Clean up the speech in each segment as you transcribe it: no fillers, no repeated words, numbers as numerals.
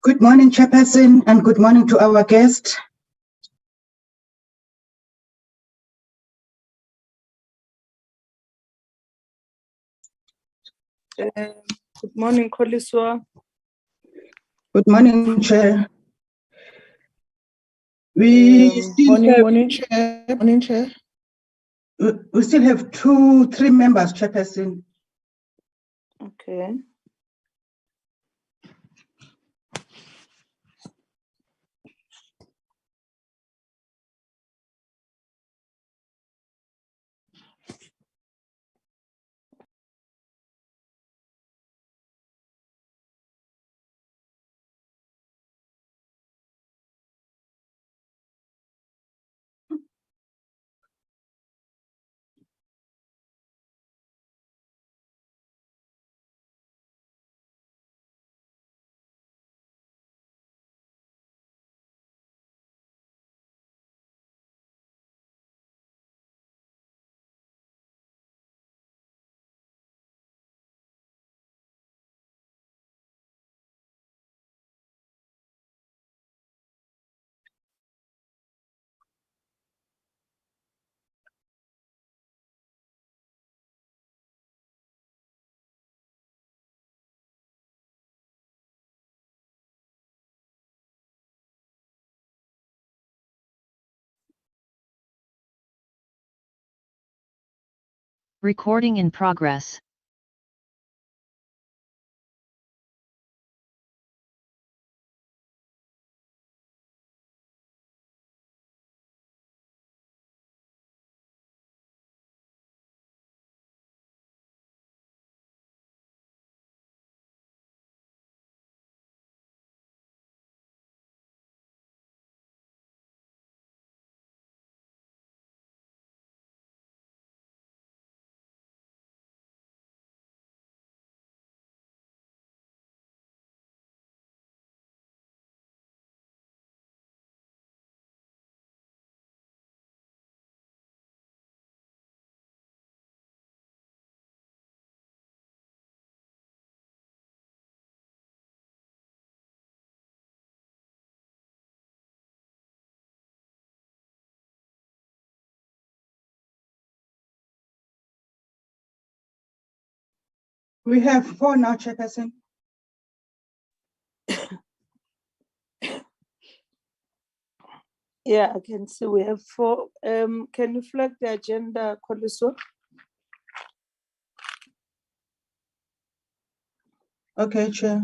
Good morning, Chairperson, and good morning to our guest. Good morning, Koliswa. Good morning, Chair. We Morning, Chair. We still have 3 members, Chairperson. Okay. Recording in progress. We have 4 now, Chairperson. Yeah, I can see we have 4. Can you flag the agenda, Koliswa? Okay, Chair.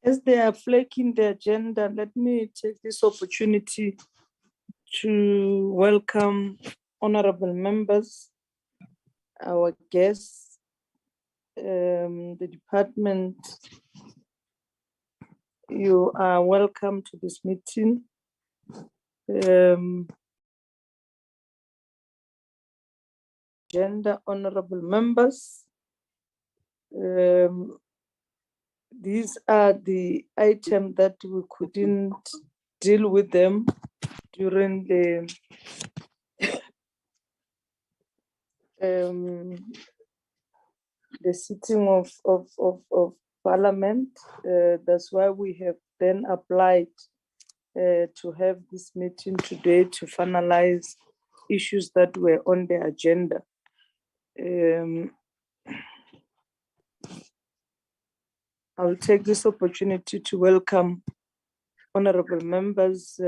As they are flagging the agenda, let me take this opportunity to welcome honorable members, our guests, the department. You are welcome to this meeting. Agenda, honorable members. These are the items that we couldn't deal with them during the sitting of Parliament. That's why we have then applied to have this meeting today to finalize issues that were on the agenda. I'll take this opportunity to welcome honorable members,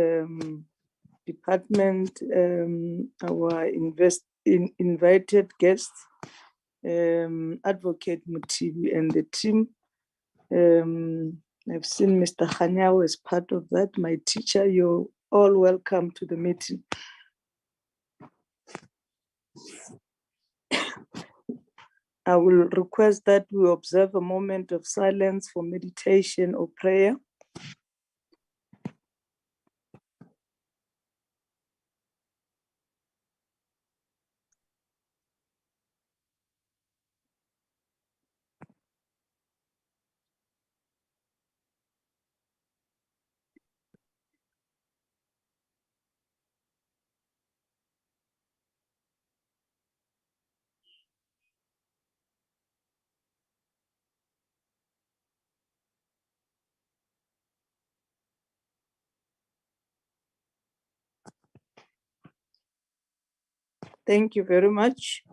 department, our invited guests, Advocate Mutibi and the team. I've seen Mr. Khanyawo as part of that, my teacher. You're all welcome to the meeting. I will request that we observe a moment of silence for meditation or prayer. Thank you very much.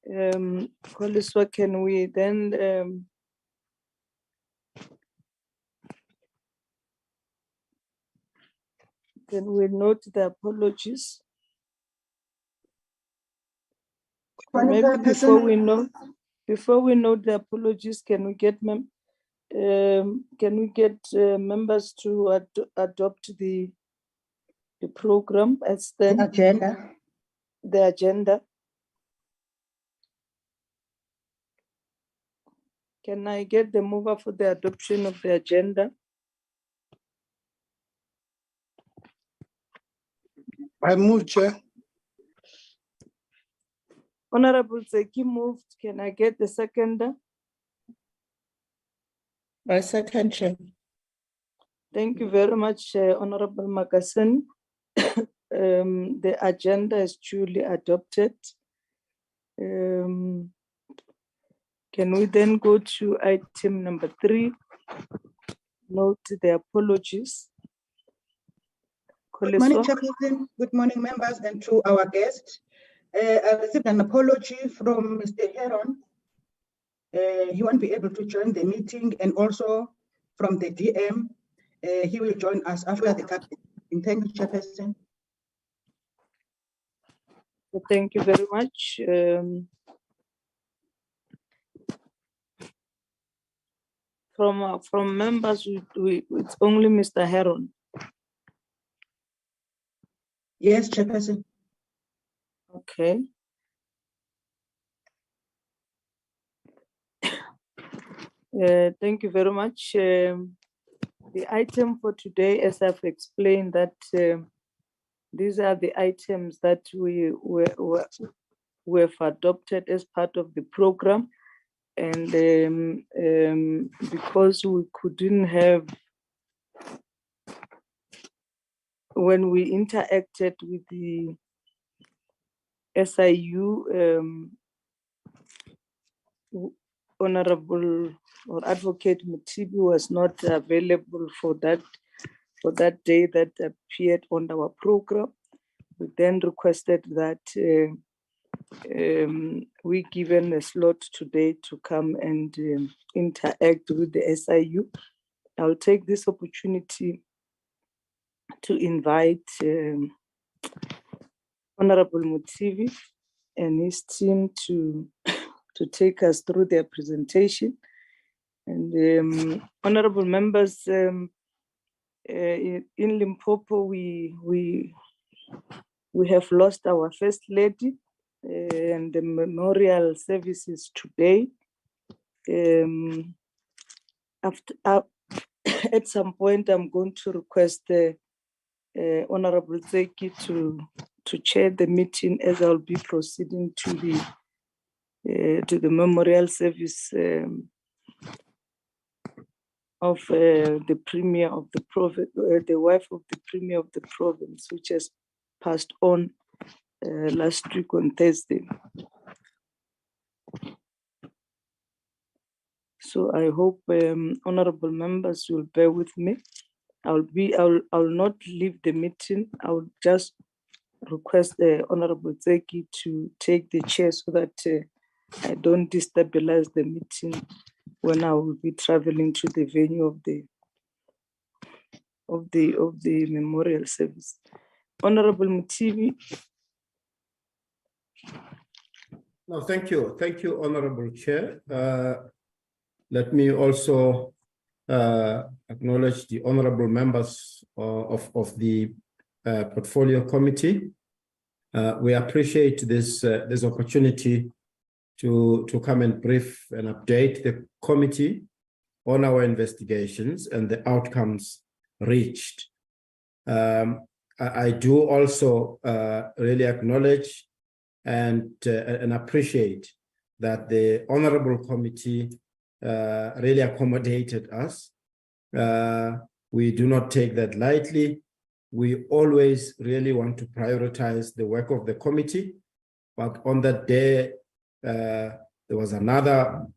Koliswa, can we then can we note the apologies? Maybe before we note the apologies, can we get members to adopt the program as then Agenda. the agenda? Can I get the mover for the adoption of the agenda? I move, Chair. Honorable Zeki moved. Can I get the seconder? I second, Chair. Thank you very much, Honorable Makasin. The agenda is duly adopted. Can we then go to item number 3? Note the apologies. Good morning, Koliswa. Chairperson. Good morning, members, and to our guest. I received an apology from Mr. Heron. He won't be able to join the meeting, and also from the DM, he will join us after the captain. Thank you, Chairperson. Thank you very much. From members, it's only Mr. Heron. Yes, Chairperson. Okay. Thank you very much. The item for today, as I've explained, that these are the items that we have adopted as part of the program. And because we couldn't have, when we interacted with the SIU, Honorable or Advocate Mutibi was not available for that day that appeared on our program. We then requested that we given a slot today to come and interact with the SIU. I'll take this opportunity to invite Honorable Mutibi and his team to take us through their presentation. And honorable members, in Limpopo, we have lost our First Lady, and the memorial services today. At some point, I'm going to request Honorable Zeki to chair the meeting, as I'll be proceeding to the memorial service of the Premier of the province, the wife of the Premier of the province, which has passed on last week on Thursday. So I hope honorable members will bear with me. I'll not leave the meeting. I'll just request the Honorable Zeki to take the chair so that I don't destabilize the meeting when I will be traveling to the venue of the memorial service. Honorable Mutibi. No, thank you. Thank you, Honorable Chair. Let me also acknowledge the honorable members of the Portfolio Committee. We appreciate this opportunity to come and brief and update the committee on our investigations and the outcomes reached. I do also really acknowledge and appreciate that the honorable committee really accommodated us. We do not take that lightly. We always really want to prioritize the work of the committee, but on that day, there was another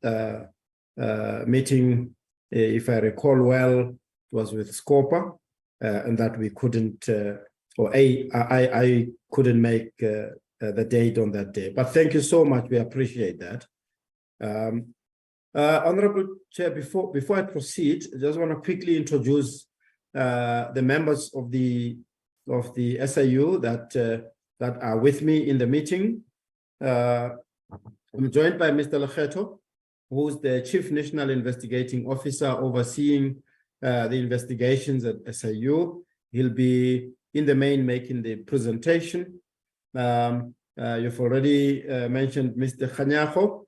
meeting, if I recall well, it was with Scopa, and that we couldn't, or I couldn't make the date on that day. But thank you so much. We appreciate that. Honorable Chair, before I proceed, I just want to quickly introduce the members of the SIU that are with me in the meeting. I'm joined by Mr. Lekgetho, who's the Chief National Investigating Officer overseeing the investigations at SIU. He'll be in the main making the presentation. You've already mentioned Mr. Khanyago.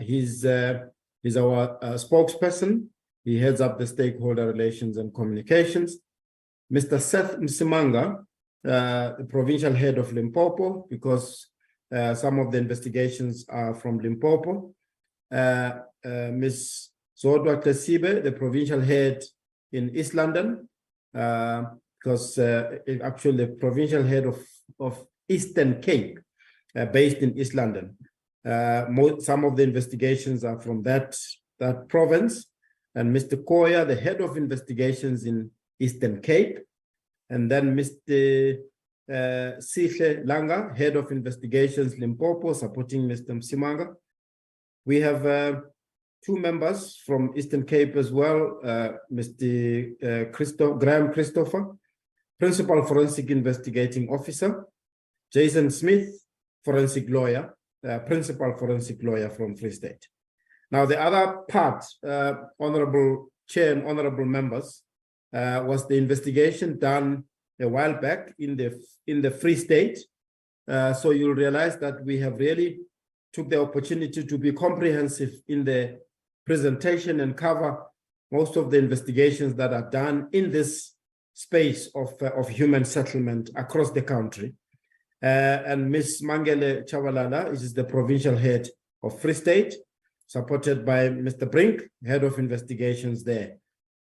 He's our spokesperson. He heads up the stakeholder relations and communications. Mr. Seth Msimanga, the provincial head of Limpopo, because some of the investigations are from Limpopo. Ms. Zodwa Klesibe, the provincial head in East London, because actually the provincial head of Eastern Cape, based in East London. Some of the investigations are from that province. And Mr. Koya, the head of investigations in Eastern Cape. And then Mr. Sihle Langa, head of investigations Limpopo, supporting Mr. Msimanga. We have two members from Eastern Cape as well, Mr. Graham Christopher, Principal Forensic Investigating Officer, Jason Smith, Forensic Lawyer, Principal Forensic Lawyer from Free State. Now, the other part, Honorable Chair and Honorable Members, was the investigation done a while back in the Free State. So you'll realize that we have really took the opportunity to be comprehensive in the presentation and cover most of the investigations that are done in this space of human settlement across the country. And Ms. Mangele Chavalala is the provincial head of Free State, supported by Mr. Brink, head of investigations there.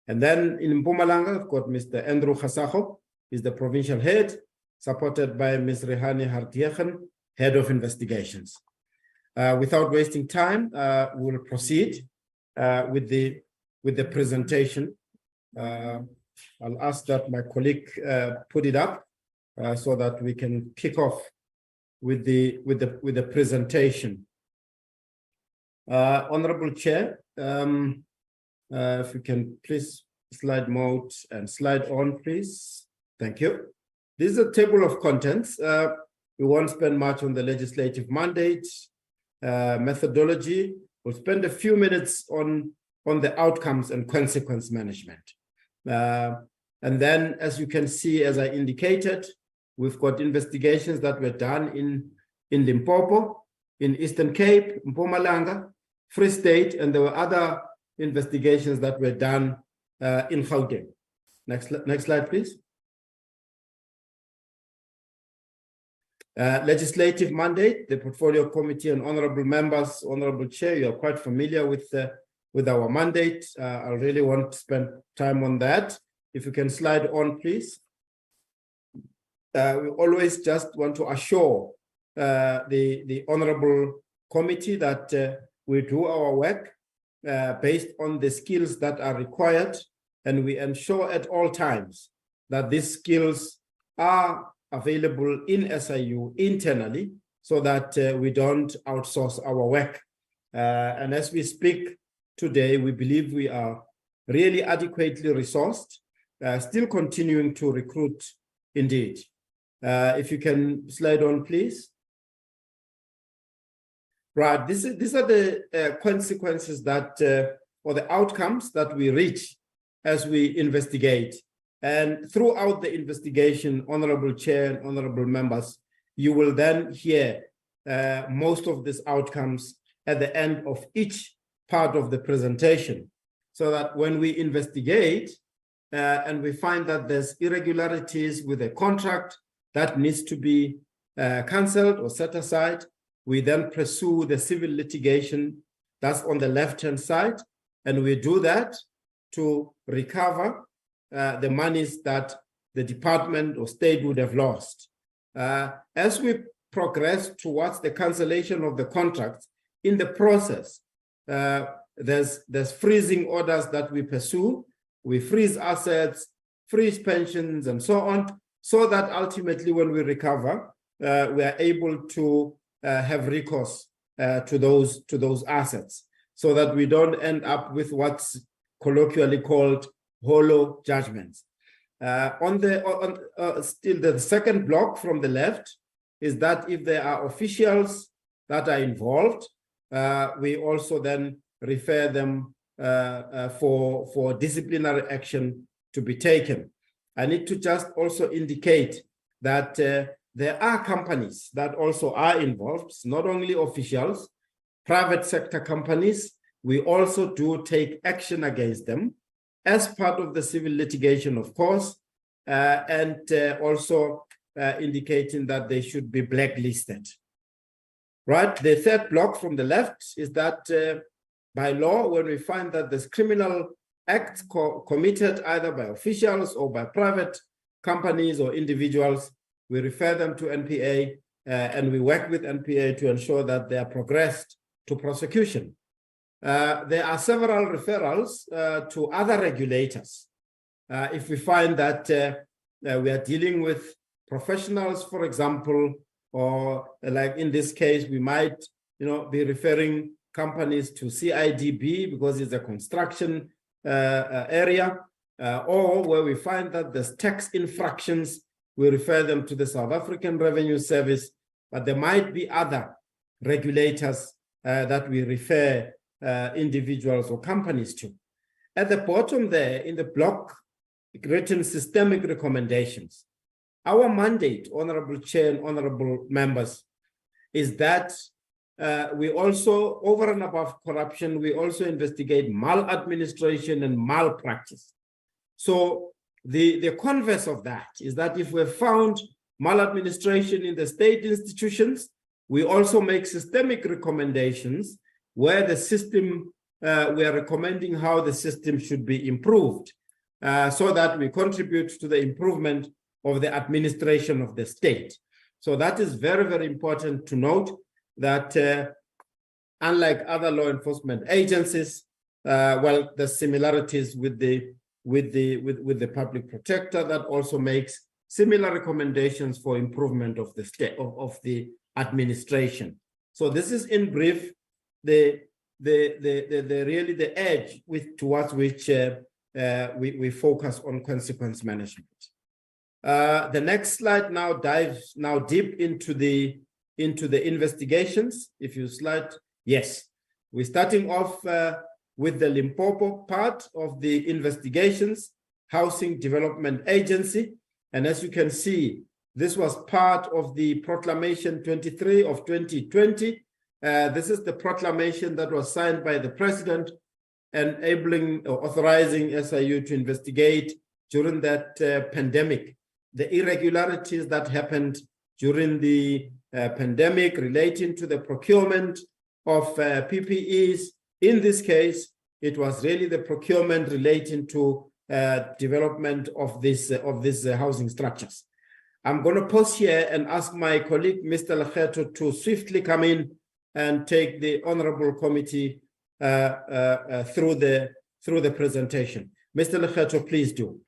And then in Mpumalanga, I've got Mr. Andrew Khasaho, is the provincial head, supported by Ms. Rehani Hartiegen, head of investigations. Without wasting time, we'll proceed with the presentation. I'll ask that my colleague put it up so that we can kick off with the presentation. Honorable Chair, if you can please slide mode and slide on, please. Thank you. This is a table of contents. We won't spend much on the legislative mandate, methodology. We'll spend a few minutes on the outcomes and consequence management. And then, as you can see, as I indicated, we've got investigations that were done in Limpopo, in Eastern Cape, Mpumalanga, Free State, and there were other investigations that were done in Gauteng. Next slide, please. Legislative mandate, the Portfolio Committee and honorable members, honorable Chair, you are quite familiar with our mandate. I really want to spend time on that. If you can slide on, please. We always just want to assure the honorable committee that we do our work based on the skills that are required, and we ensure at all times that these skills are available in SIU internally so that we don't outsource our work. And as we speak today, we believe we are really adequately resourced, still continuing to recruit indeed. If you can slide on, please. Right, these are the consequences that, or the outcomes that we reach as we investigate. And throughout the investigation, Honorable Chair and Honorable Members, you will then hear most of these outcomes at the end of each part of the presentation, so that when we investigate and we find that there's irregularities with a contract that needs to be cancelled or set aside, we then pursue the civil litigation that's on the left-hand side, and we do that to recover the monies that the department or state would have lost. As we progress towards the cancellation of the contract, in the process, there's freezing orders that we pursue. We freeze assets, freeze pensions, and so on, so that ultimately when we recover, we are able to have recourse to those assets, so that we don't end up with what's colloquially called hollow judgments. Still the second block from the left is that if there are officials that are involved, we also then refer them for disciplinary action to be taken. I need to just also indicate that there are companies that also are involved, not only officials, private sector companies. We also do take action against them as part of the civil litigation, of course, and also indicating that they should be blacklisted. Right. The third block from the left is that by law, when we find that there's criminal acts committed either by officials or by private companies or individuals, we refer them to NPA and we work with NPA to ensure that they are progressed to prosecution. There are several referrals to other regulators. If we find that we are dealing with professionals, for example, or like in this case, we might be referring companies to CIDB because it's a construction area, or where we find that there's tax infractions, we refer them to the South African Revenue Service, but there might be other regulators that we refer individuals or companies to. At the bottom there, in the block written systemic recommendations, our mandate, Honorable Chair and Honorable Members, is that we also, over and above corruption, we also investigate maladministration and malpractice. So the converse of that is that if we've found maladministration in the state institutions, we also make systemic recommendations where the system, we are recommending how the system should be improved so that we contribute to the improvement of the administration of the state. So that is very, very important to note that unlike other law enforcement agencies, well, the similarities with the public protector that also makes similar recommendations for improvement of the state of the administration. So this is in brief the really the edge towards which we focus on consequence management. The next slide now dives deep into the investigations. If you slide, yes, we're starting off with the Limpopo part of the investigations, Housing Development Agency. And as you can see, this was part of the Proclamation 23 of 2020. This is the proclamation that was signed by the President, enabling or authorizing SIU to investigate during that pandemic the irregularities that happened during the pandemic relating to the procurement of PPEs. In this case, it was really the procurement relating to development of these housing structures. I'm going to pause here and ask my colleague, Mr. Lekgetho, to swiftly come in and take the honorable committee through the presentation. Mr. Lekgetho, please do.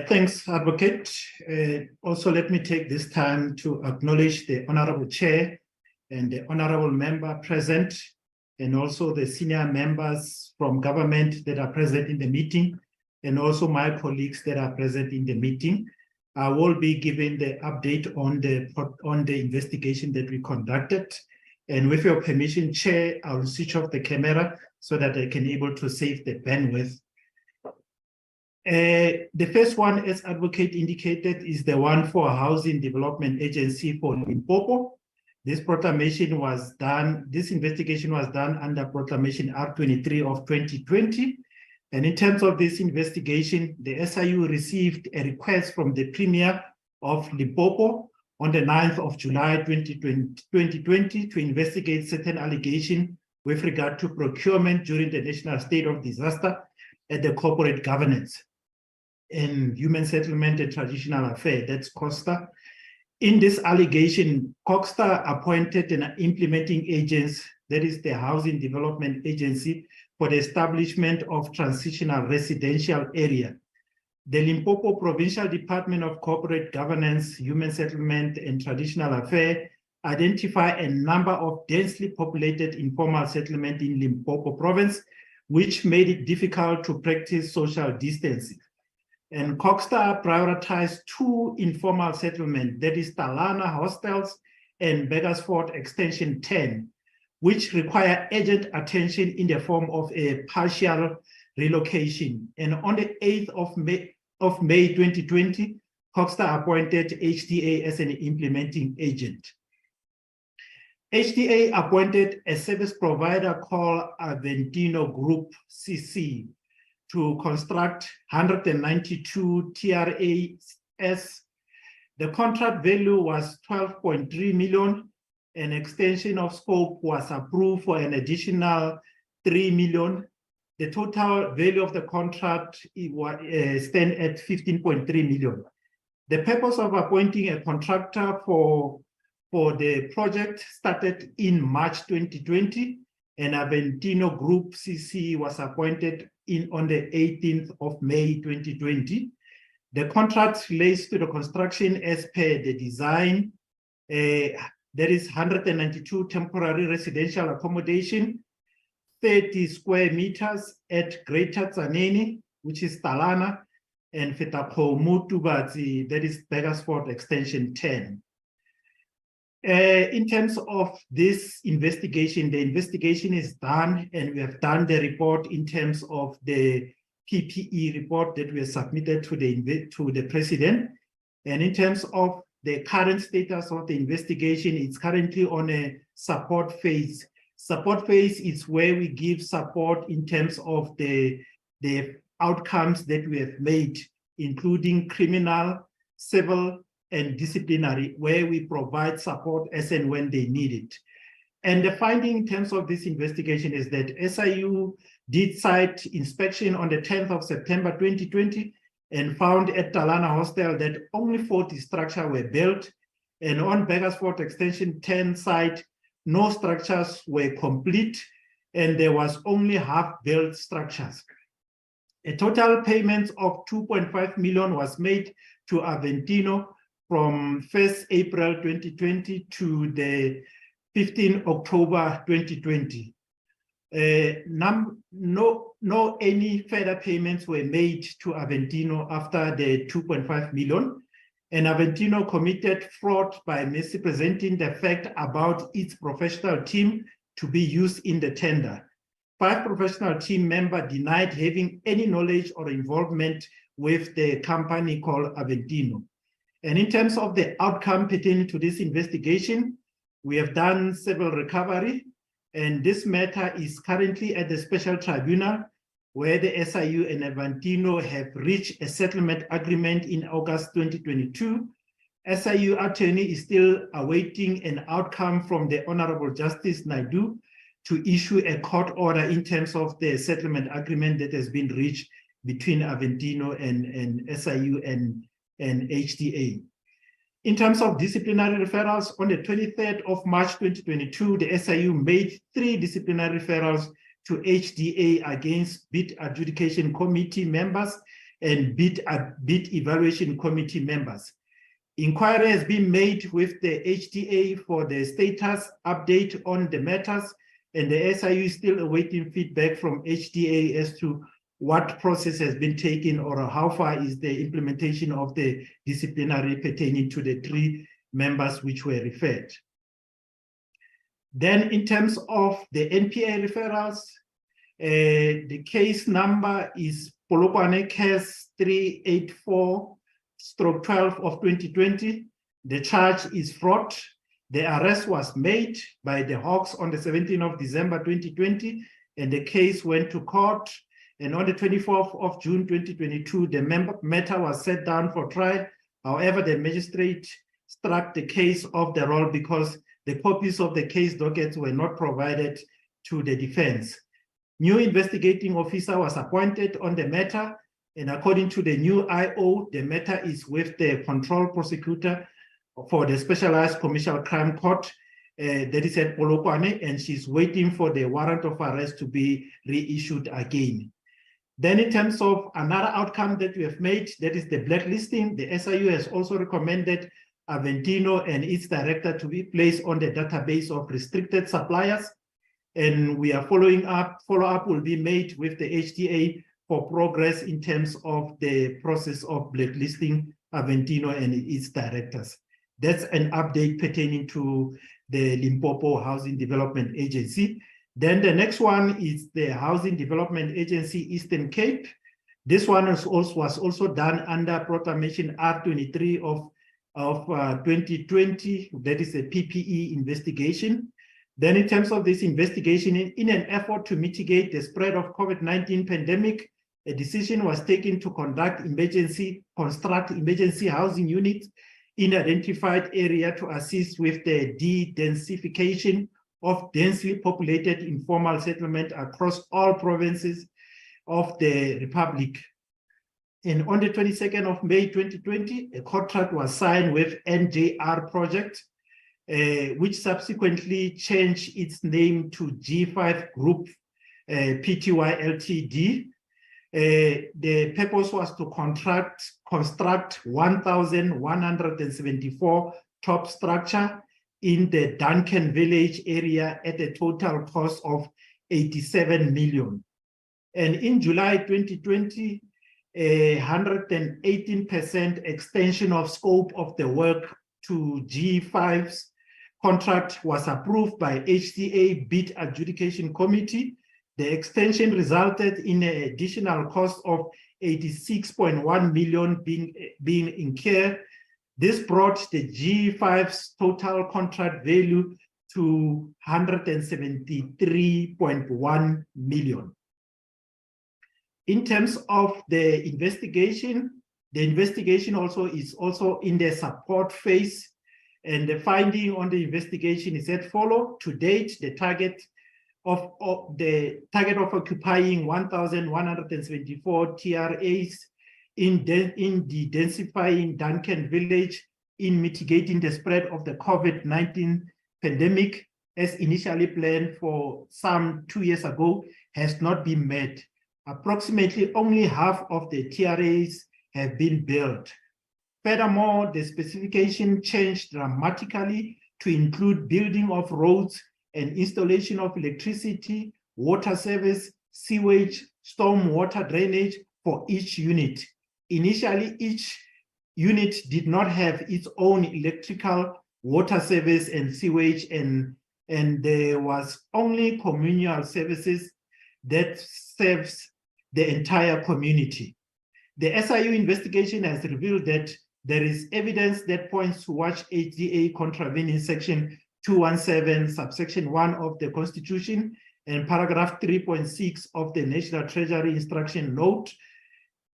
Thanks, Advocate. Also, let me take this time to acknowledge the Honorable Chair and the Honorable Member present, and also the senior members from government that are present in the meeting, and also my colleagues that are present in the meeting. I will be giving the update on the investigation that we conducted. And with your permission, Chair, I will switch off the camera so that I can able to save the bandwidth. The first one, as Advocate indicated, is the one for Housing Development Agency for Limpopo. This investigation was done under Proclamation R23 of 2020. And in terms of this investigation, the SIU received a request from the Premier of Limpopo on the 9th of July 2020 to investigate certain allegations with regard to procurement during the national state of disaster at the corporate governance and human settlement and traditional affairs, that's COSTA. In this allegation, COSTA appointed an implementing agent, that is the Housing Development Agency, for the establishment of transitional residential area. The Limpopo Provincial Department of Corporate Governance, Human Settlement and Traditional Affairs identify a number of densely populated informal settlements in Limpopo province, which made it difficult to practice social distancing. And Cogstar prioritized 2 informal settlements, that is Talana Hostels and Beggarsford Extension 10, which require urgent attention in the form of a partial relocation. And on the 8th of May 2020, Cogstar appointed HDA as an implementing agent. HDA appointed a service provider called Aventino Group CC to construct 192 TRAS. The contract value was 12.3 million. An extension of scope was approved for an additional 3 million. The total value of the contract stands at 15.3 million. The purpose of appointing a contractor for the project started in March 2020, and Aventino Group CC was appointed on the 18th of May 2020. The contract relates to the construction as per the design. There is 192 temporary residential accommodation, 30 square meters at Greater Tshwane, which is Talana, and Fetakhomu Tubatsi, that is Beggarsford Extension 10. In terms of this investigation, the investigation is done, and we have done the report in terms of the PPE report that we submitted to the president. And in terms of the current status of the investigation, it's currently on a support phase. Support phase is where we give support in terms of the outcomes that we have made, including criminal, civil, and disciplinary, where we provide support as and when they need it. And the finding in terms of this investigation is that SIU did site inspection on the 10th of September 2020 and found at Talana Hostel that only 40 structures were built, and on Beggarsford Extension 10 site, no structures were complete, and there was only half-built structures. A total payment of 2.5 million was made to Aventino from 1st April 2020 to the 15th October 2020. No any further payments were made to Aventino after the 2.5 million, and Aventino committed fraud by misrepresenting the fact about its professional team to be used in the tender. 5 professional team members denied having any knowledge or involvement with the company called Aventino. And in terms of the outcome pertaining to this investigation, we have done several recovery, and this matter is currently at the special tribunal where the SIU and Aventino have reached a settlement agreement in August 2022. SIU attorney is still awaiting an outcome from the Honorable Justice Naidu to issue a court order in terms of the settlement agreement that has been reached between Aventino and SIU and HDA. In terms of disciplinary referrals, on the 23rd of March 2022, the SIU made 3 disciplinary referrals to HDA against bid adjudication committee members and bid evaluation committee members. Inquiry has been made with the HDA for the status update on the matters, and the SIU is still awaiting feedback from HDA as to what process has been taken or how far is the implementation of the disciplinary pertaining to the 3 members which were referred. Then in terms of the NPA referrals, the case number is Polokwane case 384/12 of 2020. The charge is fraud. The arrest was made by the Hawks on the 17th of December 2020, and the case went to court. And on the 24th of June 2022, the matter was set down for trial. However, the magistrate struck the case off the roll because the copies of the case dockets were not provided to the defense. New investigating officer was appointed on the matter, and according to the new IO, the matter is with the control prosecutor for the Specialized Commercial Crime Court that is at Polokwane, and she's waiting for the warrant of arrest to be reissued again. Then in terms of another outcome that we have made, that is the blacklisting, the SIU has also recommended Aventino and its director to be placed on the database of restricted suppliers. And we are following up, follow-up will be made with the HTA for progress in terms of the process of blacklisting Aventino and its directors. That's an update pertaining to the Limpopo Housing Development Agency. Then the next one is the Housing Development Agency Eastern Cape. This one was also done under Proclamation R23 of 2020. That is a PPE investigation. Then in terms of this investigation, in an effort to mitigate the spread of COVID-19 pandemic, a decision was taken to construct emergency housing units in identified area to assist with the de-densification of densely populated informal settlement across all provinces of the Republic. And on the 22nd of May 2020, a contract was signed with NJR Project, which subsequently changed its name to G5 Group Pty Ltd. The purpose was to construct 1,174 top structure in the Duncan Village area at a total cost of 87 million. And in July 2020, a 118% extension of scope of the work to G5's contract was approved by HTA Bid Adjudication Committee. The extension resulted in an additional cost of 86.1 million being incurred. This brought the G5's total contract value to 173.1 million. In terms of the investigation also is also in the support phase, and the finding on the investigation is as follows. To date, the target of occupying 1,174 TRAs in the densifying Duncan Village in mitigating the spread of the COVID-19 pandemic as initially planned for some 2 years ago has not been met. Approximately only half of the TRAs have been built. Furthermore, the specification changed dramatically to include building of roads and installation of electricity, water service, sewage, storm water drainage for each unit. Initially, each unit did not have its own electrical, water service and sewage, and there was only communal services that serves the entire community. The SIU investigation has revealed that there is evidence that points to watch HDA contravening section 217 subsection 1 of the Constitution and paragraph 3.6 of the National Treasury Instruction Note.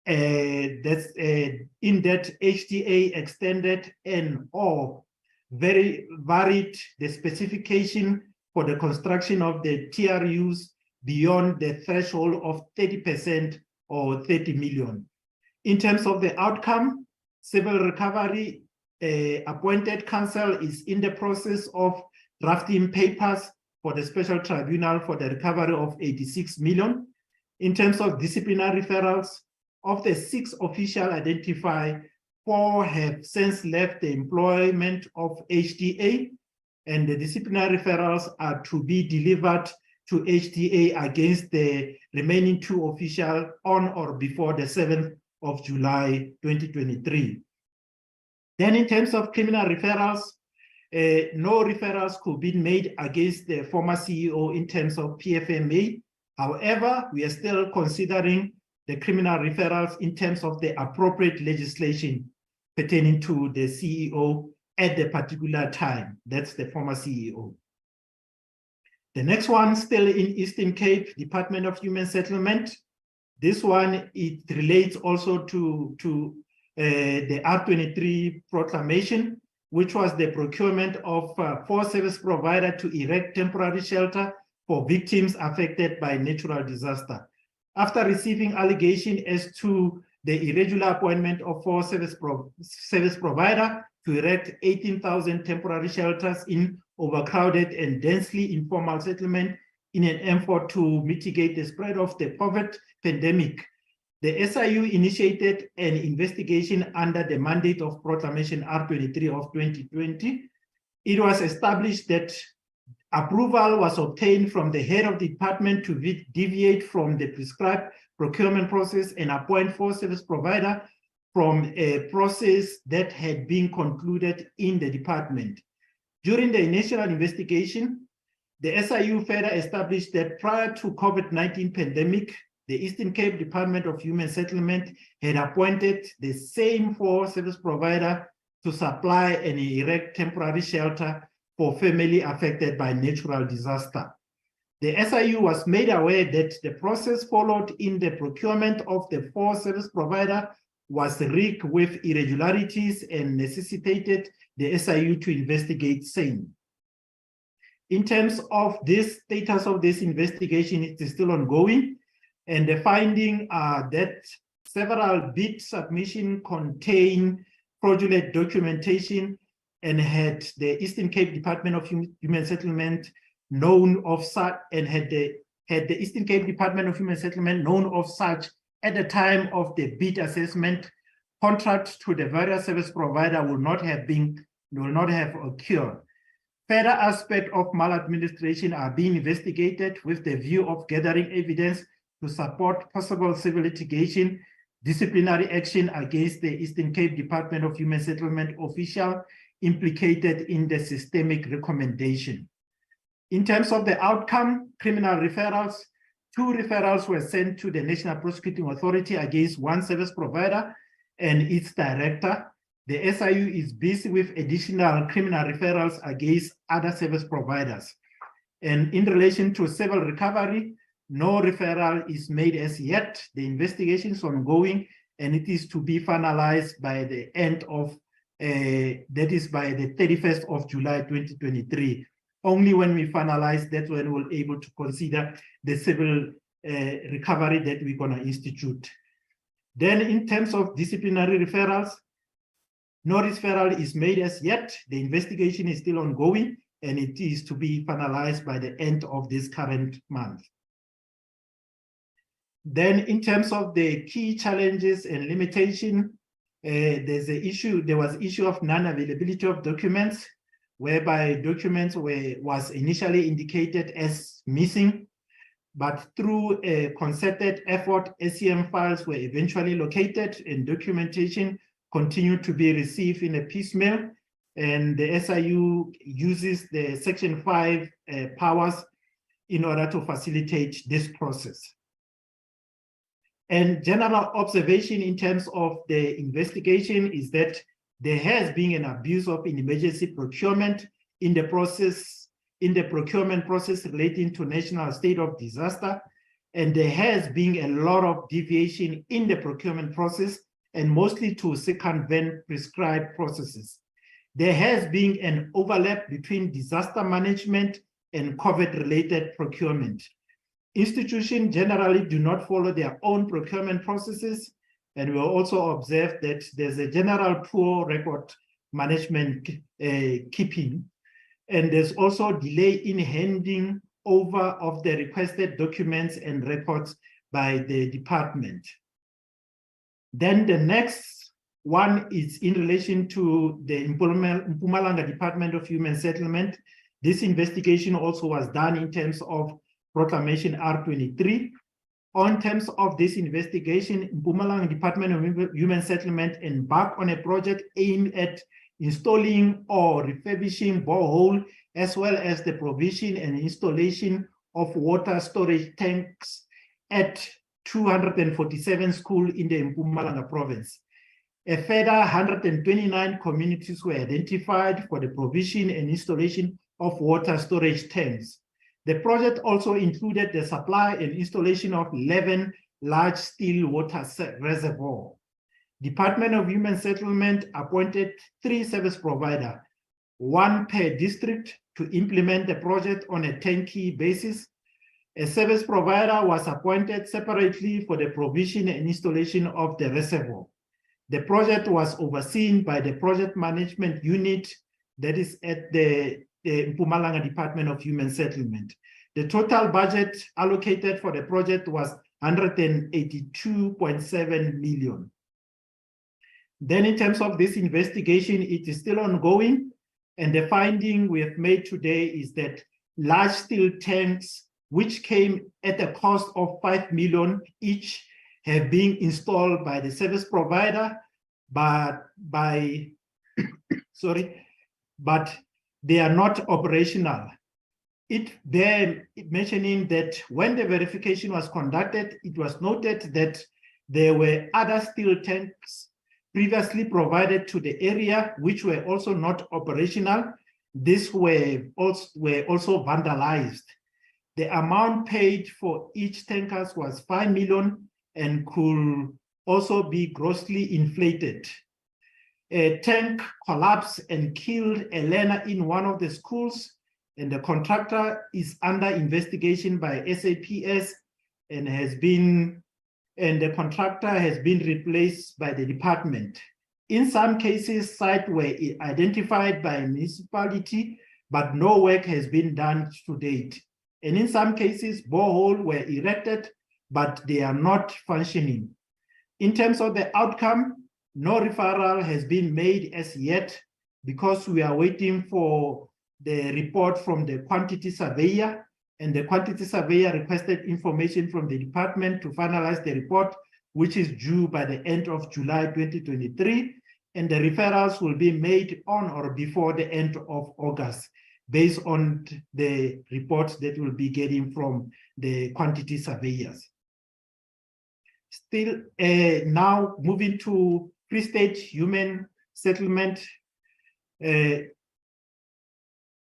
That's in that HDA extended and or very varied the specification for the construction of the TRUs beyond the threshold of 30% or 30 million. In terms of the outcome, Civil Recovery appointed counsel is in the process of drafting papers for the special tribunal for the recovery of 86 million. In terms of disciplinary referrals, of the 6 officials identified, 4 have since left the employment of HDA, and the disciplinary referrals are to be delivered to HDA against the remaining 2 officials on or before the 7th of July 2023. Then in terms of criminal referrals, no referrals could be made against the former CEO in terms of PFMA. However, we are still considering the criminal referrals in terms of the appropriate legislation pertaining to the CEO at the particular time. That's the former CEO. The next one, still in Eastern Cape, Department of Human Settlement. This one, it relates also to the R23 proclamation, which was the procurement of 4 service providers to erect temporary shelter for victims affected by natural disaster. After receiving allegation as to the irregular appointment of 4 service providers to erect 18,000 temporary shelters in overcrowded and densely informal settlement in an effort to mitigate the spread of the COVID pandemic, The SIU initiated an investigation under the mandate of Proclamation R23 of 2020. It was established that approval was obtained from the head of the department to deviate from the prescribed procurement process and appoint for service provider from a process that had been concluded in the department. During the initial investigation, the SIU further established that prior to COVID-19 pandemic, the Eastern Cape Department of Human Settlement had appointed the same for service provider to supply and erect temporary shelter for family affected by natural disaster. The SIU was made aware that the process followed in the procurement of the for service provider was rigged with irregularities and necessitated the SIU to investigate same. In terms of this status of this investigation, it is still ongoing, and the finding are that several bid submissions contain fraudulent documentation and had the Eastern Cape Department of Human Settlement known of such, and had the Eastern Cape Department of Human Settlement known of such at the time of the bid assessment, contract to the various service provider will not have occurred. Further aspects of maladministration are being investigated with the view of gathering evidence to support possible civil litigation, disciplinary action against the Eastern Cape Department of Human Settlement official implicated in the systemic recommendation. In terms of the outcome, criminal referrals, 2 referrals were sent to the National Prosecuting Authority against 1 service provider and its director. The SIU is busy with additional criminal referrals against other service providers. And in relation to civil recovery, no referral is made as yet. The investigation is ongoing, and it is to be finalized by the end of, that is by the 31st of July 2023. Only when we finalize that, when we'll be able to consider the civil recovery that we're going to institute. Then in terms of disciplinary referrals, no referral is made as yet. The investigation is still ongoing, and it is to be finalized by the end of this current month. Then in terms of the key challenges and limitation, there was issue of non-availability of documents, whereby documents was initially indicated as missing, but through a concerted effort, SCM files were eventually located and documentation continued to be received in a piecemeal, and the SIU uses the Section 5 powers in order to facilitate this process. And general observation in terms of the investigation is that there has been an abuse of emergency procurement in the procurement process relating to national state of disaster, and there has been a lot of deviation in the procurement process, and mostly to circumvent prescribed processes. There has been an overlap between disaster management and COVID-related procurement. Institutions generally do not follow their own procurement processes, and we also observe that there's a general poor record management keeping, and there's also delay in handing over of the requested documents and records by the department. Then the next one is in relation to the Mpumalanga Department of Human Settlement. This investigation also was done in terms of Proclamation R23. On terms of this investigation, Mpumalanga Department of Human Settlement embarked on a project aimed at installing or refurbishing borehole, as well as the provision and installation of water storage tanks at 247 schools in the Mpumalanga province. A further 129 communities were identified for the provision and installation of water storage tanks. The project also included the supply and installation of 11 large steel water reservoirs. Department of Human Settlement appointed 3 service providers, 1 per district, to implement the project on a turnkey basis. A service provider was appointed separately for the provision and installation of the reservoir. The project was overseen by the project management unit that is at the Mpumalanga Department of Human Settlement. The total budget allocated for the project was 182.7 million. Then in terms of this investigation, it is still ongoing. And the finding we have made today is that large steel tanks, which came at a cost of 5 million each, have been installed by the service provider, but but they are not operational. They're mentioning that when the verification was conducted, it was noted that there were other steel tanks previously provided to the area, which were also not operational. These were also vandalized. The amount paid for each tanker was 5 million and could also be grossly inflated. A tank collapsed and killed a learner in one of the schools, and the contractor is under investigation by SAPS and the contractor has been replaced by the department. In some cases, sites were identified by a municipality, but no work has been done to date. And in some cases, boreholes were erected, but they are not functioning. In terms of the outcome, no referral has been made as yet because we are waiting for the report from the quantity surveyor, and the quantity surveyor requested information from the department to finalize the report, which is due by the end of July 2023, and the referrals will be made on or before the end of August, based on the reports that we'll be getting from the quantity surveyors. Still, now moving to Free State Human Settlement,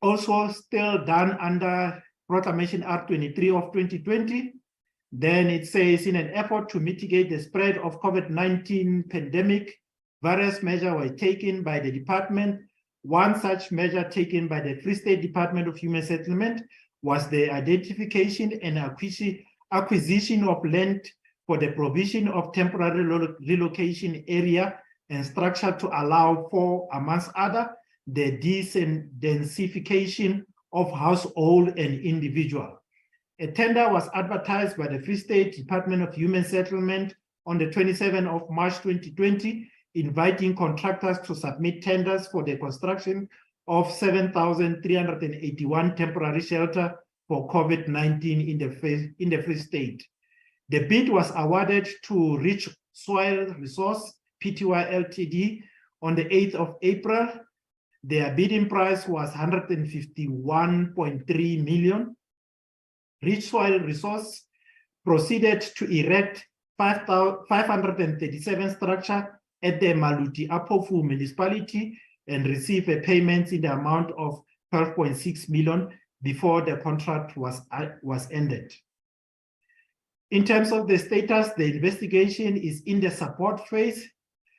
also still done under Proclamation R23 of 2020. Then it says, in an effort to mitigate the spread of COVID-19 pandemic, various measures were taken by the department. One such measure taken by the Free State Department of Human Settlement was the identification and acquisition of land for the provision of temporary relocation area and structure to allow for, amongst other, the densification of household and individual. A tender was advertised by the Free State Department of Human Settlement on the 27th of March 2020, inviting contractors to submit tenders for the construction of 7,381 temporary shelters for COVID-19 in the Free State. The bid was awarded to Rich Soil Resource Pty Ltd on the 8th of April. Their bidding price was 151.3 million. Rich Soil Resource proceeded to erect 537 structures at the Maluti Apofu municipality and receive a payment in the amount of 12.6 million before the contract was ended. In terms of the status, the investigation is in the support phase,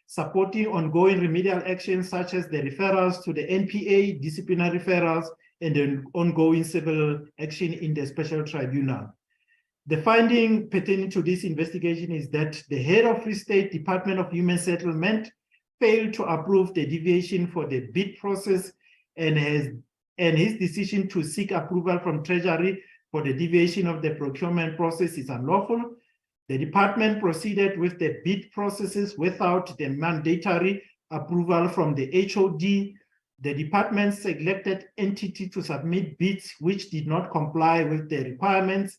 supporting ongoing remedial actions such as the referrals to the NPA, disciplinary referrals, and the ongoing civil action in the special tribunal. The finding pertaining to this investigation is that the head of Free State Department of Human Settlement failed to approve the deviation for the bid process, and his decision to seek approval from Treasury for the deviation of the procurement process is unlawful. The department proceeded with the bid processes without the mandatory approval from the HOD. The department selected entity to submit bids which did not comply with the requirements.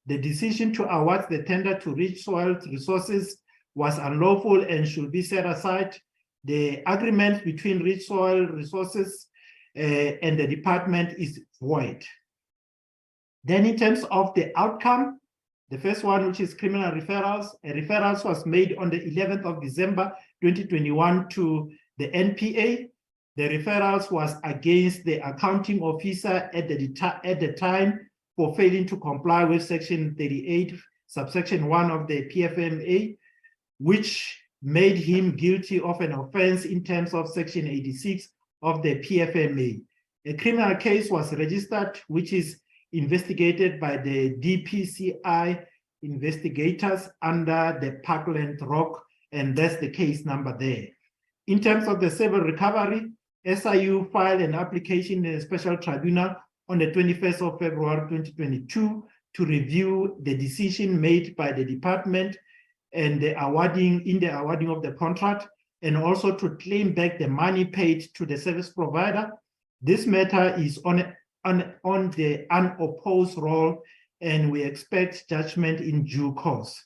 The decision to award the tender to Rich Soil Resources was unlawful and should be set aside. The agreement between Rich Soil Resources and the department is void. Then in terms of the outcome, the first one, which is criminal referrals, a referral was made on the 11th of December 2021 to the NPA. The referrals was against the accounting officer at the time for failing to comply with Section 38, subsection 1 of the PFMA, which made him guilty of an offense in terms of Section 86 of the PFMA. A criminal case was registered, which is investigated by the DPCI investigators under the Parkland Rock, and that's the case number there. In terms of the civil recovery, SIU filed an application in a special tribunal on the 21st of February 2022 to review the decision made by the department and the awarding of the contract, and also to claim back the money paid to the service provider. This matter is on the unopposed roll, and we expect judgment in due course.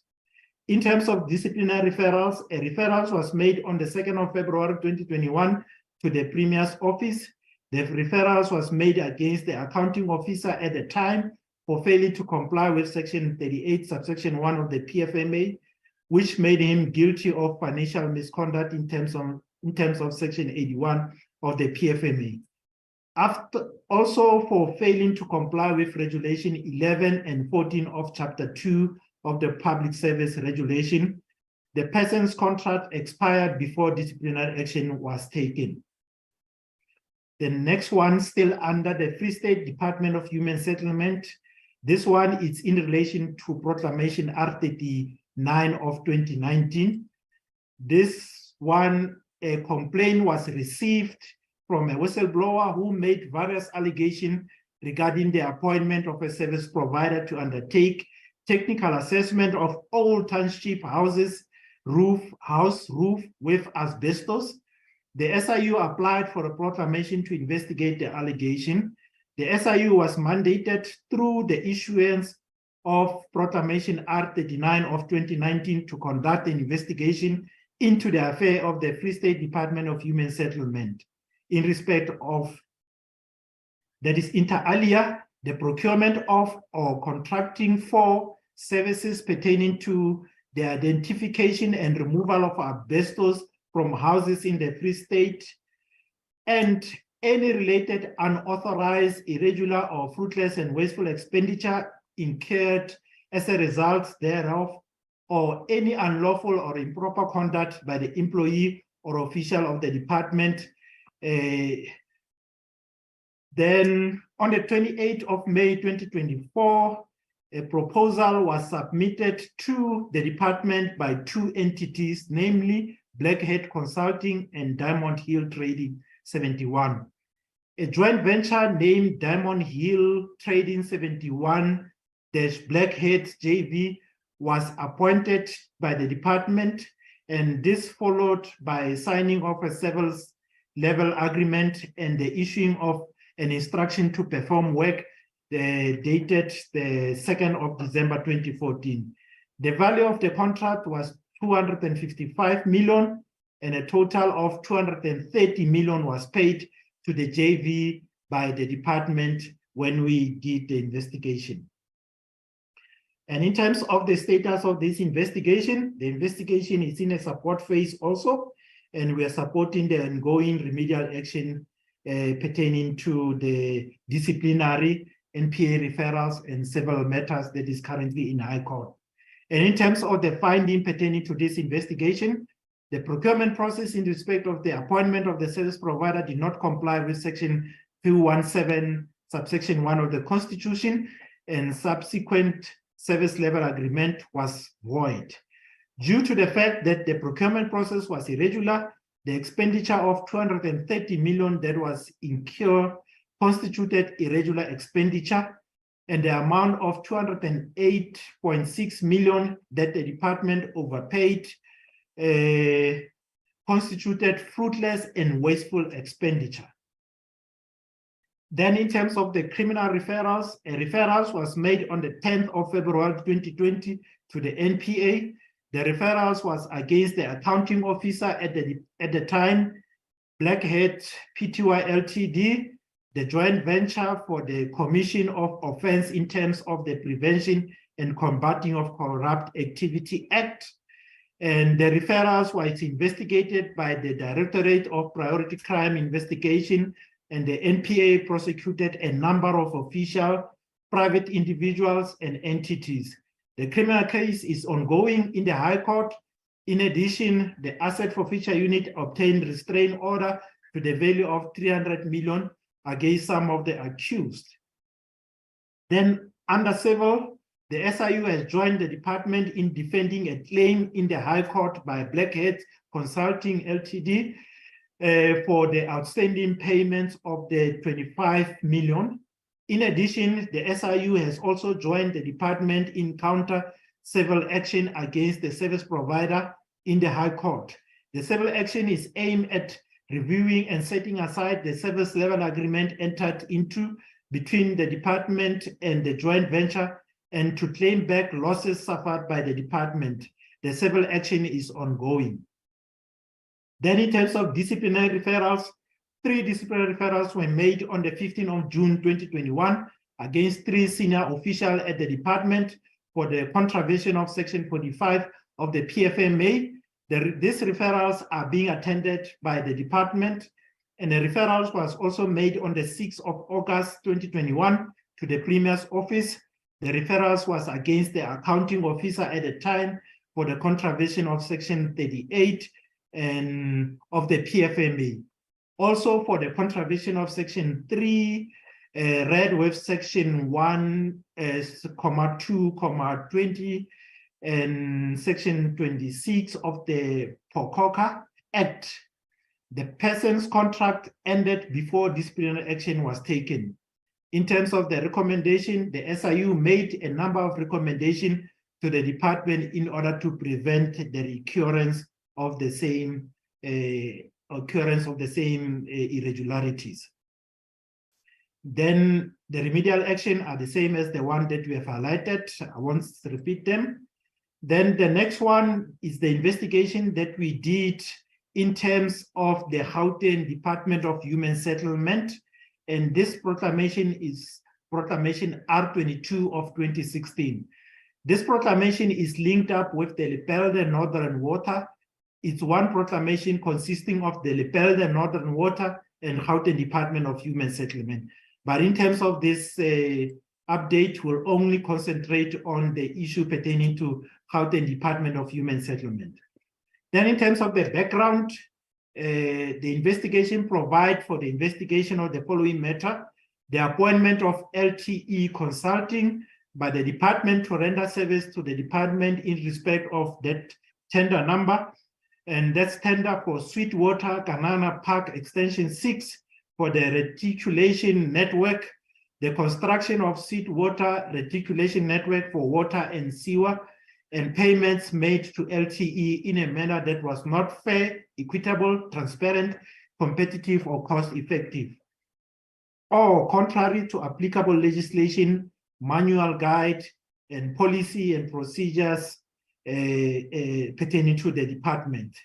In terms of disciplinary referrals, a referral was made on the 2nd of February 2021 to the Premier's office. The referral was made against the accounting officer at the time for failing to comply with Section 38, subsection 1 of the PFMA, which made him guilty of financial misconduct in terms of Section 81 of the PFMA. Also for failing to comply with Regulation 11 and 14 of Chapter 2 of the Public Service Regulation, the person's contract expired before disciplinary action was taken. The next one, still under the Free State Department of Human Settlement. This one is in relation to Proclamation R39 of 2019. This one, a complaint was received from a whistleblower who made various allegations regarding the appointment of a service provider to undertake technical assessment of all township houses, roof with asbestos. The SIU applied for a proclamation to investigate the allegation. The SIU was mandated through the issuance of Proclamation R39 of 2019 to conduct an investigation into the affair of the Free State Department of Human Settlement in respect of, that is inter alia, the procurement of or contracting for services pertaining to the identification and removal of asbestos from houses in the Free State, and any related unauthorized, irregular, or fruitless and wasteful expenditure incurred as a result thereof, or any unlawful or improper conduct by the employee or official of the department. Then on the 28th of May 2024, a proposal was submitted to the department by two entities, namely Blackhead Consulting and Diamond Hill Trading 71. A joint venture named Diamond Hill Trading 71 Blackhead JV was appointed by the department, and this followed by signing of a service level agreement and the issuing of an instruction to perform work dated the 2nd of December 2014. The value of the contract was 255 million, and a total of 230 million was paid to the JV by the department when we did the investigation. And in terms of the status of this investigation, the investigation is in a support phase also, and we are supporting the ongoing remedial action pertaining to the disciplinary NPA referrals and several matters that is currently in High Court. And in terms of the finding pertaining to this investigation, the procurement process in respect of the appointment of the service provider did not comply with Section 217, subsection 1 of the Constitution, and subsequent service level agreement was void. Due to the fact that the procurement process was irregular, the expenditure of 230 million that was incurred constituted irregular expenditure, and the amount of 208.6 million that the department overpaid constituted fruitless and wasteful expenditure. Then in terms of the criminal referrals, a referral was made on the 10th of February 2020 to the NPA. The referrals was against the accounting officer at the time, Blackhead Pty Ltd, the joint venture for the commission of offense in terms of the Prevention and Combating of Corrupt Activity Act. And the referrals was investigated by the Directorate of Priority Crime Investigation, and the NPA prosecuted a number of official, private individuals, and entities. The criminal case is ongoing in the High Court. In addition, the Asset Forfeiture Unit obtained restraint order to the value of 300 million against some of the accused. Then under civil, the SIU has joined the department in defending a claim in the High Court by Blackhead Consulting Ltd for the outstanding payments of the 25 million. In addition, the SIU has also joined the department in counter civil action against the service provider in the High Court. The civil action is aimed at reviewing and setting aside the service level agreement entered into between the department and the joint venture and to claim back losses suffered by the department. The civil action is ongoing. Then in terms of disciplinary referrals, 3 disciplinary referrals were made on the 15th of June 2021 against 3 senior officials at the department for the contravention of Section 45 of the PFMA. These referrals are being attended by the department, and the referrals was also made on the 6th of August 2021 to the Premier's office. The referrals was against the accounting officer at the time for the contravention of Section 38 of the PFMA. Also for the contravention of Section 3, read with Section 1, 2, 20, and Section 26 of the POCOCA Act. The person's contract ended before disciplinary action was taken. In terms of the recommendation, the SIU made a number of recommendations to the department in order to prevent the recurrence of the same irregularities. Then the remedial action are the same as the one that we have highlighted. I won't repeat them. Then the next one is the investigation that we did in terms of the Gauteng Department of Human Settlement. And this proclamation is Proclamation R22 of 2016. This proclamation is linked up with the Lepelde Northern Water. It's one proclamation consisting of the Lepelde Northern Water and Gauteng Department of Human Settlement. But in terms of this update, we'll only concentrate on the issue pertaining to Gauteng Department of Human Settlement. Then in terms of the background, the investigation provide for the investigation of the following matter: the appointment of LTE Consulting by the department to render service to the department in respect of that tender number, and that's tender for Sweetwater Kanana Park Extension 6 for the reticulation network, the construction of Sweetwater reticulation network for water and sewer, and payments made to LTE in a manner that was not fair, equitable, transparent, competitive, or cost-effective, or contrary to applicable legislation, manual guide, and policy and procedures pertaining to the department.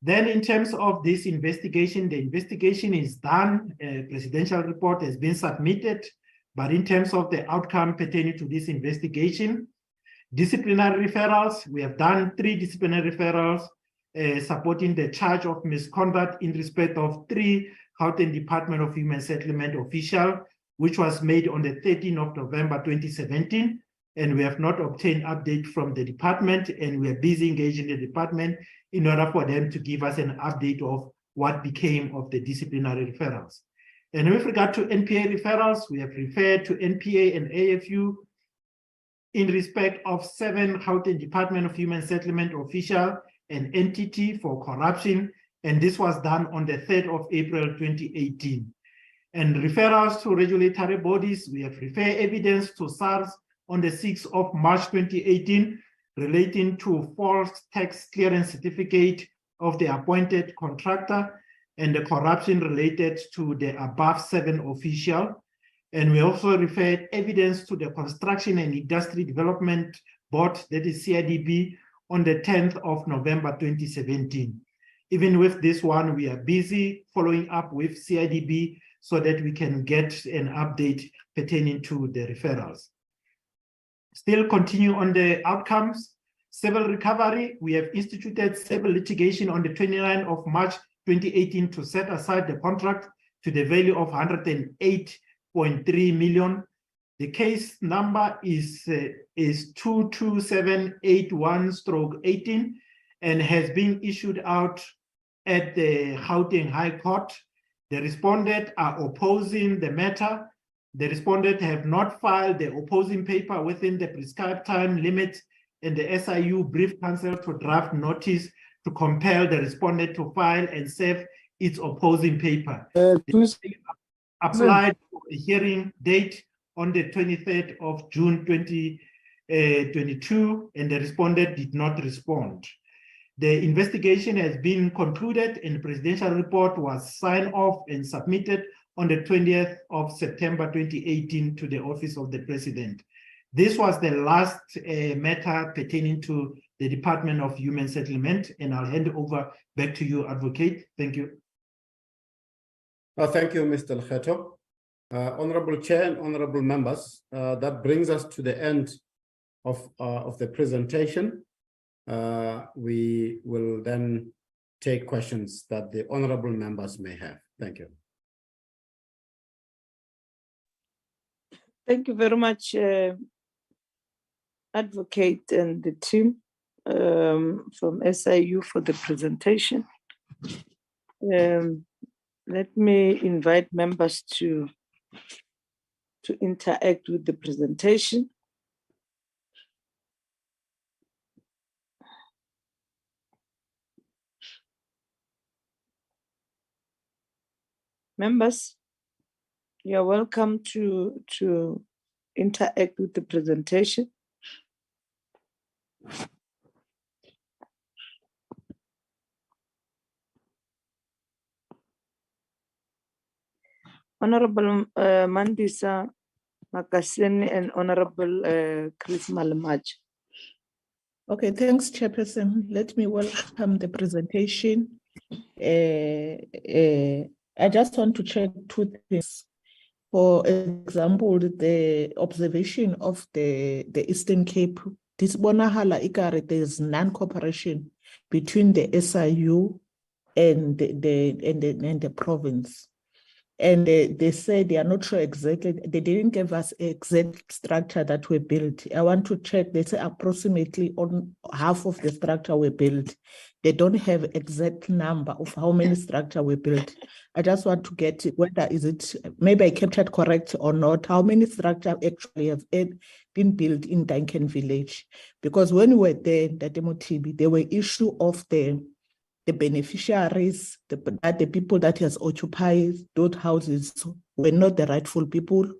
Then in terms of this investigation, the investigation is done, a presidential report has been submitted, but in terms of the outcome pertaining to this investigation, disciplinary referrals, we have done 3 disciplinary referrals supporting the charge of misconduct in respect of 3 Gauteng Department of Human Settlement official, which was made on the 13th of November 2017, and we have not obtained update from the department, and we are busy engaging the department in order for them to give us an update of what became of the disciplinary referrals. And with regard to NPA referrals, we have referred to NPA and AFU in respect of 7 Gauteng Department of Human Settlement official and entity for corruption, and this was done on the 3rd of April 2018. And referrals to regulatory bodies, we have referred evidence to SARS on the 6th of March 2018 relating to false tax clearance certificate of the appointed contractor and the corruption related to the above 7 official. And we also referred evidence to the Construction and Industry Development Board, that is CIDB, on the 10th of November 2017. Even with this one, we are busy following up with CIDB so that we can get an update pertaining to the referrals. Still continue on the outcomes. Civil recovery, we have instituted civil litigation on the 29th of March 2018 to set aside the contract to the value of 108.3 million. The case number is 22781/18 and has been issued out at the Gauteng High Court. The respondent are opposing the matter. The respondent have not filed the opposing paper within the prescribed time limit, and the SIU briefed counsel to draft notice to compel the respondent to file and serve its opposing paper. applied for a hearing date on the 23rd of June 2022, and the respondent did not respond. The investigation has been concluded and the presidential report was signed off and submitted on the 20th of September 2018 to the Office of the President. This was the last matter pertaining to the Department of Human Settlement, and I'll hand over back to you, Advocate. Thank you. Thank you, Mr. Lekgetho. Honorable Chair and honorable members, that brings us to the end of the presentation. We will then take questions that the honorable members may have. Thank you. Thank you very much, Advocate and the team from SIU for the presentation. Let me invite members to interact with the presentation. Members, you are welcome to interact with the presentation. Honorable Mandisa Makaseni and Honorable Chris Malamaj. Okay, thanks, Chairperson. Let me welcome the presentation. I just want to check two things. For example, the observation of the Eastern Cape, this bonahala ikare, there's non-cooperation between the SIU and the province. And they said they are not sure exactly, they didn't give us exact structure that were built. I want to check, they say approximately on half of the structure were built. They don't have exact number of how many structure were built. I just want to get whether is it, maybe I captured correct or not, how many structure actually have been built in Duncan Village. Because when we were there, that MOTB, there were issue of the beneficiaries, the people that has occupied those houses were not the rightful people,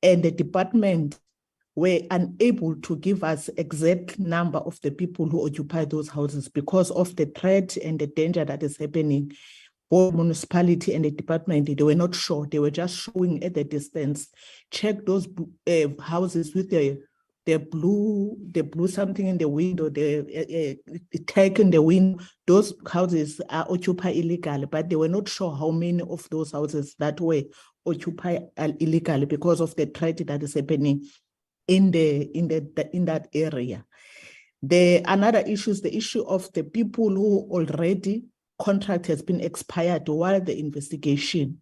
and the department were unable to give us exact number of the people who occupy those houses because of the threat and the danger that is happening. Both municipality and the department, they were not sure. They were just showing at the distance. Check those houses with the blue something in the window, the tag in the window. Those houses are occupied illegally, but they were not sure how many of those houses that were occupied illegally because of the threat that is happening in that area. Another issue is the issue of the people who already contract has been expired while the investigation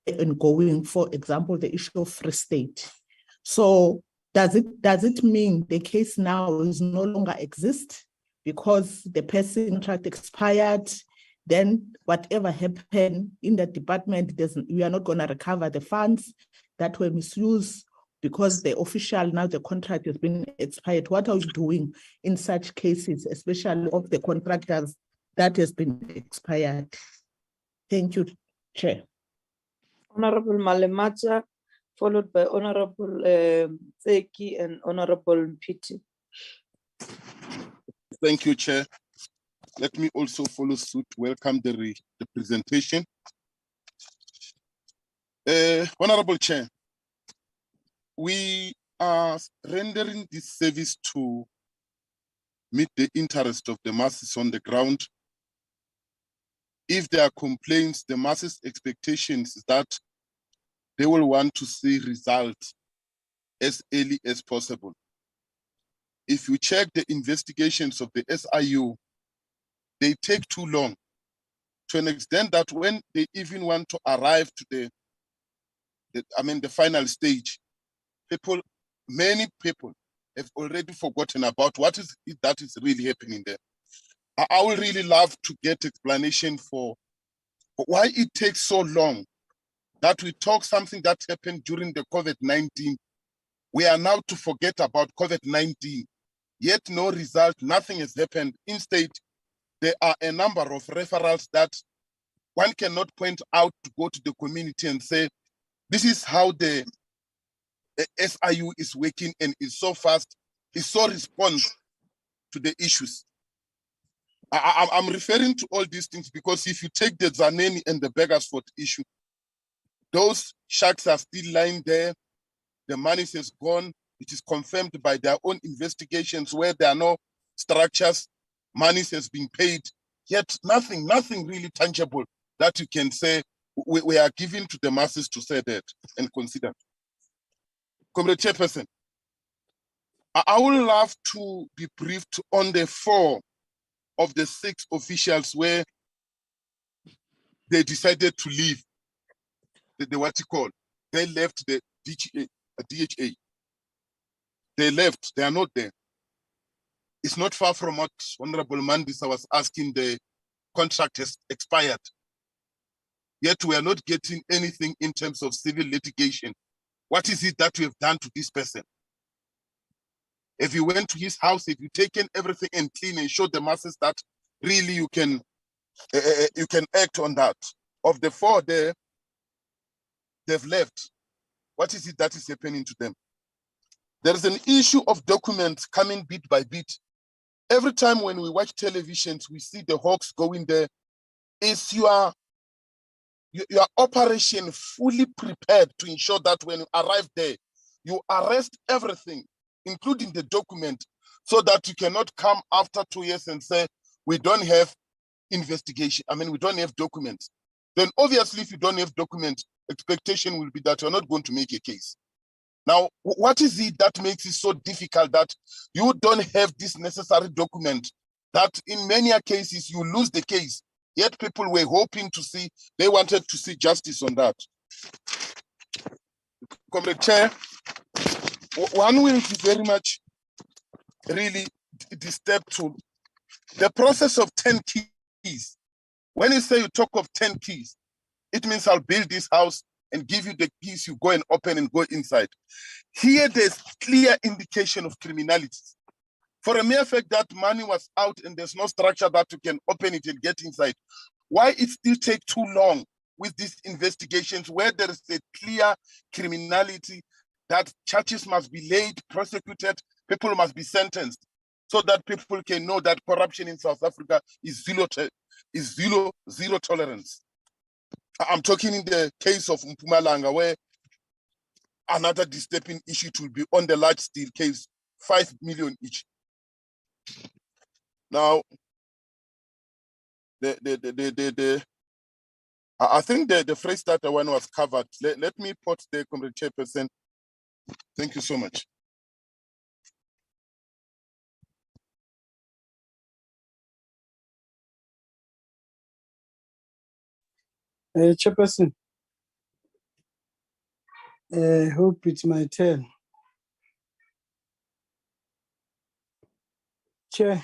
ongoing. For example, the issue of Free State. So does it mean the case now is no longer exist because the person contract expired? Then whatever happened in the department, we are not going to recover the funds that were misused because the official, now the contract has been expired. What are you doing in such cases, especially of the contractors that has been expired? Thank you, Chair. Honorable Malemacha, followed by Honorable Tseki and Honorable Mpiti. Thank you, Chair. Let me also follow suit, welcome the presentation. Honorable Chair, we are rendering this service to meet the interest of the masses on the ground. If there are complaints, the masses' expectations is that they will want to see results as early as possible. If you check the investigations of the SIU, they take too long, to an extent that when they even want to arrive to the final stage, many people have already forgotten about what is it that is really happening there. I would really love to get explanation for why it takes so long that we talk something that happened during the COVID-19. We are now to forget about COVID-19, yet no result, nothing has happened. Instead, there are a number of referrals that one cannot point out to go to the community and say, This is how the SIU is working and is so fast, is so responsive to the issues. I'm referring to all these things because if you take the Zaneni and the Beggarsford issue, those sharks are still lying there. The money has gone. It is confirmed by their own investigations where there are no structures. Money has been paid, yet nothing really tangible that you can say we are giving to the masses to say that and consider. Comrade Chairperson, I would love to be briefed on the 4 of the 6 officials where they decided to leave they left the DHA. They left, they are not there. It's not far from what Honorable Mandisa was asking. The contract has expired. Yet we are not getting anything in terms of civil litigation. What is it that we have done to this person? If you went to his house, if you taken everything and clean and showed the masses that really you can act on that. Of the 4 there, they've left. What is it that is happening to them? There is an issue of documents coming bit by bit. Every time when we watch televisions, we see the hawks going there. Is your operation fully prepared to ensure that when you arrive there, you arrest everything, including the document, so that you cannot come after 2 years and say, we don't have investigation. I mean, we don't have documents. Then obviously, if you don't have documents, expectation will be that you're not going to make a case. Now, what is it that makes it so difficult that you don't have this necessary document, that in many cases you lose the case, yet people were hoping to see, they wanted to see justice on that. Comrade Chair, one will be very much really disturbed to the process of 10 keys. When you say you talk of 10 keys, it means I'll build this house and give you the keys, you go and open and go inside. Here, there's clear indication of criminality. For a mere fact that money was out and there's no structure that you can open it and get inside, why it still take too long with these investigations where there is a clear criminality that charges must be laid, prosecuted, people must be sentenced, so that people can know that corruption in South Africa is zero tolerance. I'm talking in the case of Mpumalanga, where another disturbing issue will be on the large steel case, 5 million each. Now, I think the phrase that one was covered. Let me put the Comrade Chairperson. Thank you so much. Chairperson, I hope it's my turn. Chair,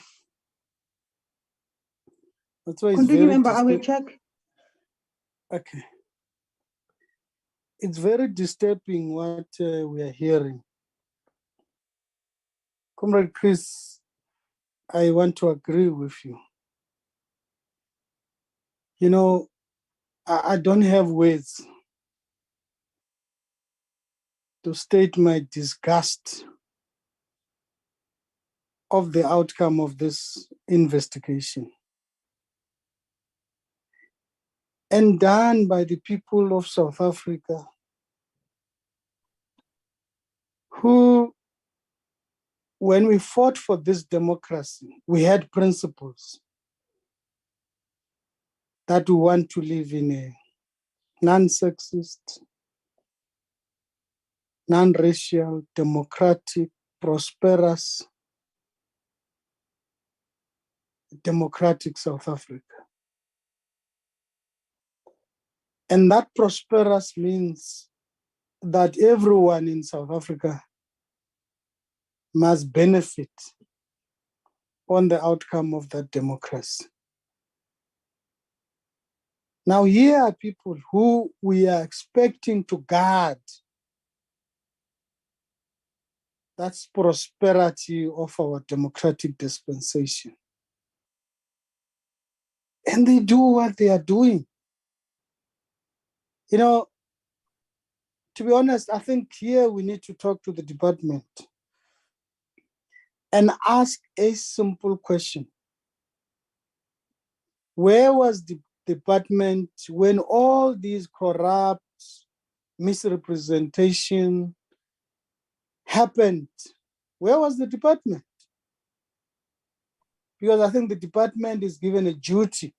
that's why it's Continue, very member, I will check. Okay. It's very disturbing what we are hearing. Comrade Chris, I want to agree with you. You know, I don't have words to state my disgust of the outcome of this investigation, and done by the people of South Africa who, when we fought for this democracy, we had principles that we want to live in a non-sexist, non-racial, democratic, prosperous, democratic South Africa. And that prosperous means that everyone in South Africa must benefit on the outcome of that democracy. Now, here are people who we are expecting to guard that's prosperity of our democratic dispensation. And they do what they are doing. You know, to be honest, I think here we need to talk to the department and ask a simple question. Where was the department when all these corrupt misrepresentation happened? Where was the department? Because I think the department is given a duty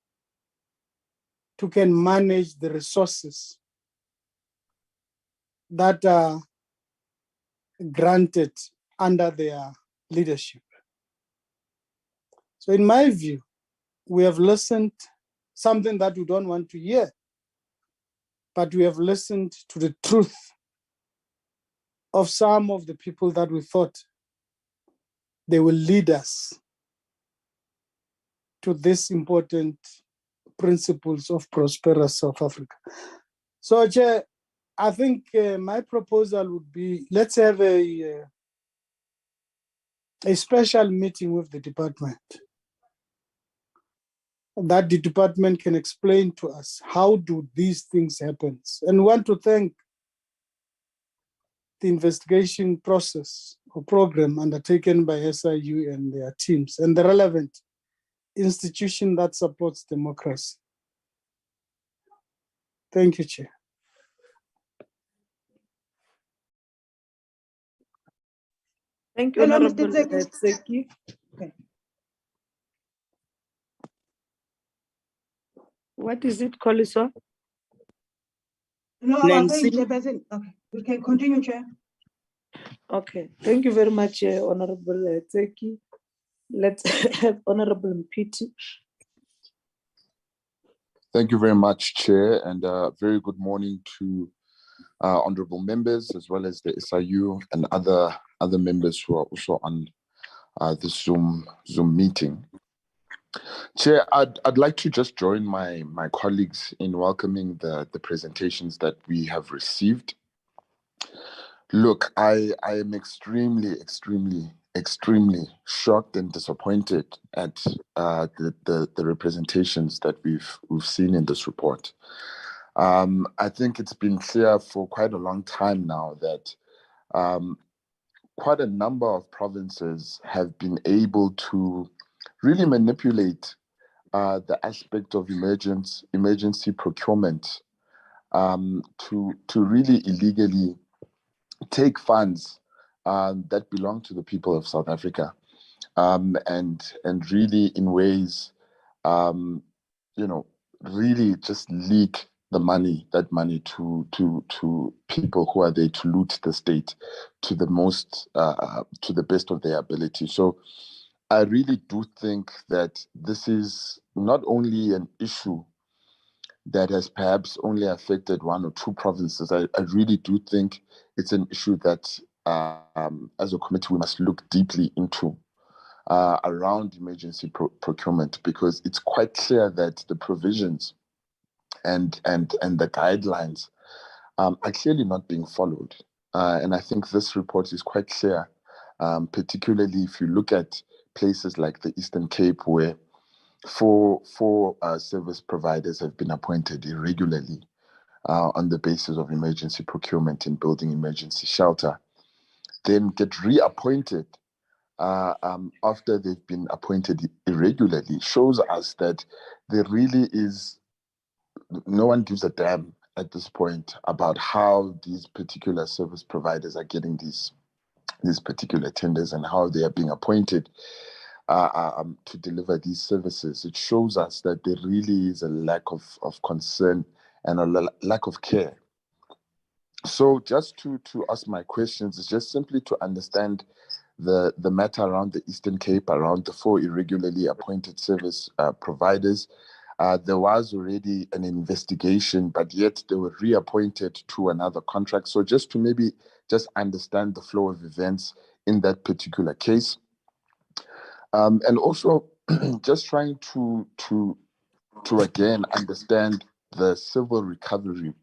to can manage the resources that are granted under their leadership. So in my view, we have listened something that we don't want to hear, but we have listened to the truth of some of the people that we thought they will lead us to these important principles of prosperous South Africa. So, Chair, I think my proposal would be, let's have a special meeting with the department, that the department can explain to us how do these things happen. And want to thank the investigation process or program undertaken by SIU and their teams and the relevant institution that supports democracy. Thank you, Chair. Thank you, Hello, Honorable Mr. Tseki. Tseki. Okay. What is it, Koliswa? No, I was saying, Nancy. Chairperson, okay, we can continue, Chair. Okay, thank you very much, Honorable Tseki. Let's have Honorable Mpiti. Thank you very much, Chair, and very good morning to honorable members, as well as the SIU and other members who are also on the Zoom meeting. Chair, I'd like to just join my colleagues in welcoming the presentations that we have received. Look, I am extremely shocked and disappointed at the representations that we've seen in this report. I think it's been clear for quite a long time now that quite a number of provinces have been able to really manipulate the aspect of emergency procurement to really illegally take funds that belong to the people of South Africa, and really in ways, really just leak the money to people who are there to loot the state to the best of their ability. So I really do think that this is not only an issue that has perhaps only affected one or two provinces. I really do think it's an issue that as a committee we must look deeply into around emergency procurement, because it's quite clear that the provisions and the guidelines are clearly not being followed. And I think this report is quite clear, particularly if you look at places like the Eastern Cape, where four service providers have been appointed irregularly on the basis of emergency procurement and building emergency shelter, then get reappointed after they've been appointed irregularly, shows us that there really is no one gives a damn at this point about how these particular service providers are getting these particular tenders and how they are being appointed to deliver these services. It shows us that there really is a lack of concern and a lack of care. So just to ask my questions is just simply to understand the matter around the Eastern Cape, around the 4 irregularly appointed service providers. There was already an investigation, but yet they were reappointed to another contract. So just to maybe just understand the flow of events in that particular case. And also just trying to again understand the civil recovery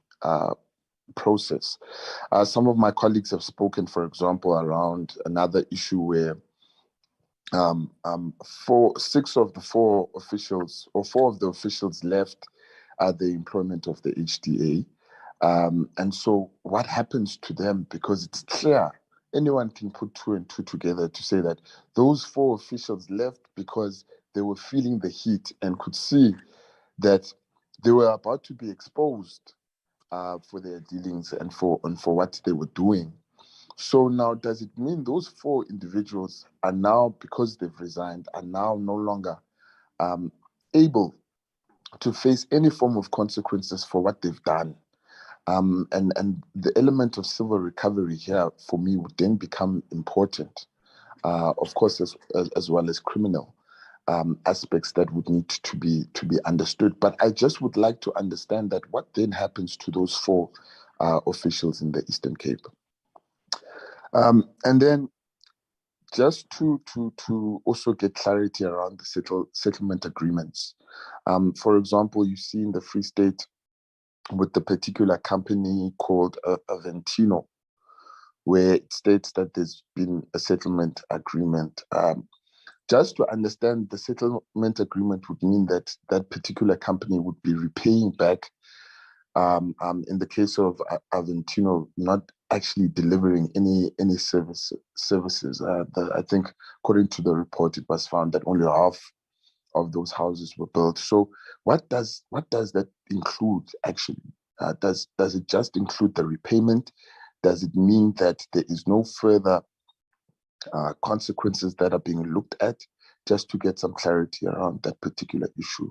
process. Some of my colleagues have spoken, for example, around another issue where 4 of the officials left the employment of the HDA. And so what happens to them, because it's clear, anyone can put 2 and 2 together to say that those 4 officials left because they were feeling the heat and could see that they were about to be exposed for their dealings and for what they were doing. So now, does it mean those 4 individuals are now, because they've resigned, are now no longer able to face any form of consequences for what they've done? And the element of civil recovery here, for me, would then become important, of course, as well as criminal aspects that would need to be understood. But I just would like to understand that what then happens to those 4 officials in the Eastern Cape. And then just to also get clarity around the settlement agreements. For example, you see in the Free State with the particular company called Aventino, where it states that there's been a settlement agreement. Just to understand, the settlement agreement would mean that that particular company would be repaying back, in the case of Aventino, not actually delivering any services. I think, according to the report, it was found that only half of those houses were built. So what does that include actually? Does it just include the repayment? Does it mean that there is no further consequences that are being looked at? Just to get some clarity around that particular issue.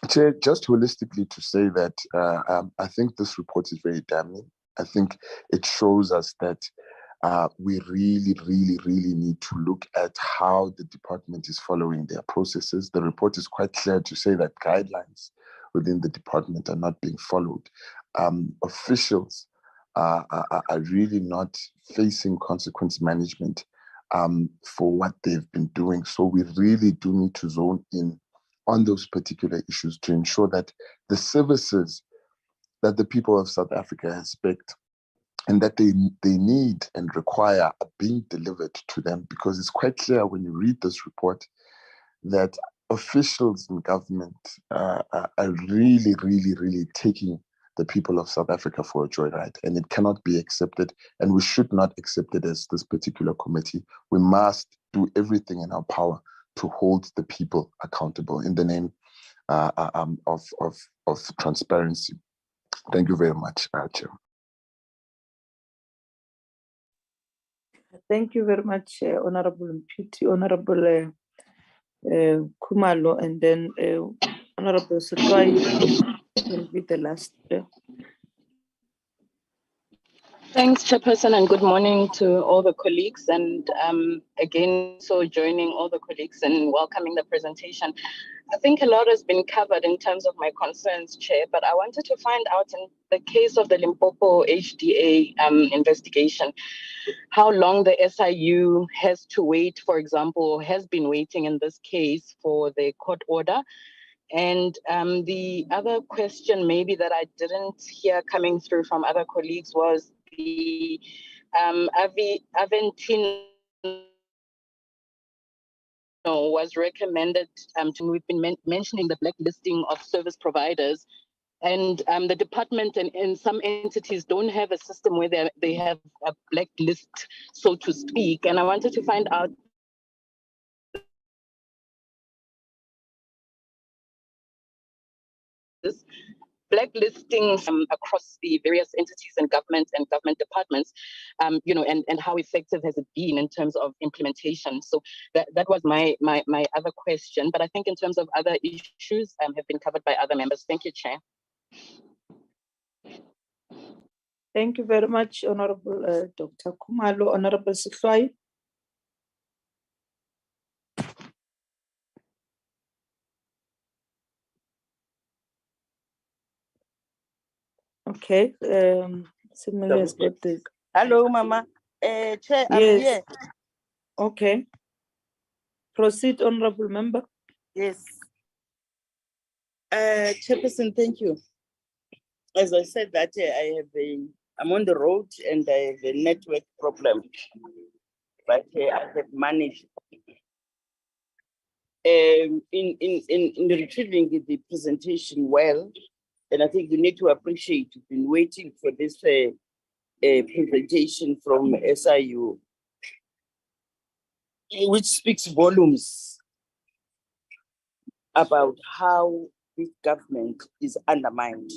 Chair, just holistically to say that I think this report is very damning. I think it shows us that we really, really, really need to look at how the department is following their processes. The report is quite clear to say that guidelines within the department are not being followed. Officials are really not facing consequence management for what they've been doing. So we really do need to zone in on those particular issues to ensure that the services that the people of South Africa expect and that they need and require are being delivered to them, because it's quite clear when you read this report that officials in government are really, really, really taking the people of South Africa for a joyride, and it cannot be accepted, and we should not accept it as this particular committee. We must do everything in our power to hold the people accountable in the name of transparency. Thank you very much, Chair. Thank you very much, Honorable Mpiti, Honorable Kumalo, and then Honorable Sutwai will be the last. Thanks, Chairperson, and good morning to all the colleagues. And again, so joining all the colleagues and welcoming the presentation. I think a lot has been covered in terms of my concerns, Chair, but I wanted to find out in the case of the Limpopo HDA investigation, how long the SIU has to wait, for example, has been waiting in this case for the court order. And the other question maybe that I didn't hear coming through from other colleagues was the Aventino was recommended we've been mentioning the blacklisting of service providers, and the department and some entities don't have a system where they have a blacklist, so to speak. And I wanted to find out this blacklisting across the various entities and government departments, and how effective has it been in terms of implementation? So that was my other question. But I think in terms of other issues have been covered by other members. Thank you, Chair. Thank you very much, Honorable Dr. Kumalo. Honorable Sifai. Okay, similarly as got this. Hello, Mama. Chair, I'm Yes. here. Okay. Proceed, Honorable Member. Yes. Chairperson, thank you. As I said that I'm on the road and I have a network problem, but I have managed. In retrieving the presentation well, And I think we need to appreciate, we've been waiting for this presentation from SIU, which speaks volumes about how this government is undermined.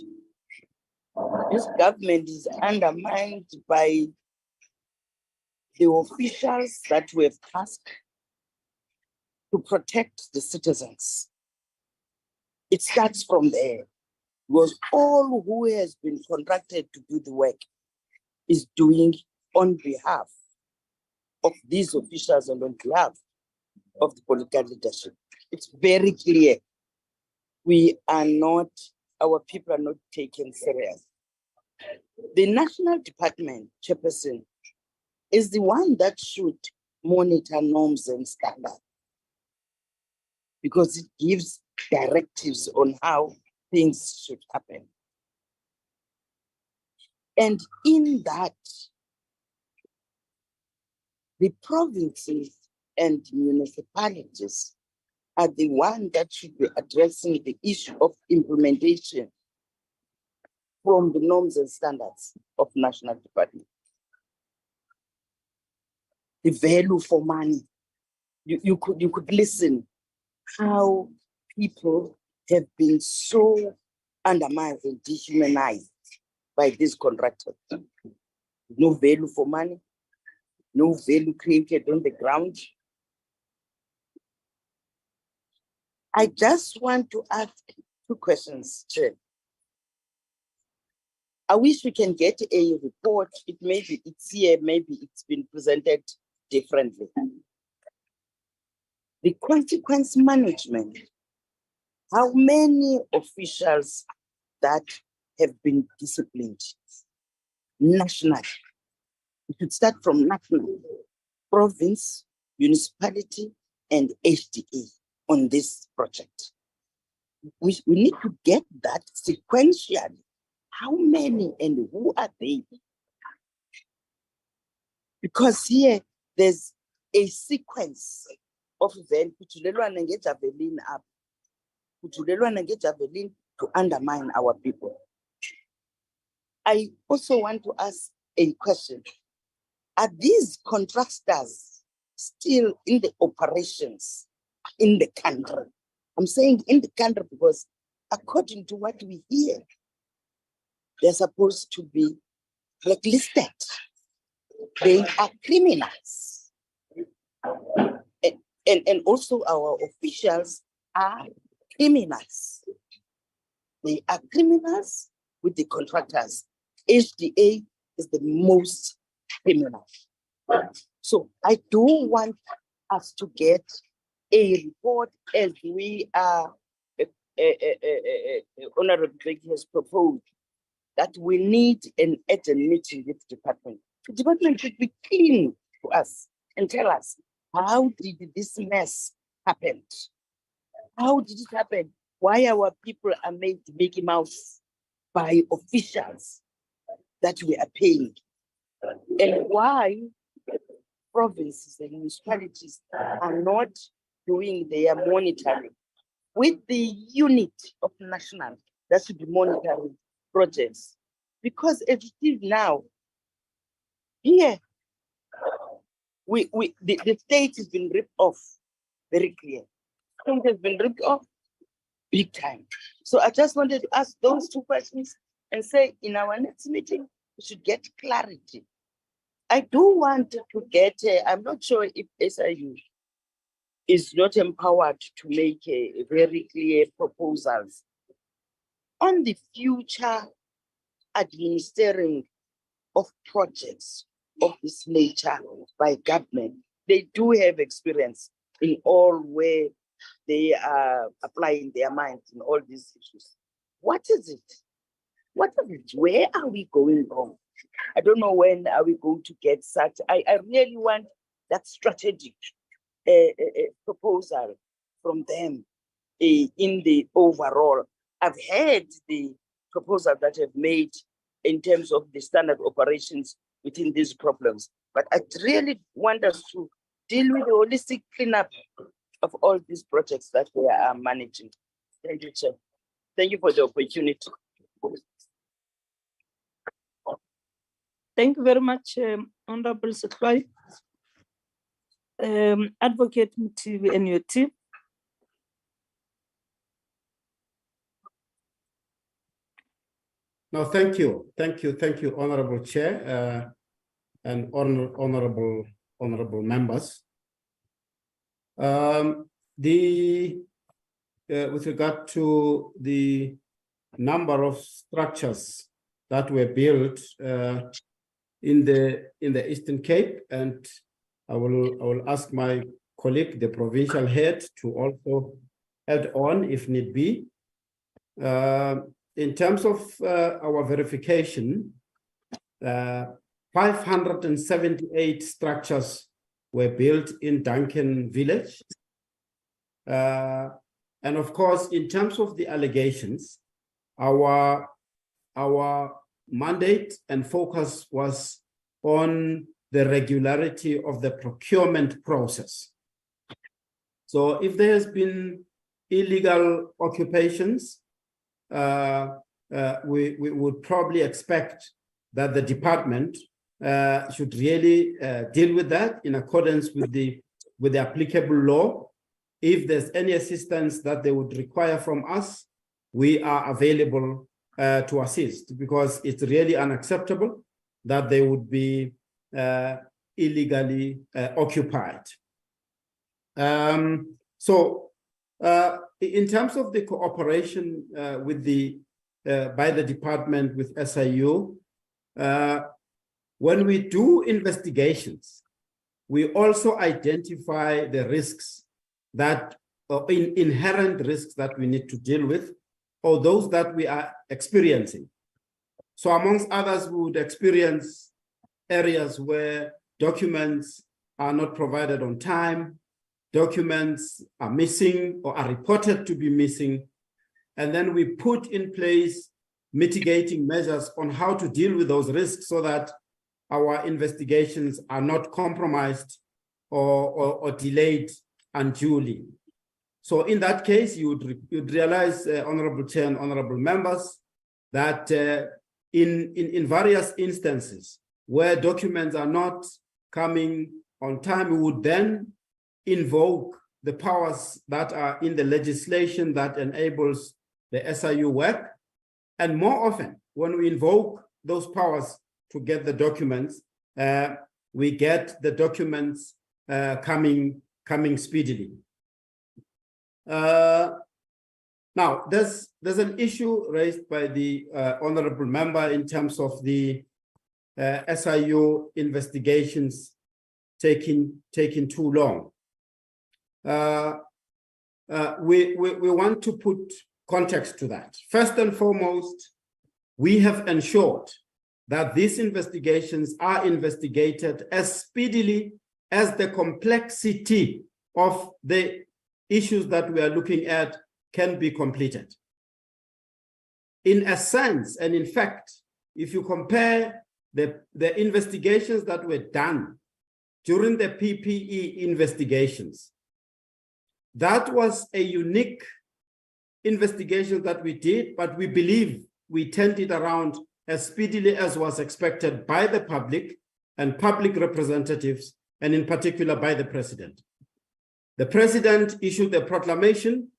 This government is undermined by the officials that were tasked to protect the citizens. It starts from there, because all who has been contracted to do the work is doing on behalf of these officials and on behalf of the political leadership. It's very clear. Our people are not taken serious. The National Department Chairperson is the one that should monitor norms and standards, because it gives directives on how things should happen. And in that, the provinces and municipalities are the one that should be addressing the issue of implementation from the norms and standards of national department. The value for money. You could listen how people have been so undermined and dehumanized by these contractors. No value for money, no value created on the ground. I just want to ask 2 questions, Chair. I wish we can get a report. It's here, maybe it's been presented differently. The consequence management. How many officials that have been disciplined nationally? We should start from national, province, municipality, and HDA on this project. We need to get that sequentially. How many and who are they? Because here there's a sequence of events, to undermine our people. I also want to ask a question. Are these contractors still in the operations in the country? I'm saying in the country because according to what we hear, they're supposed to be blacklisted. They are criminals. And also our officials are criminals. They are criminals with the contractors. HDA is the most criminal. So I do want us to get a report, as we are, Honorable Greg has proposed, that we need an urgent meeting with the department. The department should be clean to us and tell us, how did this mess happen? How did it happen? Why our people are made Mickey Mouse by officials that we are paying? And why provinces and municipalities are not doing their monitoring with the unit of national that should be monitoring projects? Because as it is now, here, the state has been ripped off, very clear. State has been ripped off big time. So I just wanted to ask those 2 questions and say in our next meeting, we should get clarity. I do want to get, I'm not sure if SIU is not empowered to make a very clear proposals on the future administering of projects of this nature by government. They do have experience in all where they are applying their minds in all these issues. What is it? What is it? Where are we going wrong? I don't know when are we going to get such. I really want that strategic proposal from them in the overall. I've heard the proposal that I've made in terms of the standard operations within these problems, but I really want us to deal with the holistic cleanup of all these projects that we are managing. Thank you, Chair. Thank you for the opportunity. Thank you very much, Honorable Setlhwai. Advocate Mutivi and your team. No, thank you, Honorable Chair and honorable members. With regard to the number of structures that were built in the Eastern Cape, and I will ask my colleague, the provincial head, to also add on if need be. In terms of our verification, 578 structures were built in Duncan Village. And of course, in terms of the allegations, our mandate and focus was on the regularity of the procurement process. So if there has been illegal occupations, we would probably expect that the department should really deal with that in accordance with the applicable law. If there's any assistance that they would require from us, we are available to assist, because it's really unacceptable that they would be illegally occupied. So in terms of the cooperation with by the department with SIU, when we do investigations, we also identify the risks that inherent risks that we need to deal with, or those that we are experiencing. So amongst others, we would experience areas where documents are not provided on time, documents are missing or are reported to be missing, and then we put in place mitigating measures on how to deal with those risks so that our investigations are not compromised or delayed unduly. So in that case, you'd realize, Honorable Chair and honorable members, that in various instances where documents are not coming on time, we would then invoke the powers that are in the legislation that enables the SIU work. And more often, when we invoke those powers to get the documents, we get the documents coming speedily. Now, there's an issue raised by the honorable member in terms of the SIU investigations taking too long. We want to put context to that. First and foremost, we have ensured that these investigations are investigated as speedily as the complexity of the issues that we are looking at can be completed. In a sense, and in fact, if you compare the investigations that were done during the PPE investigations, that was a unique investigation that we did, but we believe we turned it around as speedily as was expected by the public and public representatives, and in particular by the president. The president issued a proclamation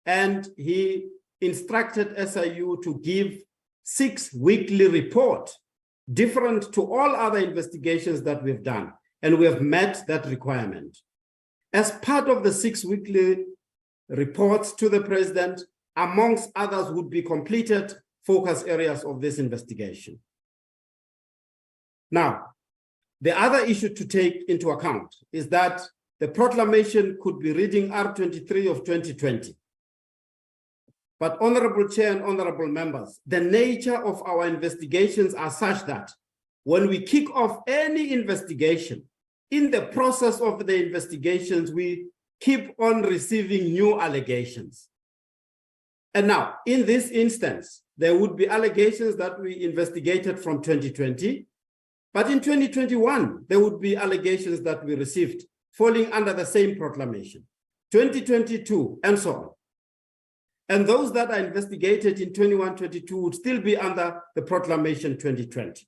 and he instructed SIU to give 6 weekly reports, different to all other investigations that we've done, and we have met that requirement. As part of the 6 weekly reports to the president, amongst others would be completed focus areas of this investigation. Now, the other issue to take into account is that the proclamation could be reading R23 of 2020. But Honorable Chair and honorable members, the nature of our investigations are such that when we kick off any investigation, in the process of the investigations, we keep on receiving new allegations. And now, in this instance, there would be allegations that we investigated from 2020, but in 2021, there would be allegations that we received falling under the same proclamation, 2022, and so on. And those that are investigated in 21-22 would still be under the proclamation 2020.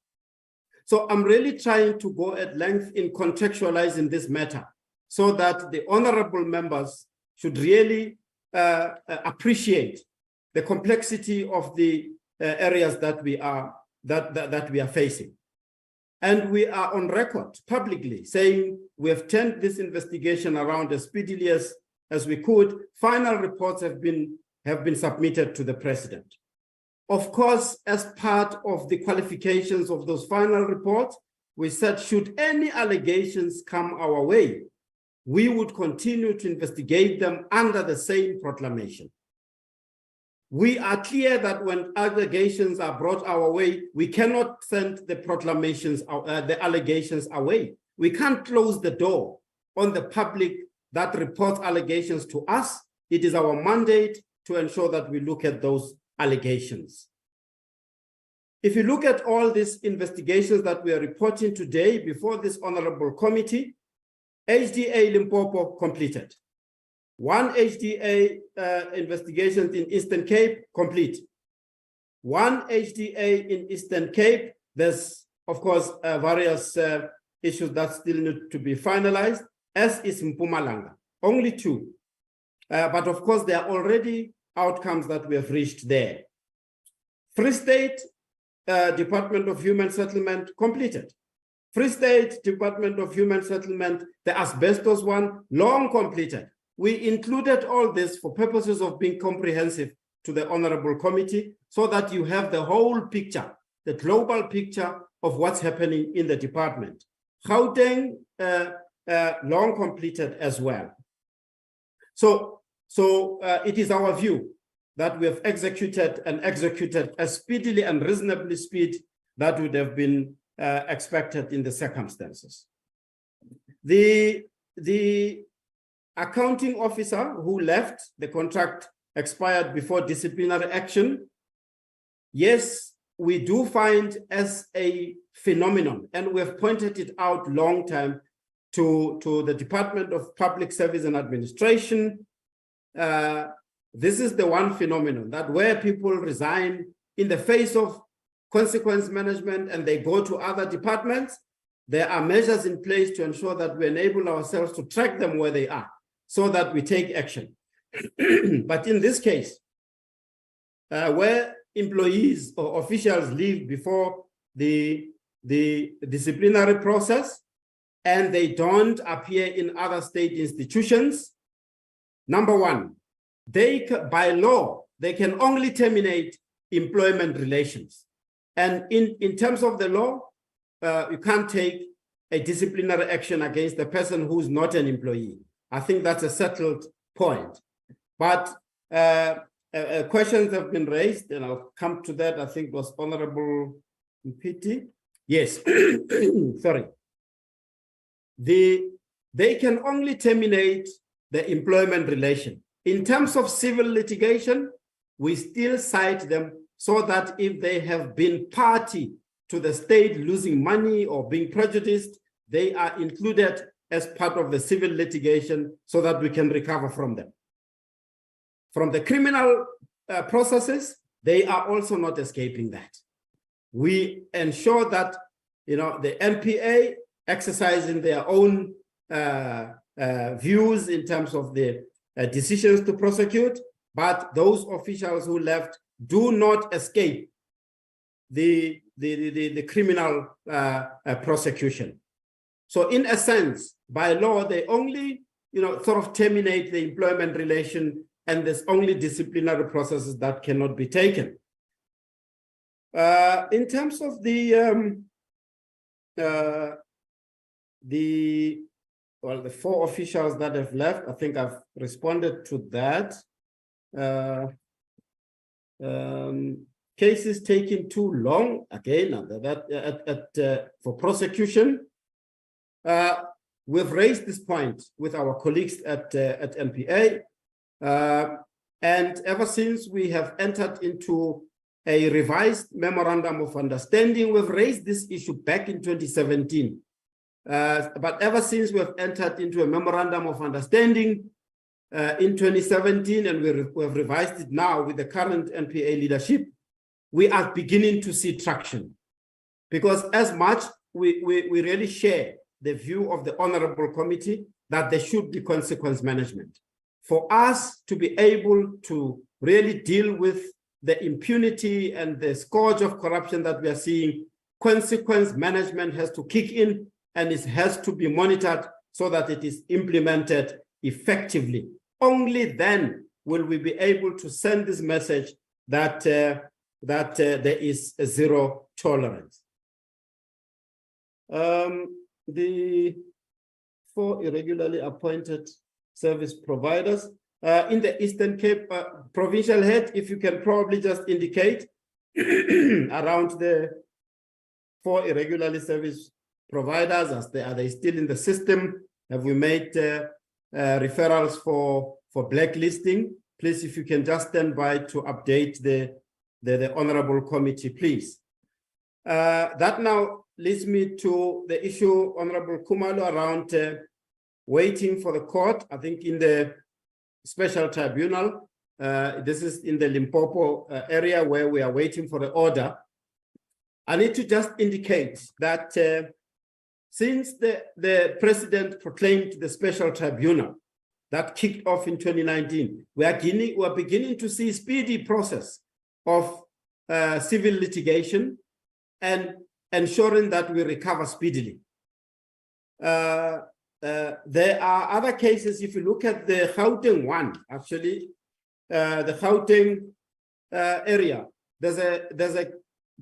So I'm really trying to go at length in contextualizing this matter so that the honorable members should really appreciate the complexity of the areas that we are facing. And we are on record publicly saying we have turned this investigation around as speedily as we could. Final reports have been submitted to the president. Of course, as part of the qualifications of those final reports, we said should any allegations come our way, we would continue to investigate them under the same proclamation. We are clear that when allegations are brought our way, we cannot send the proclamations, the allegations away. We can't close the door on the public that reports allegations to us. It is our mandate to ensure that we look at those allegations. If you look at all these investigations that we are reporting today before this honorable committee, HDA Limpopo completed. 1 HDA investigation in Eastern Cape complete. 1 HDA in Eastern Cape. There's, of course, various issues that still need to be finalized, as is Mpumalanga. Only 2. But of course, there are already outcomes that we have reached there. Free State Department of Human Settlement completed. Free State Department of Human Settlement, the asbestos one, long completed. We included all this for purposes of being comprehensive to the honorable committee so that you have the whole picture, the global picture of what's happening in the department. Gauteng, long completed as well. So it is our view that we have executed as speedily and reasonably speed that would have been expected in the circumstances. The accounting officer who left, the contract expired before disciplinary action. Yes, we do find as a phenomenon, and we have pointed it out long time to the Department of Public Service and Administration. This is the one phenomenon that where people resign in the face of consequence management and they go to other departments, there are measures in place to ensure that we enable ourselves to track them where they are so that we take action. But in this case, where employees or officials leave before the disciplinary process and they don't appear in other state institutions, number one, by law, they can only terminate employment relations. And in terms of the law, you can't take a disciplinary action against the person who's not an employee. I think that's a settled point. But questions have been raised, and I'll come to that. I think was Honorable Mpiti. Yes, sorry. They can only terminate the employment relation. In terms of civil litigation, we still cite them so that if they have been party to the state losing money or being prejudiced, they are included as part of the civil litigation so that we can recover from them. From the criminal processes, they are also not escaping that. We ensure that the NPA exercising their own views in terms of the decisions to prosecute, but those officials who left do not escape the criminal prosecution. So in a sense, by law, they only sort of terminate the employment relation, and there's only disciplinary processes that cannot be taken. In terms of the 4 officials that have left, I think I've responded to that. Cases taking too long, again, for prosecution. We've raised this point with our colleagues at NPA. And ever since we have entered into a revised memorandum of understanding, we've raised this issue back in 2017. But ever since we have entered into a memorandum of understanding, in 2017, and we have revised it now with the current NPA leadership, we are beginning to see traction. Because as much we really share the view of the Honorable Committee that there should be consequence management. For us to be able to really deal with the impunity and the scourge of corruption that we are seeing, consequence management has to kick in, and it has to be monitored so that it is implemented effectively. Only then will we be able to send this message that, there is a zero tolerance. The 4 irregularly appointed service providers in the Eastern Cape provincial head, if you can probably just indicate around the 4 irregularly service providers, are they still in the system? Have we made referrals for blacklisting? Please, if you can just stand by to update the Honorable Committee, please. That now leads me to the issue, Honorable Khumalo, around waiting for the court. I think in the special tribunal, this is in the Limpopo area where we are waiting for the order. I need to just indicate that since the president proclaimed the special tribunal that kicked off in 2019, we are beginning to see speedy process of civil litigation and ensuring that we recover speedily. There are other cases. If you look at the Gauteng one, actually, the Gauteng area, there's a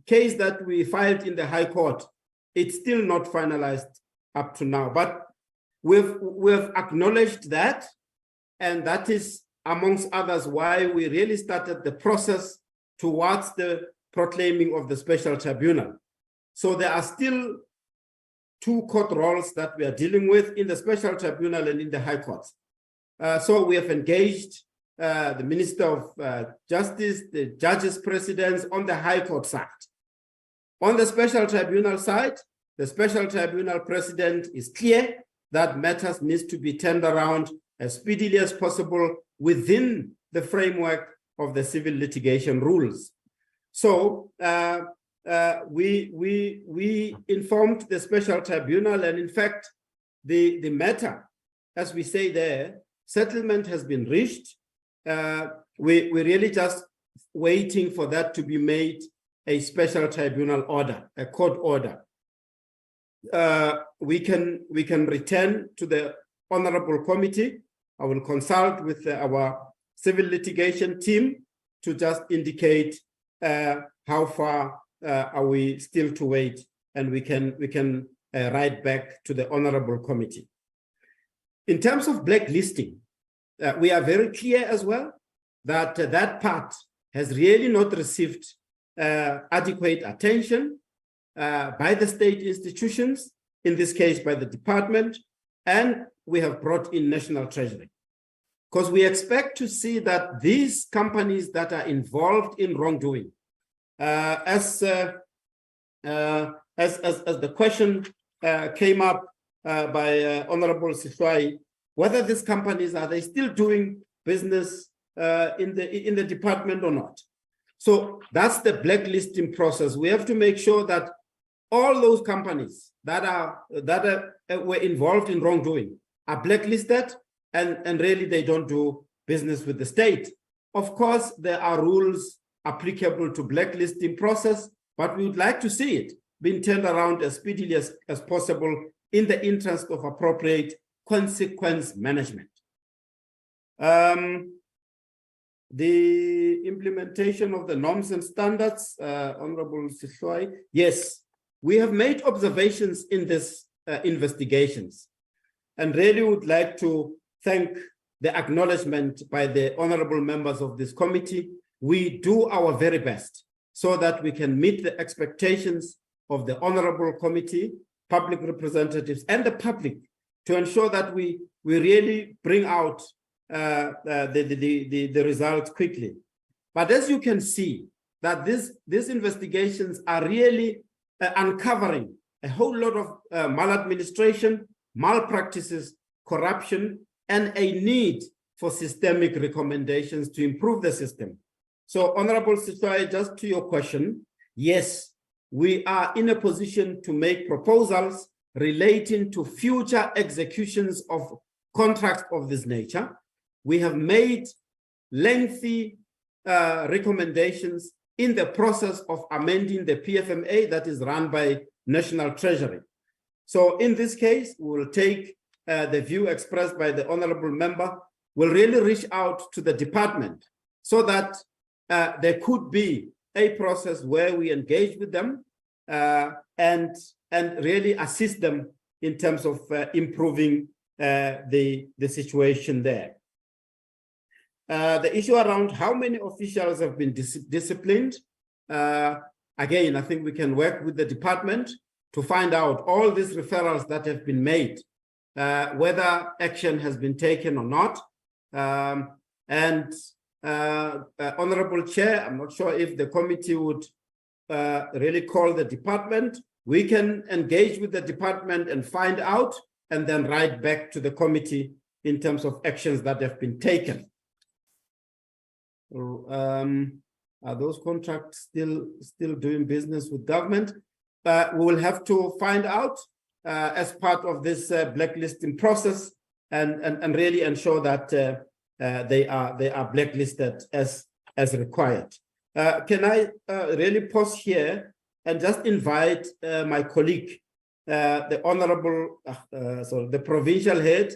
case that we filed in the High Court. It's still not finalized up to now, but we've acknowledged that, and that is amongst others why we really started the process towards the proclaiming of the special tribunal. So there are still 2 court roles that we are dealing with in the special tribunal and in the High Court. So we have engaged the Minister of Justice, the judges' presidents on the High Court side. On the special tribunal side, the special tribunal president is clear that matters needs to be turned around as speedily as possible within the framework of the civil litigation rules. So we informed the special tribunal, and in fact, the matter, as we say there, settlement has been reached. We're really just waiting for that to be made a special tribunal order, a court order. We can return to the Honorable Committee. I will consult with our civil litigation team to just indicate how far are we still to wait, and we can write back to the Honorable Committee. In terms of blacklisting, we are very clear as well that that part has really not received adequate attention by the state institutions, in this case by the department, and we have brought in National Treasury. Because we expect to see that these companies that are involved in wrongdoing, as the question came up by Honorable Sishwai, whether these companies, are they still doing business in the department or not? So that's the blacklisting process. We have to make sure that all those companies that were involved in wrongdoing are blacklisted, and really they don't do business with the state. Of course, there are rules applicable to blacklisting process, but we would like to see it being turned around as speedily as possible in the interest of appropriate consequence management. The implementation of the norms and standards, Honorable Sishwai, yes, we have made observations in this investigations, and really would like to thank the acknowledgement by the honorable members of this committee. We do our very best so that we can meet the expectations of the honorable committee, public representatives, and the public to ensure that we really bring out the results quickly. But as you can see, that these investigations are really uncovering a whole lot of maladministration, malpractices, corruption, and a need for systemic recommendations to improve the system. So, Honorable Sitwaye, just to your question, yes, we are in a position to make proposals relating to future executions of contracts of this nature. We have made lengthy recommendations in the process of amending the PFMA that is run by National Treasury. So in this case, we will take the view expressed by the honorable member, will really reach out to the department so that there could be a process where we engage with them and really assist them in terms of improving the situation there. The issue around how many officials have been disciplined, again, I think we can work with the department to find out all these referrals that have been made, whether action has been taken or not. Honorable Chair, I'm not sure if the committee would really call the department. We can engage with the department and find out and then write back to the committee in terms of actions that have been taken. Are those contracts still doing business with government? We will have to find out as part of this blacklisting process and really ensure that they are blacklisted as required. Can I really pause here and just invite my colleague, the honorable, the provincial head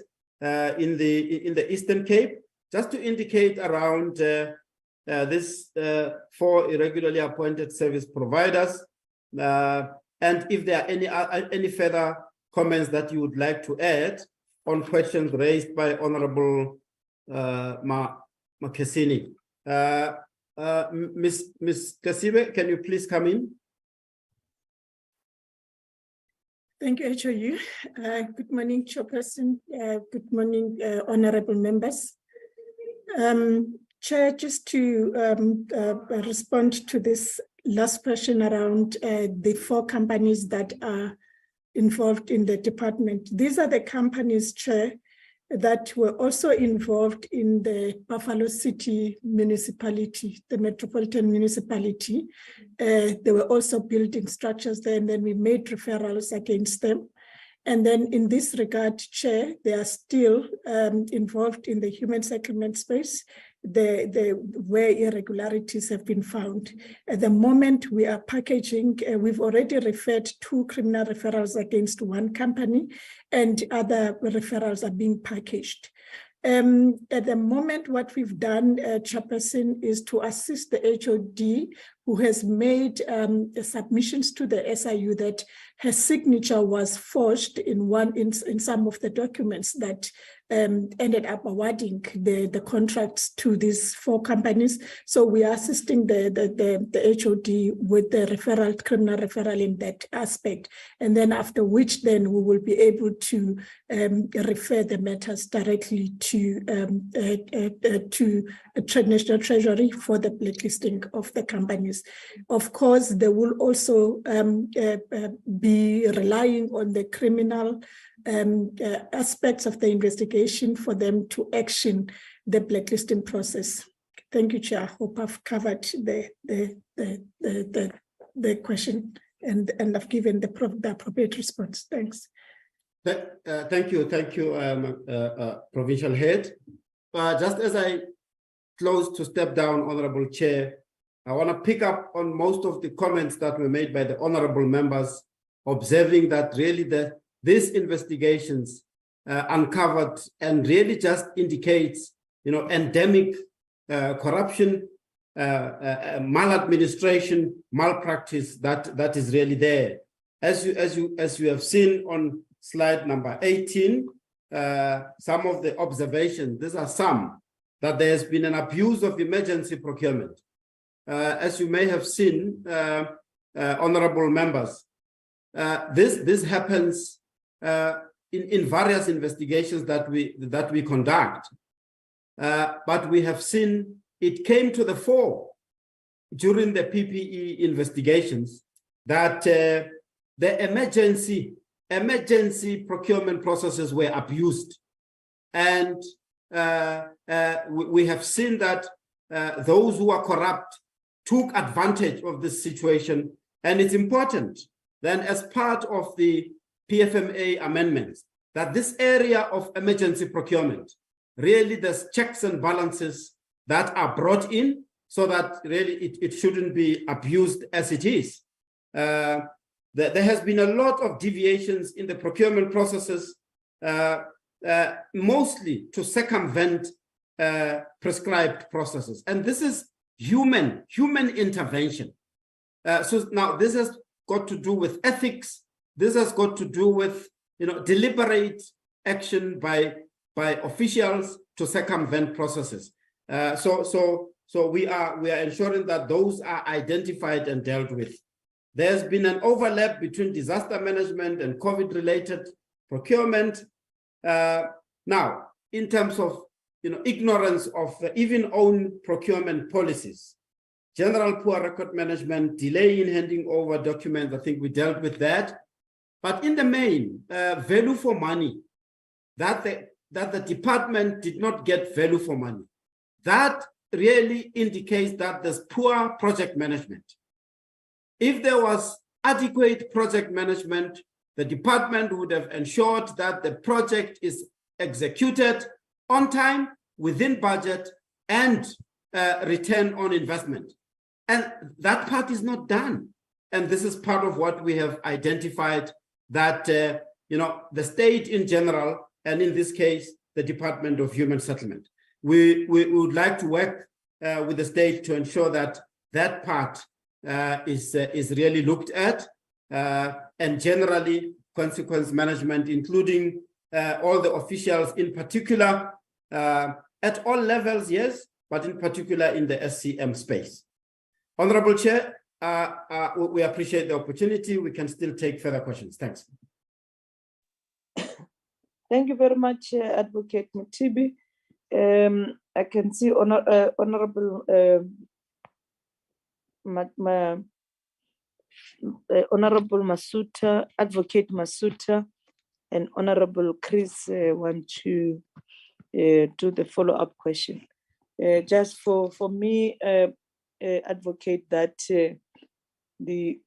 in the Eastern Cape, just to indicate around this 4 irregularly appointed service providers, and if there are any further comments that you would like to add on questions raised by Honorable Makesini. Ms. Kasibe, can you please come in? Thank you, HOU. Good morning, Chairperson. Good morning, honorable members. Chair, just to respond to this last question around the 4 companies that are involved in the department. These are the companies, Chair, that were also involved in the Buffalo City municipality, the metropolitan municipality. They were also building structures there, and then we made referrals against them. And then in this regard, Chair, they are still involved in the human settlement space, where irregularities have been found. At the moment we are packaging, we've already referred 2 criminal referrals against 1 company, and other referrals are being packaged. At the moment, what we've done, Chairperson, is to assist the HOD, who has made submissions to the SIU that her signature was forged in some of the documents that ended up awarding the contracts to these 4 companies. So we are assisting the HOD with the criminal referral in that aspect. And then after which then we will be able to refer the matters directly to National Treasury for the blacklisting of the companies. Of course, they will also be relying on the criminal aspects of the investigation for them to action the blacklisting process. Thank you, Chair. I hope I've covered the question and I've given the appropriate response. Thanks. Thank you, Provincial Head. Just as I close to step down, Honorable Chair, I want to pick up on most of the comments that were made by the honorable members, observing that really these investigations uncovered and really just indicates, endemic corruption, maladministration, malpractice that is really there. As you have seen on slide number 18, some of the observations, these are some, that there has been an abuse of emergency procurement. As you may have seen, honorable members, this happens in various investigations that we conduct, but we have seen it came to the fore during the PPE investigations that the emergency procurement processes were abused, and we have seen that those who are corrupt took advantage of this situation. And it's important then, as part of the PFMA amendments, that this area of emergency procurement, really there's checks and balances that are brought in so that really it shouldn't be abused as it is. There has been a lot of deviations in the procurement processes, mostly to circumvent prescribed processes. And this is human intervention. So now this has got to do with ethics. This has got to do with, deliberate action by officials to circumvent processes. So we are ensuring that those are identified and dealt with. There's been an overlap between disaster management and COVID-related procurement. Now, in terms of ignorance of even own procurement policies, general poor record management, delay in handing over documents, I think we dealt with that. But in the main, value for money, that the department did not get value for money. That really indicates that there's poor project management. If there was adequate project management, the department would have ensured that the project is executed on time, within budget, and return on investment. And that part is not done. And this is part of what we have identified, that the state in general, and in this case, the Department of Human Settlement. We would like to work with the state to ensure that that part is really looked at, and generally consequence management, including all the officials in particular, at all levels, yes, but in particular in the SCM space. Honorable Chair, we appreciate the opportunity. We can still take further questions. Thanks. Thank you very much, Advocate Mutibi. I can see Honorable Honorable Masuta, Advocate Masuta, and Honorable Chris want to do the follow-up question. Just for me, advocate that the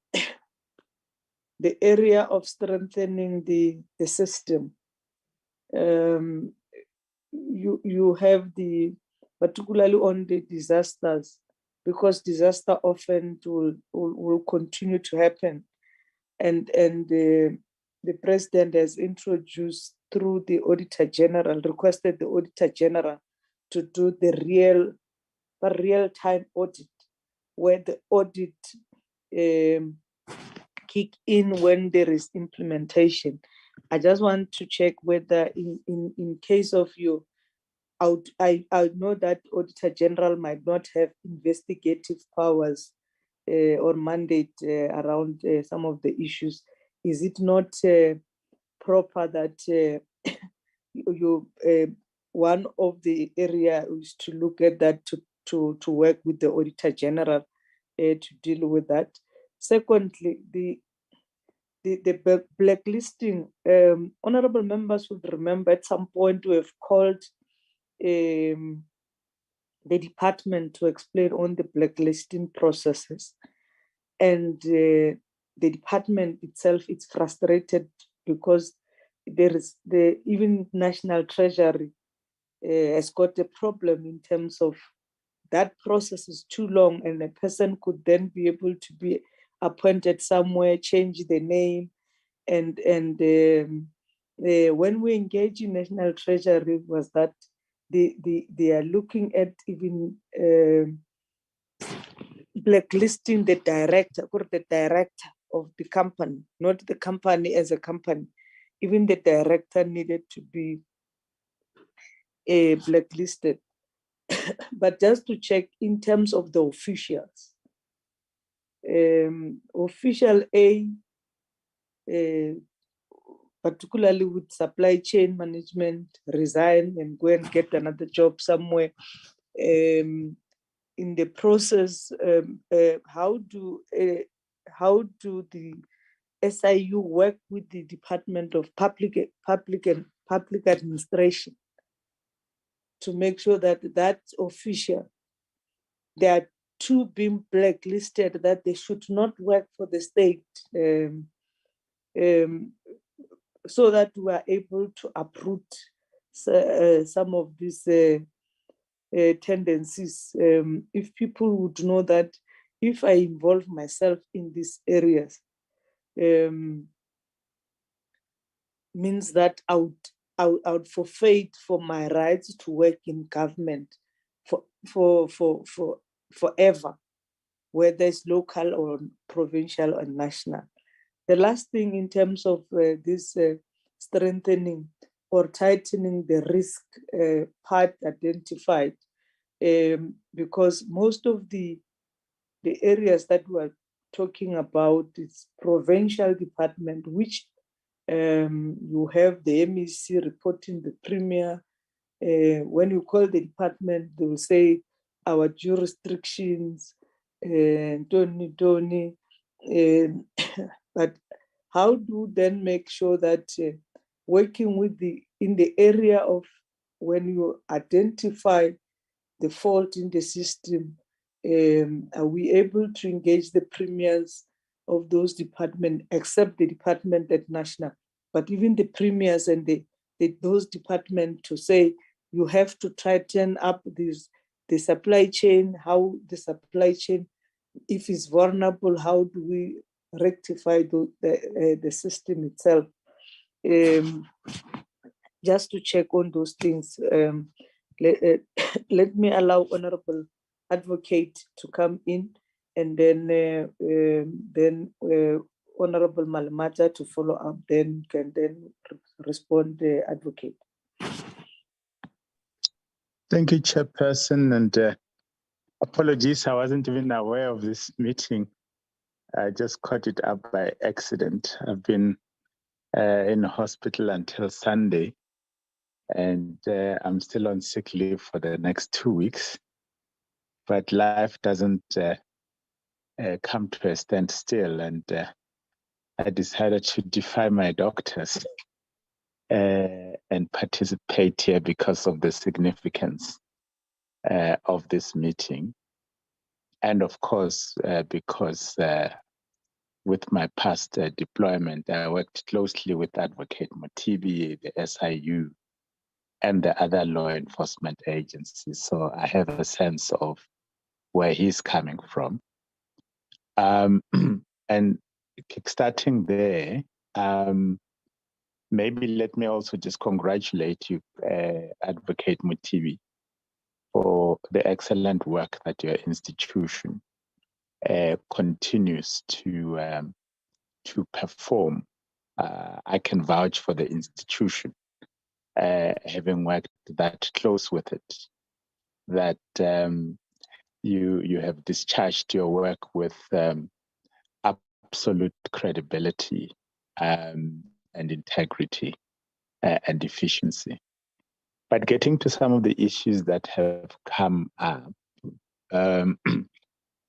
area of strengthening the system, you have particularly on the disasters, because disaster often will continue to happen, and the president has introduced through the Auditor General, requested the Auditor General to do the real-time audit, where the audit kick in when there is implementation. I just want to check whether in case of you, I know that Auditor General might not have investigative powers or mandate around some of the issues. Is it not proper that one of the area is to look at that, to work with the Auditor General to deal with that? Secondly, the blacklisting, honorable members would remember at some point we have called the department to explain on the blacklisting processes, and the department itself is frustrated because there is even National Treasury has got a problem in terms of that process is too long, and a person could then be able to be appointed somewhere, change the name, and when we engage in National Treasury was that they are looking at even blacklisting the director of the company, not the company as a company. Even the director needed to be blacklisted. But just to check in terms of the officials, official A, particularly with supply chain management, resign and go and get another job somewhere. In the process, how do the SIU work with the Department of Public Administration to make sure that that official, there are two being blacklisted, that they should not work for the state, so that we are able to uproot some of these tendencies. If people would know that if I involve myself in these areas, means that I would forfeit for my rights to work in government forever, whether it's local or provincial or national. The last thing in terms of this strengthening or tightening the risk part identified, because most of the areas that we're talking about is provincial department, which you have the MEC reporting the premier. When you call the department, they will say our jurisdictions, Tony. But how do then make sure that working with in the area of when you identify the fault in the system, are we able to engage the premiers of those departments, except the department at national, but even the premiers and those departments to say, you have to tighten up the supply chain, how the supply chain, if it's vulnerable, how do we rectify the system itself? Just to check on those things, let me allow Honorable Advocate to come in, and then Honorable Malamata to follow up, then can then respond the Advocate. Thank you, Chairperson, and apologies, I wasn't even aware of this meeting. I just caught it up by accident. I've been in hospital until Sunday, and I'm still on sick leave for the next 2 weeks. But life doesn't come to a standstill, and I decided to defy my doctors and participate here because of the significance of this meeting. And of course, because with my past deployment, I worked closely with Advocate Motibi, the SIU, and the other law enforcement agencies. So I have a sense of where he's coming from. And kickstarting there, maybe let me also just congratulate you, Advocate Motibi, for the excellent work that your institution continues to perform. I can vouch for the institution, having worked that close with it, that you have discharged your work with absolute credibility and integrity and efficiency. But getting to some of the issues that have come up,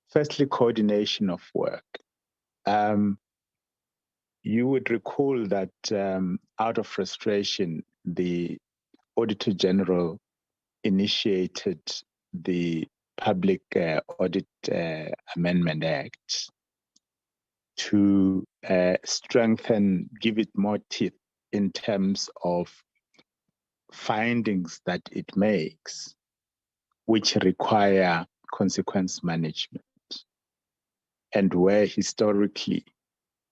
firstly, coordination of work. You would recall that out of frustration, the Auditor General initiated the Public Audit Amendment Act to strengthen, give it more teeth in terms of findings that it makes, which require consequence management. And where historically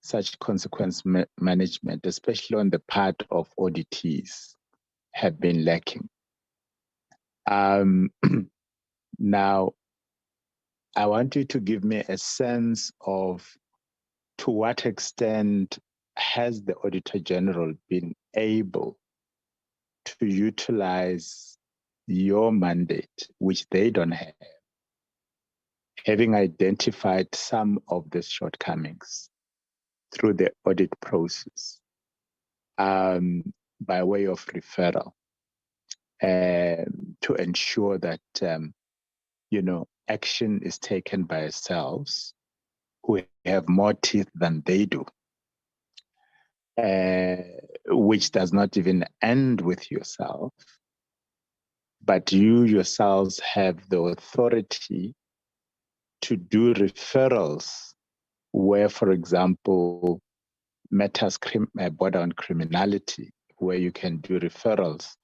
such consequence management, especially on the part of auditees, have been lacking. Now, I want you to give me a sense of to what extent has the Auditor General been able to utilize your mandate, which they don't have, having identified some of the shortcomings through the audit process by way of referral to ensure that action is taken by ourselves who have more teeth than they do, which does not even end with yourself, but you yourselves have the authority to do referrals where, for example, matters border on criminality, where you can do referrals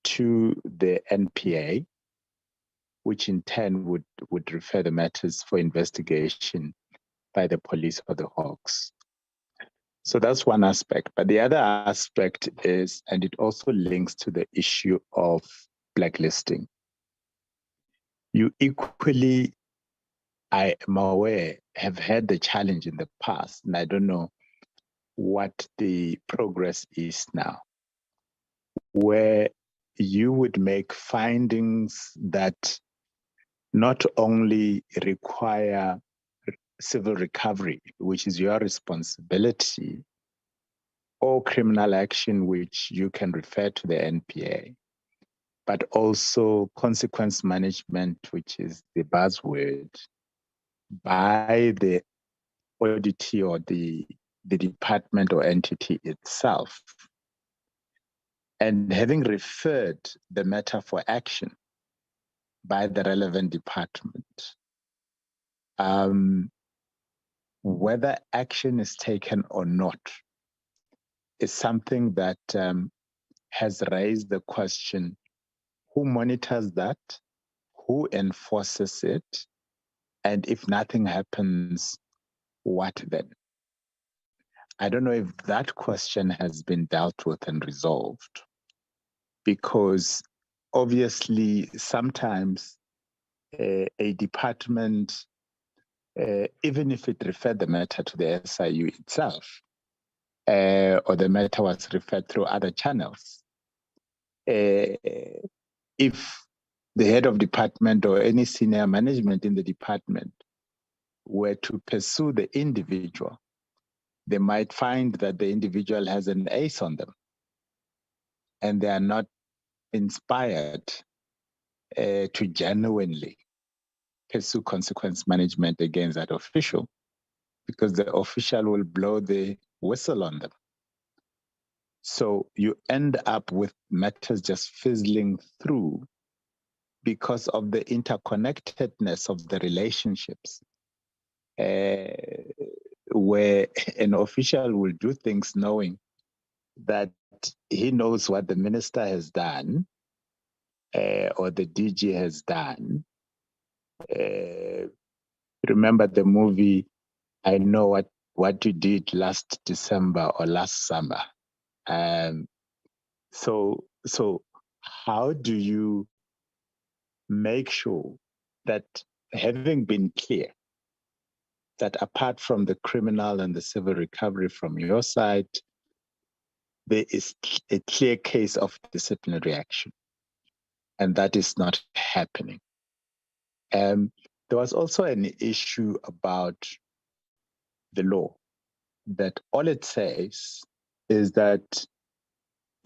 to the NPA, which in turn would refer the matters for investigation by the police or the Hawks. So that's one aspect. But the other aspect is, and it also links to the issue of blacklisting. You equally, I am aware, have had the challenge in the past, and I don't know what the progress is now, where you would make findings that not only require civil recovery, which is your responsibility, or criminal action, which you can refer to the NPA, but also consequence management, which is the buzzword, by the auditee or the department or entity itself. And having referred the matter for action by the relevant department, whether action is taken or not is something that has raised the question, who monitors that, who enforces it, and if nothing happens, what then? I don't know if that question has been dealt with and resolved, because obviously sometimes a department, even if it referred the matter to the SIU itself, or the matter was referred through other channels, if the head of department or any senior management in the department were to pursue the individual, they might find that the individual has an ace on them and they are not inspired to genuinely pursue consequence management against that official, because the official will blow the whistle on them. So you end up with matters just fizzling through because of the interconnectedness of the relationships, where an official will do things knowing that he knows what the minister has done, or the DG has done. Remember the movie, I Know What You Did Last December or last summer. So how do you make sure that, having been clear that apart from the criminal and the civil recovery from your side, there is a clear case of disciplinary action, and that is not happening? There was also an issue about the law, that all it says is that,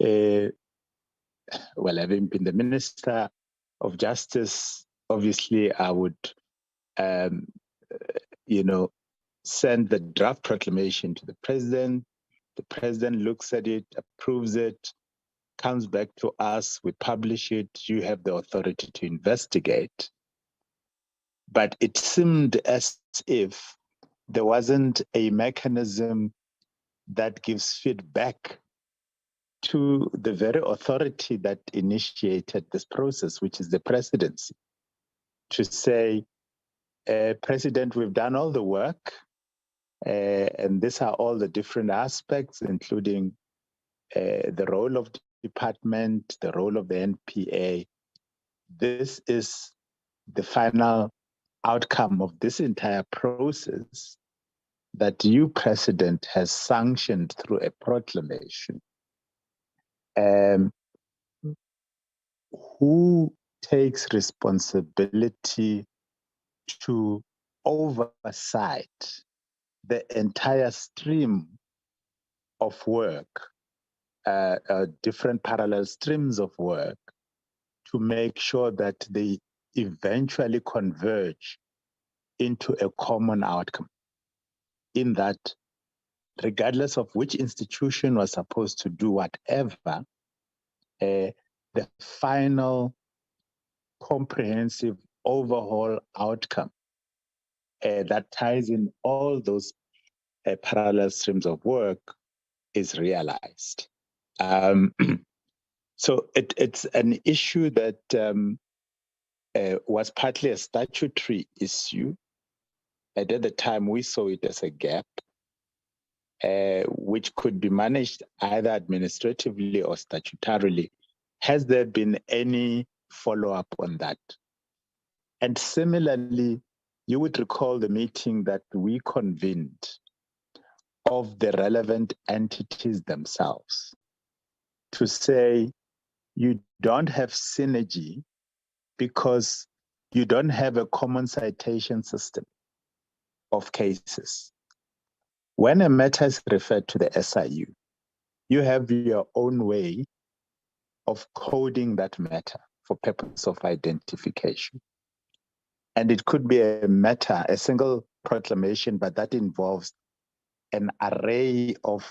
well, having been the Minister of Justice, obviously I would, send the draft proclamation to the president. The president looks at it, approves it, comes back to us, we publish it, you have the authority to investigate. But it seemed as if there wasn't a mechanism that gives feedback to the very authority that initiated this process, which is the presidency, to say, President, we've done all the work, and these are all the different aspects, including the role of the department, the role of the NPA. This is the final outcome of this entire process that you, President, has sanctioned through a proclamation. Who takes responsibility to oversight the entire stream of work, different parallel streams of work, to make sure that they eventually converge into a common outcome? In that, regardless of which institution was supposed to do whatever, the final comprehensive overhaul outcome that ties in all those parallel streams of work is realized. So it's an issue that was partly a statutory issue. And at the time, we saw it as a gap, which could be managed either administratively or statutorily. Has there been any follow-up on that? And similarly, you would recall the meeting that we convened of the relevant entities themselves to say you don't have synergy because you don't have a common citation system of cases. When a matter is referred to the SIU, you have your own way of coding that matter for purpose of identification. And it could be a matter, a single proclamation, but that involves an array of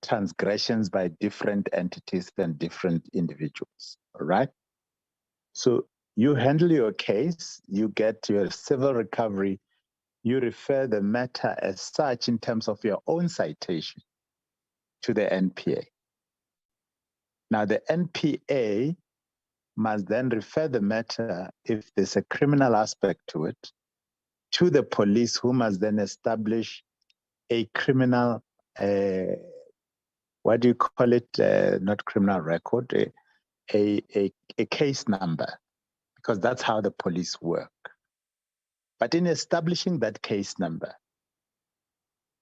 transgressions by different entities and different individuals, all right? So you handle your case, you get your civil recovery, you refer the matter as such in terms of your own citation to the NPA. Now the NPA must then refer the matter, if there's a criminal aspect to it, to the police, who must then establish a criminal, what do you call it? Not criminal record, a case number, because that's how the police work. But in establishing that case number,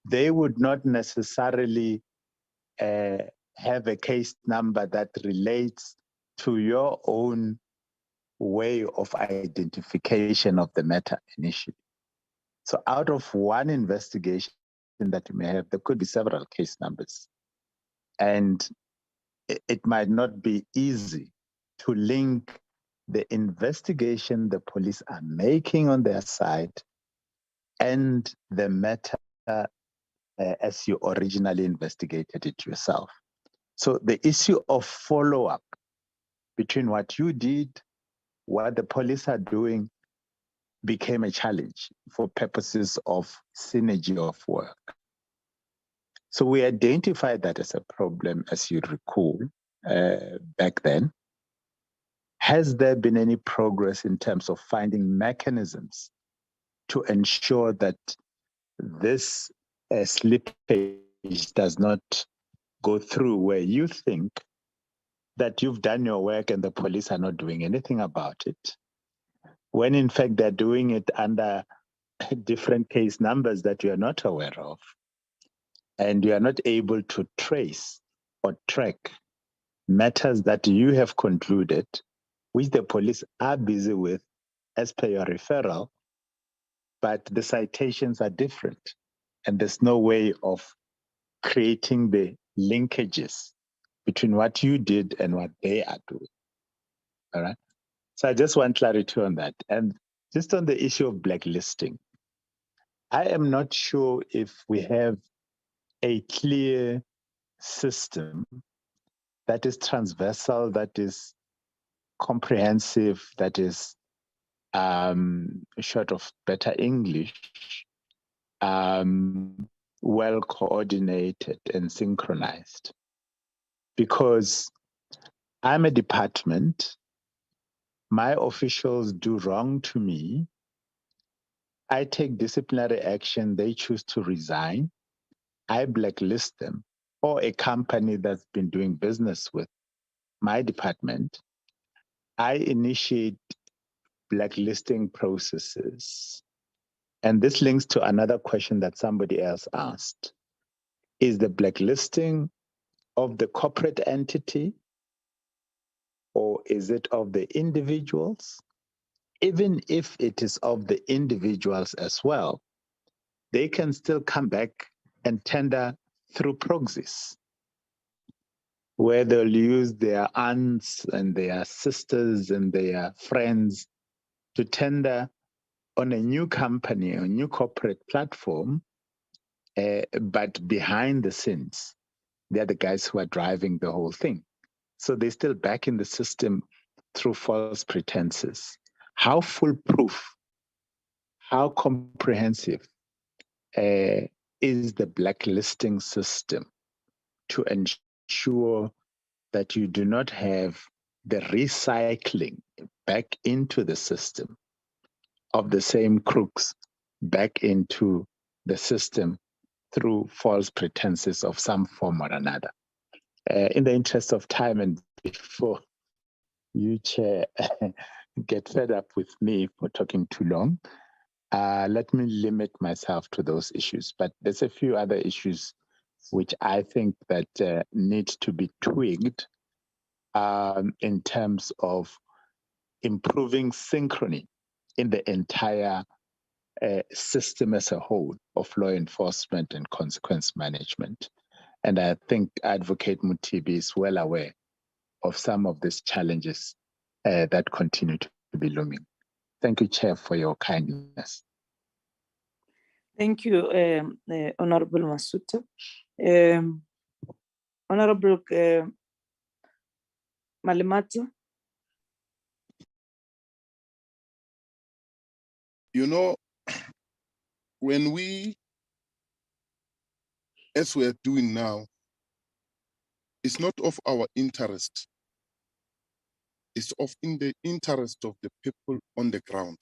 they would not necessarily have a case number that relates to your own way of identification of the matter initially. So out of one investigation that you may have, there could be several case numbers. And it might not be easy to link the investigation the police are making on their side and the matter as you originally investigated it yourself. So the issue of follow-up between what you did, what the police are doing, became a challenge for purposes of synergy of work. So we identified that as a problem, as you recall, back then. Has there been any progress in terms of finding mechanisms to ensure that this slippage does not go through, where you think that you've done your work and the police are not doing anything about it, when in fact they're doing it under different case numbers that you are not aware of, and you are not able to trace or track matters that you have concluded, which the police are busy with as per your referral, but the citations are different. And there's no way of creating the linkages between what you did and what they are doing. All right. So I just want clarity on that. And just on the issue of blacklisting, I am not sure if we have a clear system that is transversal, that is comprehensive, that is short of better English, well coordinated and synchronized. Because I'm a department, my officials do wrong to me, I take disciplinary action, they choose to resign, I blacklist them, or a company that's been doing business with my department, I initiate blacklisting processes. And this links to another question that somebody else asked. Is the blacklisting of the corporate entity, or is it of the individuals? Even if it is of the individuals as well, they can still come back and tender through proxies, where they'll use their aunts and their sisters and their friends to tender on a new company, a new corporate platform, but behind the scenes, they're the guys who are driving the whole thing. So they're still back in the system through false pretenses. How foolproof, how comprehensive is the blacklisting system to ensure that you do not have the recycling back into the system of the same crooks back into the system through false pretenses of some form or another? In the interest of time and before you, Chair, get fed up with me for talking too long, let me limit myself to those issues. But there's a few other issues which I think that need to be tweaked in terms of improving synchrony in the entire system as a whole of law enforcement and consequence management. And I think Advocate Mutibi is well aware of some of these challenges that continue to be looming. Thank you, Chair, for your kindness. Thank you, Honorable Masuta. Honorable Malimata. You know, when we, as we are doing now, it's not of our interest. It's in the interest of the people on the ground.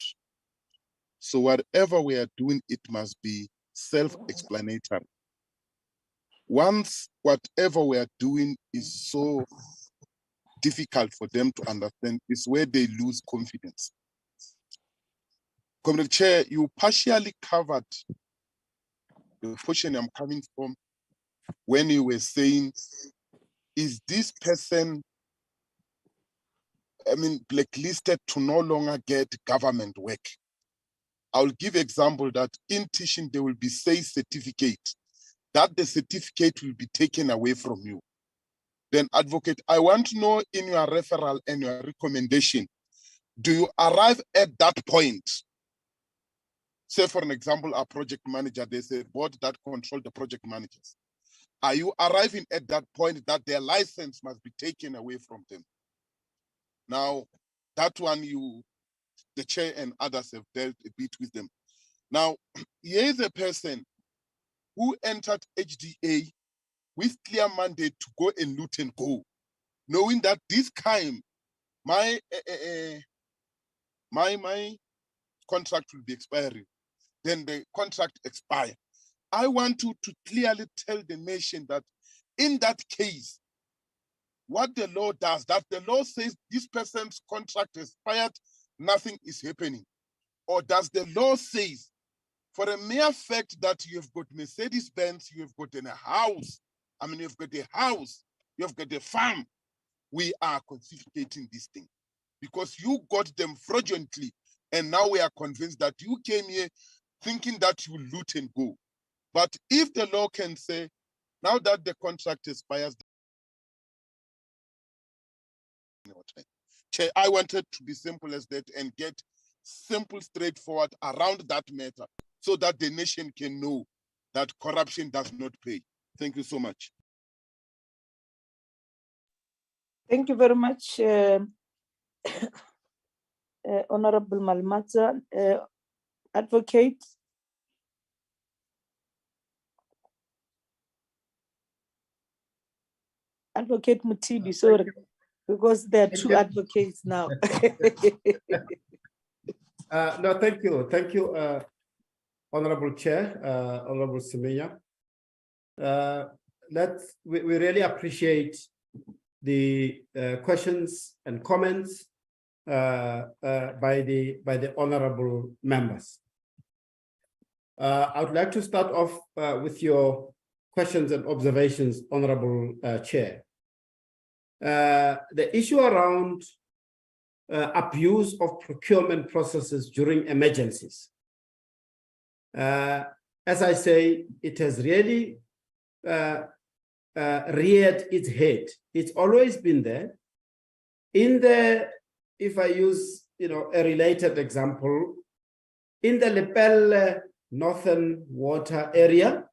So whatever we are doing, it must be self-explanatory. Once whatever we are doing is so difficult for them to understand, is where they lose confidence. Comrade Chair, you partially covered the portion I'm coming from when you were saying, is this person, blacklisted to no longer get government work? I'll give example that in teaching there will be say certificate, that the certificate will be taken away from you. Then Advocate, I want to know in your referral and your recommendation, do you arrive at that point? Say for an example, a project manager, there's a board that control the project managers. Are you arriving at that point that their license must be taken away from them? Now, that one the chair and others have dealt a bit with them. Now, here's a person who entered HDA with clear mandate to go and loot and go, knowing that this time my contract will be expiring. Then the contract expire. I want to clearly tell the nation that in that case, what the law does, that the law says this person's contract expired, nothing is happening. Or does the law say, for a mere fact that you have got Mercedes-Benz, you have got a house, you've got a house, you have got a farm, we are confiscating this thing. Because you got them fraudulently, and now we are convinced that you came here thinking that you loot and go. But if the law can say, now that the contract expires, Chair, I wanted to be simple as that and get simple, straightforward around that matter so that the nation can know that corruption does not pay. Thank you so much. Thank you very much, Honorable Malimata. Advocate. Advocate Mutibi, sorry, because there are two advocates now. No, thank you. Thank you, Honorable Chair, Honorable Semenya. We really appreciate the questions and comments by the honorable members. I would like to start off with your questions and observations, Honorable Chair. The issue around abuse of procurement processes during emergencies. As I say, it has really reared its head. It's always been there. If I use a related example, in the Lepelle Northern Water area,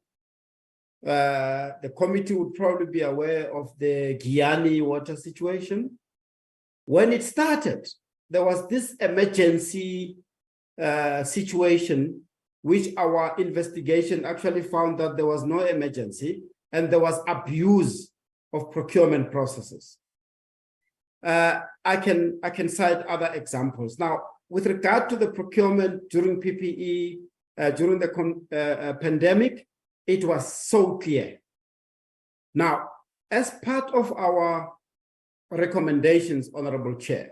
the committee would probably be aware of the Guyani water situation. When it started, there was this emergency situation, which our investigation actually found that there was no emergency and there was abuse of procurement processes. I can cite other examples. Now, with regard to the procurement during PPE, during the pandemic, it was so clear. Now, as part of our recommendations, Honorable Chair,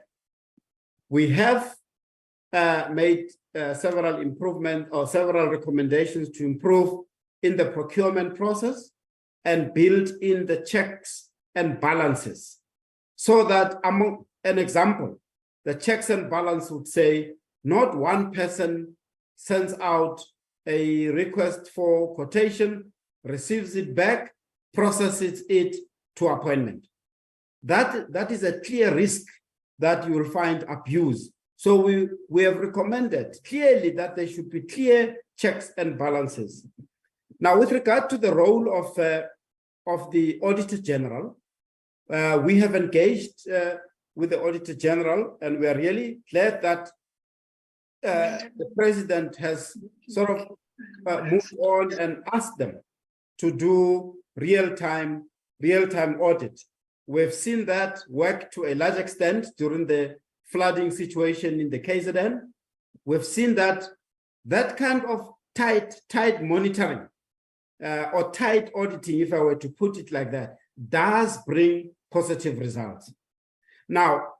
we have made several improvements or several recommendations to improve in the procurement process and build in the checks and balances, so that, among an example, the checks and balance would say not one person sends out a request for quotation, receives it back, processes it to appointment. That is a clear risk that you will find abuse. So we have recommended clearly that there should be clear checks and balances. Now, with regard to the role of the Auditor General, we have engaged with the Auditor General, and we are really glad that the President has sort of moved on and asked them to do real-time audit. We've seen that work to a large extent during the flooding situation in the KZN. We've seen that kind of tight monitoring or tight auditing, if I were to put it like that, does bring positive results. Now,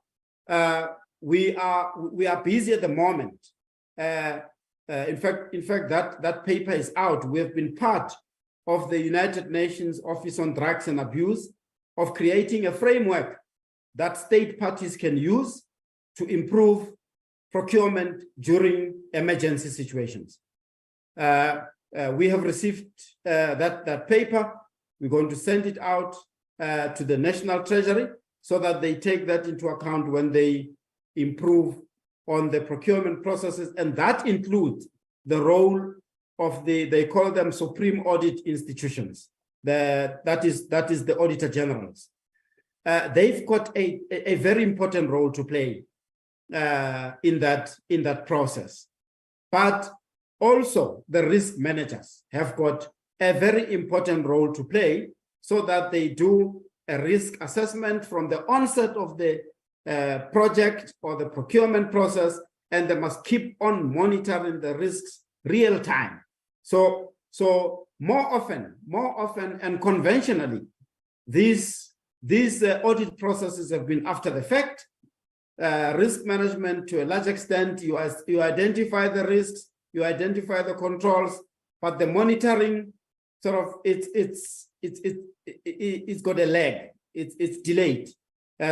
we are busy at the moment. In fact, that paper is out. We have been part of the United Nations Office on Drugs and Abuse of creating a framework that state parties can use to improve procurement during emergency situations. We have received that paper. We're going to send it out to the National Treasury so that they take that into account when they improve on the procurement processes, and that includes the role of they call them supreme audit institutions. That is the Auditor Generals. They've got a very important role to play in that process. But also the risk managers have got a very important role to play, so that they do a risk assessment from the onset of the project or the procurement process, and they must keep on monitoring the risks real time. So more often and conventionally, these audit processes have been after the fact. Risk management, to a large extent, you identify the risks, you identify the controls, but the monitoring sort of it's got a lag. It's delayed.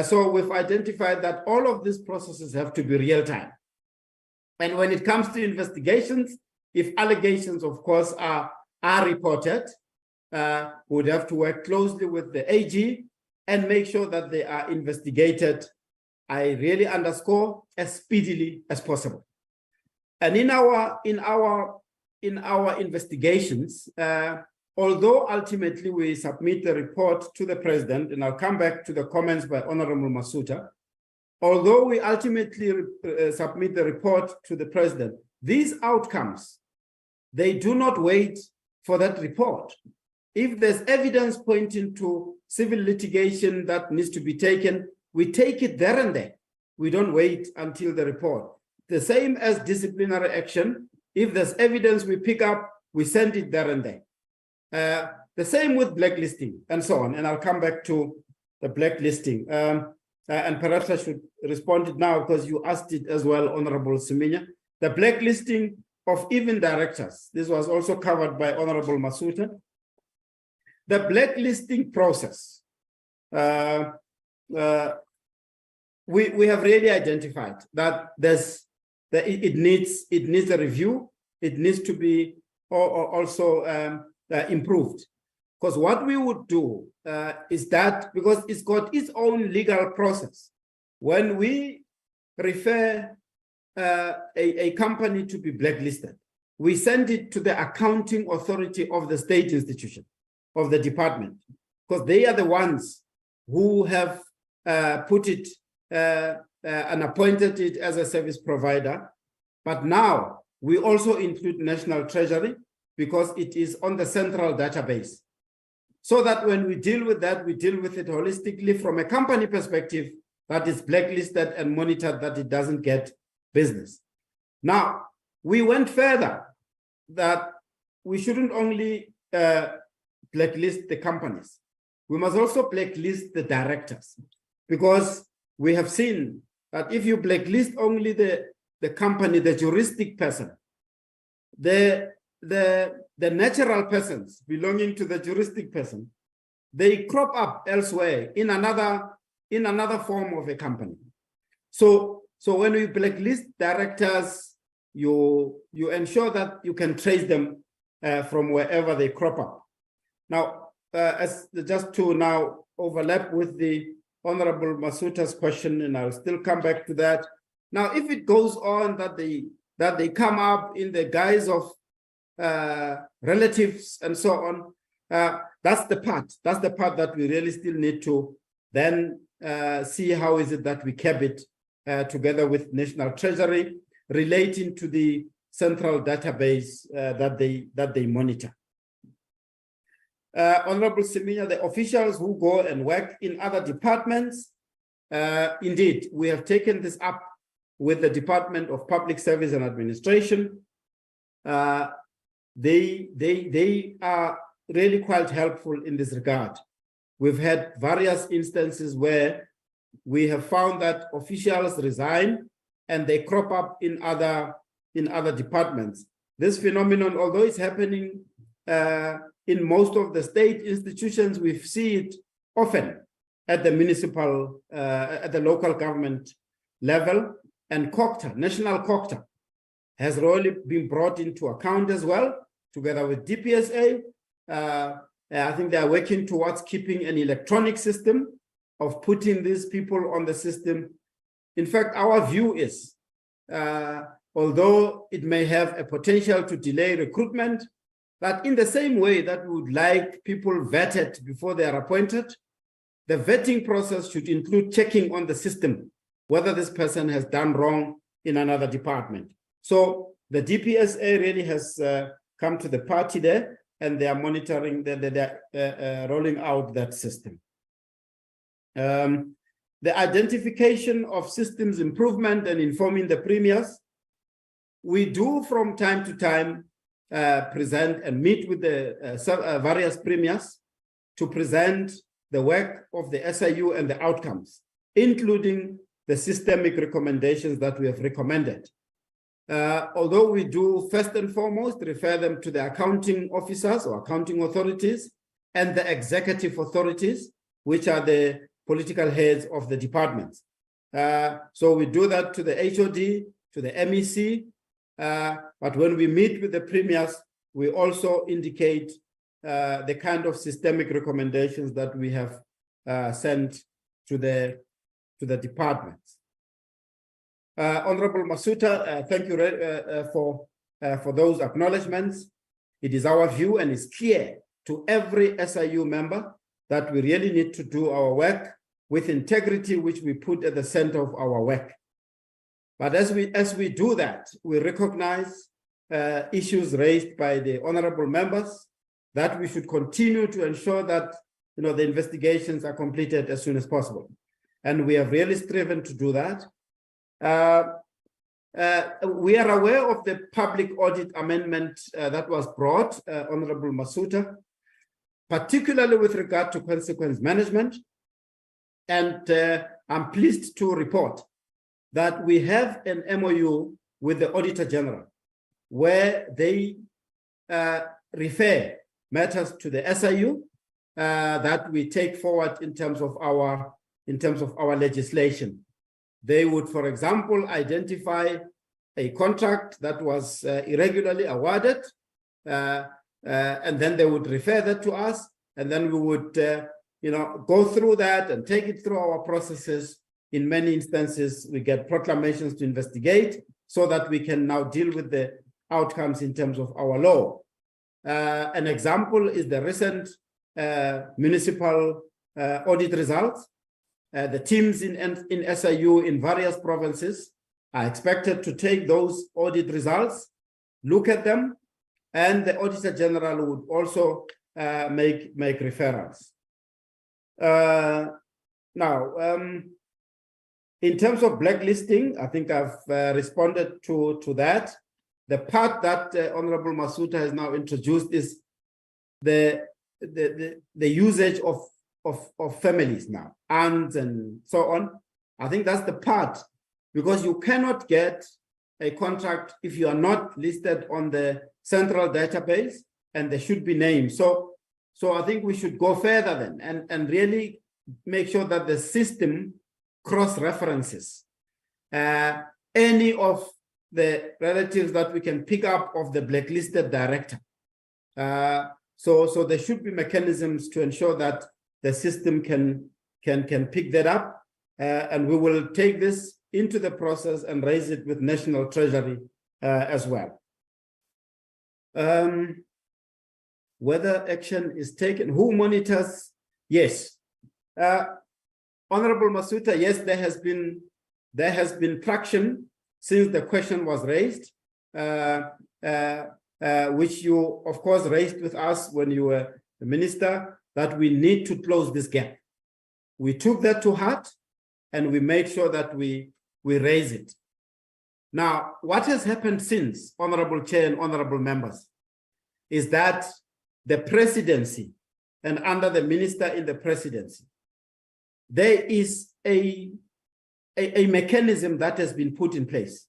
So we've identified that all of these processes have to be real time. And when it comes to investigations, if allegations, of course, are reported, we would have to work closely with the AG and make sure that they are investigated, I really underscore, as speedily as possible. And in our investigations, although ultimately we submit the report to the President, and I'll come back to the comments by Honorable Masuta, although we ultimately submit the report to the President, these outcomes, they do not wait for that report. If there's evidence pointing to civil litigation that needs to be taken, we take it there and there. We don't wait until the report. The same as disciplinary action. If there's evidence we pick up, we send it there and there. The same with blacklisting and so on. And I'll come back to the blacklisting. And perhaps I should respond it now because you asked it as well, Honorable Siminya. The blacklisting of even directors. This was also covered by Honorable Masuta. The blacklisting process, we have really identified that it needs a review. It needs to be also improved. Because what we would do is that, because it's got its own legal process, when we refer a company to be blacklisted, we send it to the accounting authority of the state institution, of the department, because they are the ones who have put it and appointed it as a service provider. But now we also include National Treasury because it is on the central database. So that when we deal with that, we deal with it holistically from a company perspective that is blacklisted and monitored that it doesn't get business. Now, we went further that we shouldn't only blacklist the companies. We must also blacklist the directors, because we have seen that if you blacklist only the company, the juristic person, the natural persons belonging to the juristic person, they crop up elsewhere in another form of a company. So when we blacklist directors, you ensure that you can trace them from wherever they crop up. Now, just to now overlap with the Honorable Masuta's question, and I'll still come back to that. Now, if it goes on that they come up in the guise of relatives and so on, that's the part that we really still need to then see how is it that we cap it together with National Treasury relating to the central database that they monitor. Honorable Siminya, the officials who go and work in other departments, indeed, we have taken this up with the Department of Public Service and Administration. They are really quite helpful in this regard. We've had various instances where we have found that officials resign and they crop up in other departments. This phenomenon, although it's happening in most of the state institutions, we see it often at the municipal, at the local government level, and COCTA, National COCTA, has really been brought into account as well, together with DPSA. I think they are working towards keeping an electronic system of putting these people on the system. In fact, our view is, although it may have a potential to delay recruitment, that in the same way that we would like people vetted before they are appointed, the vetting process should include checking on the system whether this person has done wrong in another department. So the DPSA really has come to the party there, and they are monitoring, they're rolling out that system. The identification of systems improvement and informing the premiers, we do from time to time present and meet with the various premiers to present the work of the SIU and the outcomes, including the systemic recommendations that we have recommended. Although we do first and foremost refer them to the accounting officers or accounting authorities and the executive authorities, which are the political heads of the departments. So we do that to the HOD, to the MEC, but when we meet with the premiers, we also indicate the kind of systemic recommendations that we have sent to the departments. Honorable Masuta, thank you for those acknowledgements. It is our view, and it's clear to every SIU member that we really need to do our work with integrity, which we put at the center of our work. But as we do that, we recognize issues raised by the honorable members, that we should continue to ensure that the investigations are completed as soon as possible. And we have really striven to do that. We are aware of the public audit amendment that was brought, Honorable Masuta, particularly with regard to consequence management. And I'm pleased to report that we have an MOU with the Auditor General, where they refer matters to the SIU that we take forward in terms of our legislation. They would, for example, identify a contract that was irregularly awarded, and then they would refer that to us, and then we would go through that and take it through our processes. In many instances, we get proclamations to investigate so that we can now deal with the outcomes in terms of our law. An example is the recent municipal audit results, the teams in SIU in various provinces are expected to take those audit results, look at them, and the Auditor General would also make referrals. Now, in terms of blacklisting, I think I've responded to that. The part that Honorable Masuta has now introduced is the usage of families now, aunts and so on. I think that's the part, because you cannot get a contract if you are not listed on the central database, and there should be names. So I think we should go further then and really make sure that the system cross-references any of the relatives that we can pick up of the blacklisted director. So there should be mechanisms to ensure that the system can pick that up, and we will take this into the process and raise it with National Treasury as well. Whether action is taken, who monitors? Yes, Honorable Masuta. Yes, there has been traction since the question was raised, which you of course raised with us when you were the minister, that we need to close this gap. We took that to heart, and we made sure that we raise it. Now, what has happened since, Honorable Chair and Honorable Members, is that the presidency, and under the minister in the presidency, there is a mechanism that has been put in place.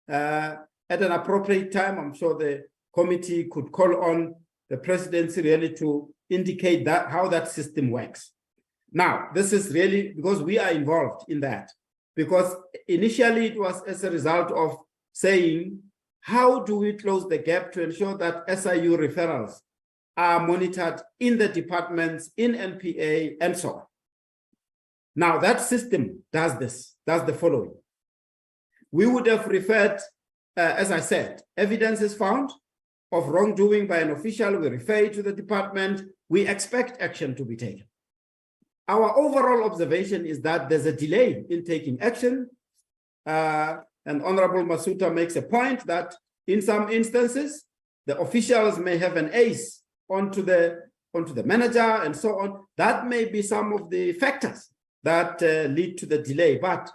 At an appropriate time, I'm sure the committee could call on the presidency really to indicate that how that system works. Now, this is really because we are involved in that, because initially it was as a result of saying, how do we close the gap to ensure that SIU referrals are monitored in the departments, in NPA, and so on. Now, that system does the following. We would have referred, as I said, evidence is found of wrongdoing by an official, we refer it to the department, we expect action to be taken. Our overall observation is that there's a delay in taking action, and Honorable Masuta makes a point that in some instances, the officials may have an ace onto the manager and so on. That may be some of the factors that lead to the delay, but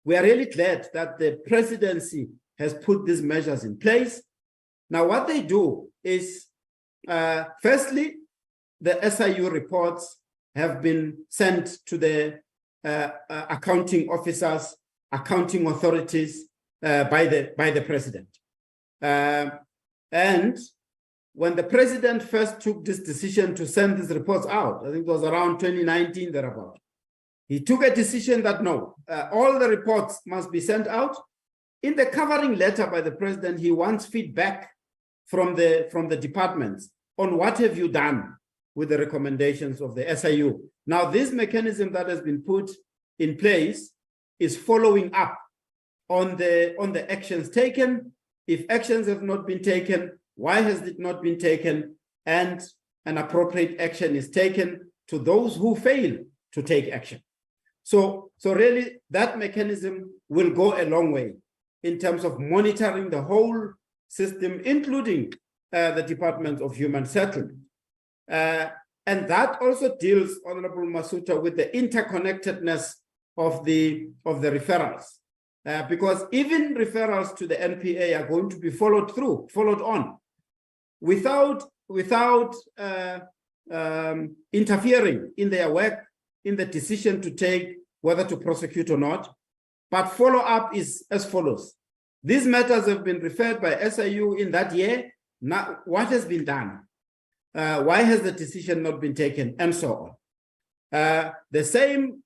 we are really glad that the presidency has put these measures in place. Now, what they do is, firstly, the SIU reports have been sent to the accounting officers, accounting authorities by the president. And when the president first took this decision to send these reports out, I think it was around 2019 thereabout, he took a decision that no, all the reports must be sent out. In the covering letter by the president, he wants feedback from the departments on what have you done with the recommendations of the SIU. Now, this mechanism that has been put in place is following up on the actions taken. If actions have not been taken, why has it not been taken? And an appropriate action is taken to those who fail to take action. So really, that mechanism will go a long way in terms of monitoring the whole system, including the Department of Human Settlement. And that also deals, Honorable Masuta, with the interconnectedness of the referrals. Because even referrals to the NPA are going to be followed on, without interfering in their work, in the decision to take whether to prosecute or not. But follow-up is as follows. These matters have been referred by SIU in that year. Now, what has been done? Why has the decision not been taken? And so on. The same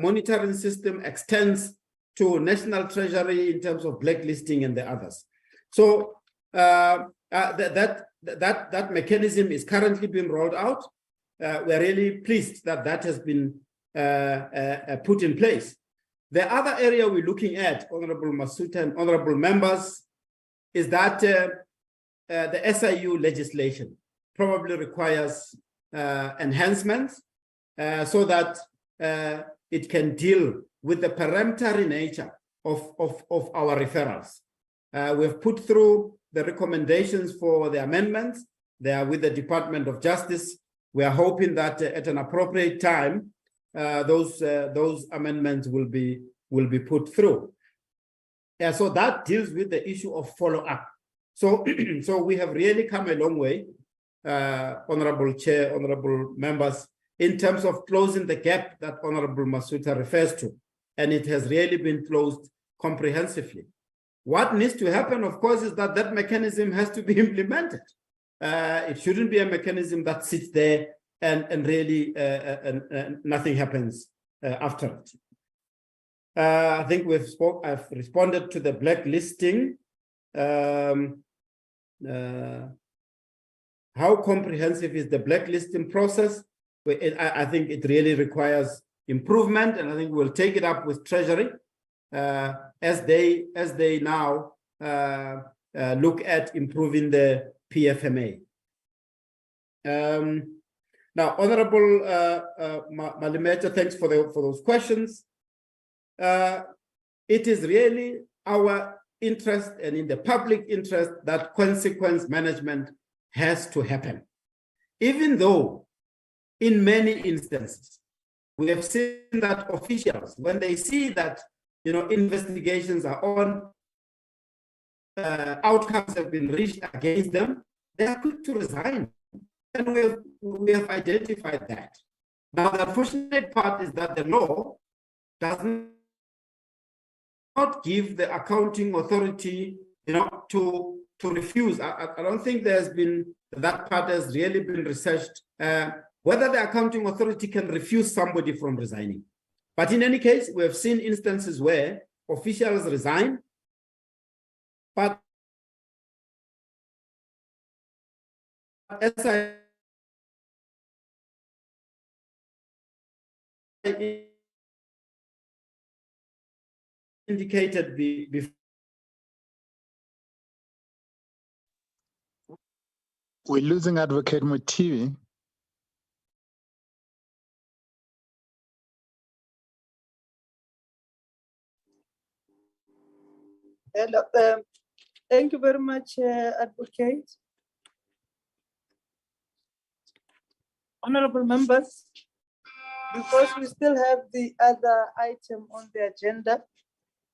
monitoring system extends to National Treasury in terms of blacklisting and the others. So that mechanism is currently being rolled out. We're really pleased that that has been put in place. The other area we're looking at, Honorable Masuta and Honorable Members, is that the SIU legislation probably requires enhancements so that it can deal with the peremptory nature of our referrals. We've put through the recommendations for the amendments. They are with the Department of Justice. We are hoping that at an appropriate time, those amendments will be put through. So that deals with the issue of follow-up. So, so we have really come a long way, Honorable Chair, honorable members, in terms of closing the gap that Honorable Masuta refers to, and it has really been closed comprehensively. What needs to happen, of course, is that that mechanism has to be implemented. It shouldn't be a mechanism that sits there and really nothing happens after it. I think I've responded to the blacklisting. How comprehensive is the blacklisting process? I think it really requires improvement, and I think we'll take it up with Treasury as they now look at improving the PFMA. Now, Honorable Malimeta, thanks for those questions. It is really our interest and in the public interest that consequence management has to happen. Even though in many instances, we have seen that officials, when they see that investigations are on, outcomes have been reached against them, they are quick to resign. And we have identified that. Now, the unfortunate part is that the law does not give the accounting authority, to refuse. I don't think there's been, that part has really been researched, whether the accounting authority can refuse somebody from resigning. But in any case, we have seen instances where officials resign, but as I indicated before, we're losing Advocate Mutivi. Hello, thank you very much, Advocate. Honorable members, because we still have the other item on the agenda,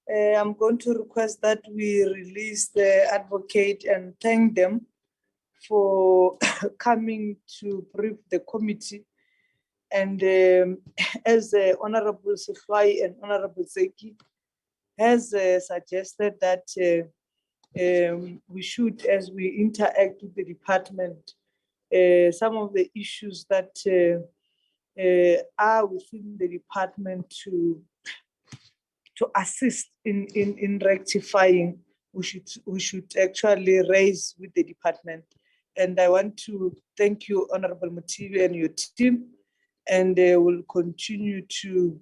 I'm going to request that we release the advocate and thank them for coming to brief the committee. And as Honorable Sifai and Honorable Zeki has suggested that we should, as we interact with the department, some of the issues that are within the department to assist in rectifying, we should actually raise with the department. And I want to thank you, Honorable Mutivi, and your team, and will continue to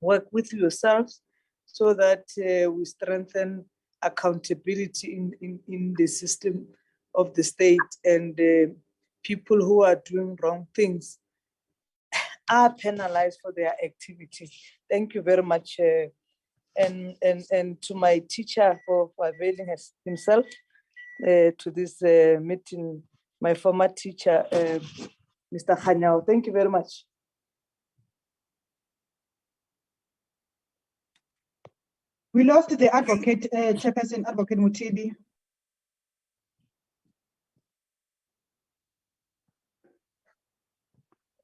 work with yourselves so that we strengthen accountability in the system of the state, and people who are doing wrong things are penalized for their activity. Thank you very much. And to my teacher for availing himself to this meeting, my former teacher, Mr. Khanyao. Thank you very much. We lost the advocate, Chairperson Advocate Mutibi.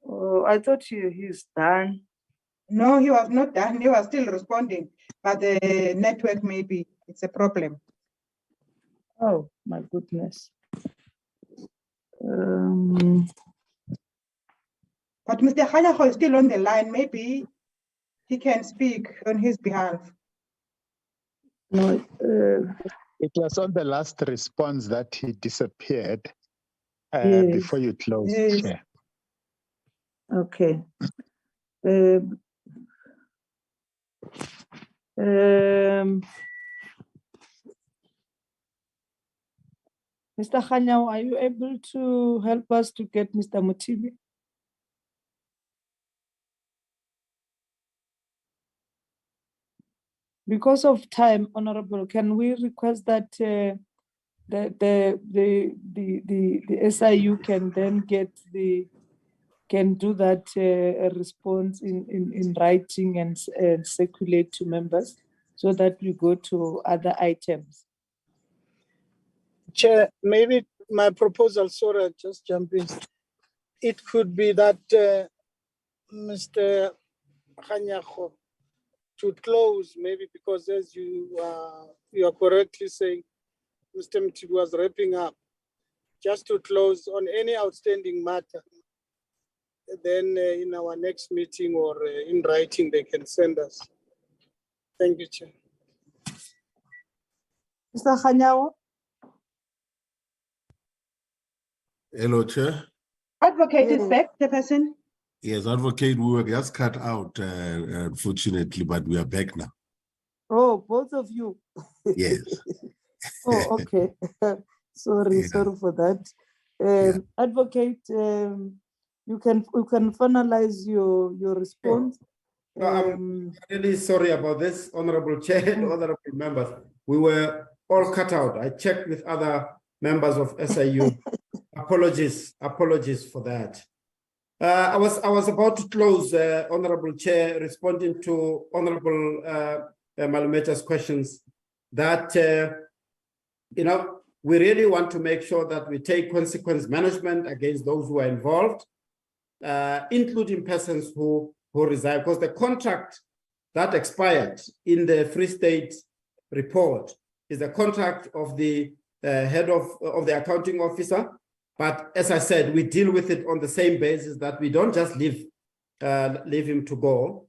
Oh, I thought he's done. No, he was not done. He was still responding, but the network maybe it's a problem. Oh my goodness. But Mr. Khanyao is still on the line. Maybe he can speak on his behalf. No, It was on the last response that he disappeared yes. before you closed. Yes. Chair. Okay. Mr. Khanyao, are you able to help us to get Mr. Mutibi? because of time, Honorable, can we request that the SIU can then can do that response in writing and circulate to members so that we go to other items? Chair, maybe my proposal, sorry, I'll just jump in. It could be that Mr. Khanyago to close, maybe because as you are correctly saying, Mr. Mtibu was wrapping up, just to close on any outstanding matter. Then in our next meeting or in writing, they can send us. Thank you, Chair. Mr. Khanyago? Hello, Chair. Advocate is Yes. back, Chairperson. Yes, Advocate, we were just cut out, unfortunately, but we are back now. Oh, both of you. Yes. Oh, okay. Sorry, Yeah. sorry for that. Yeah. Advocate, you can finalize your response. No, I'm really sorry about this, Honorable Chair and honorable members. We were all cut out. I checked with other members of SIU. Apologies for that. I was about to close, Honorable Chair, responding to Honorable Malumeta's questions that, we really want to make sure that we take consequence management against those who are involved, including persons who reside, because the contract that expired in the Free State report is the contract of the head of the accounting officer. But as I said, we deal with it on the same basis that we don't just leave him to go.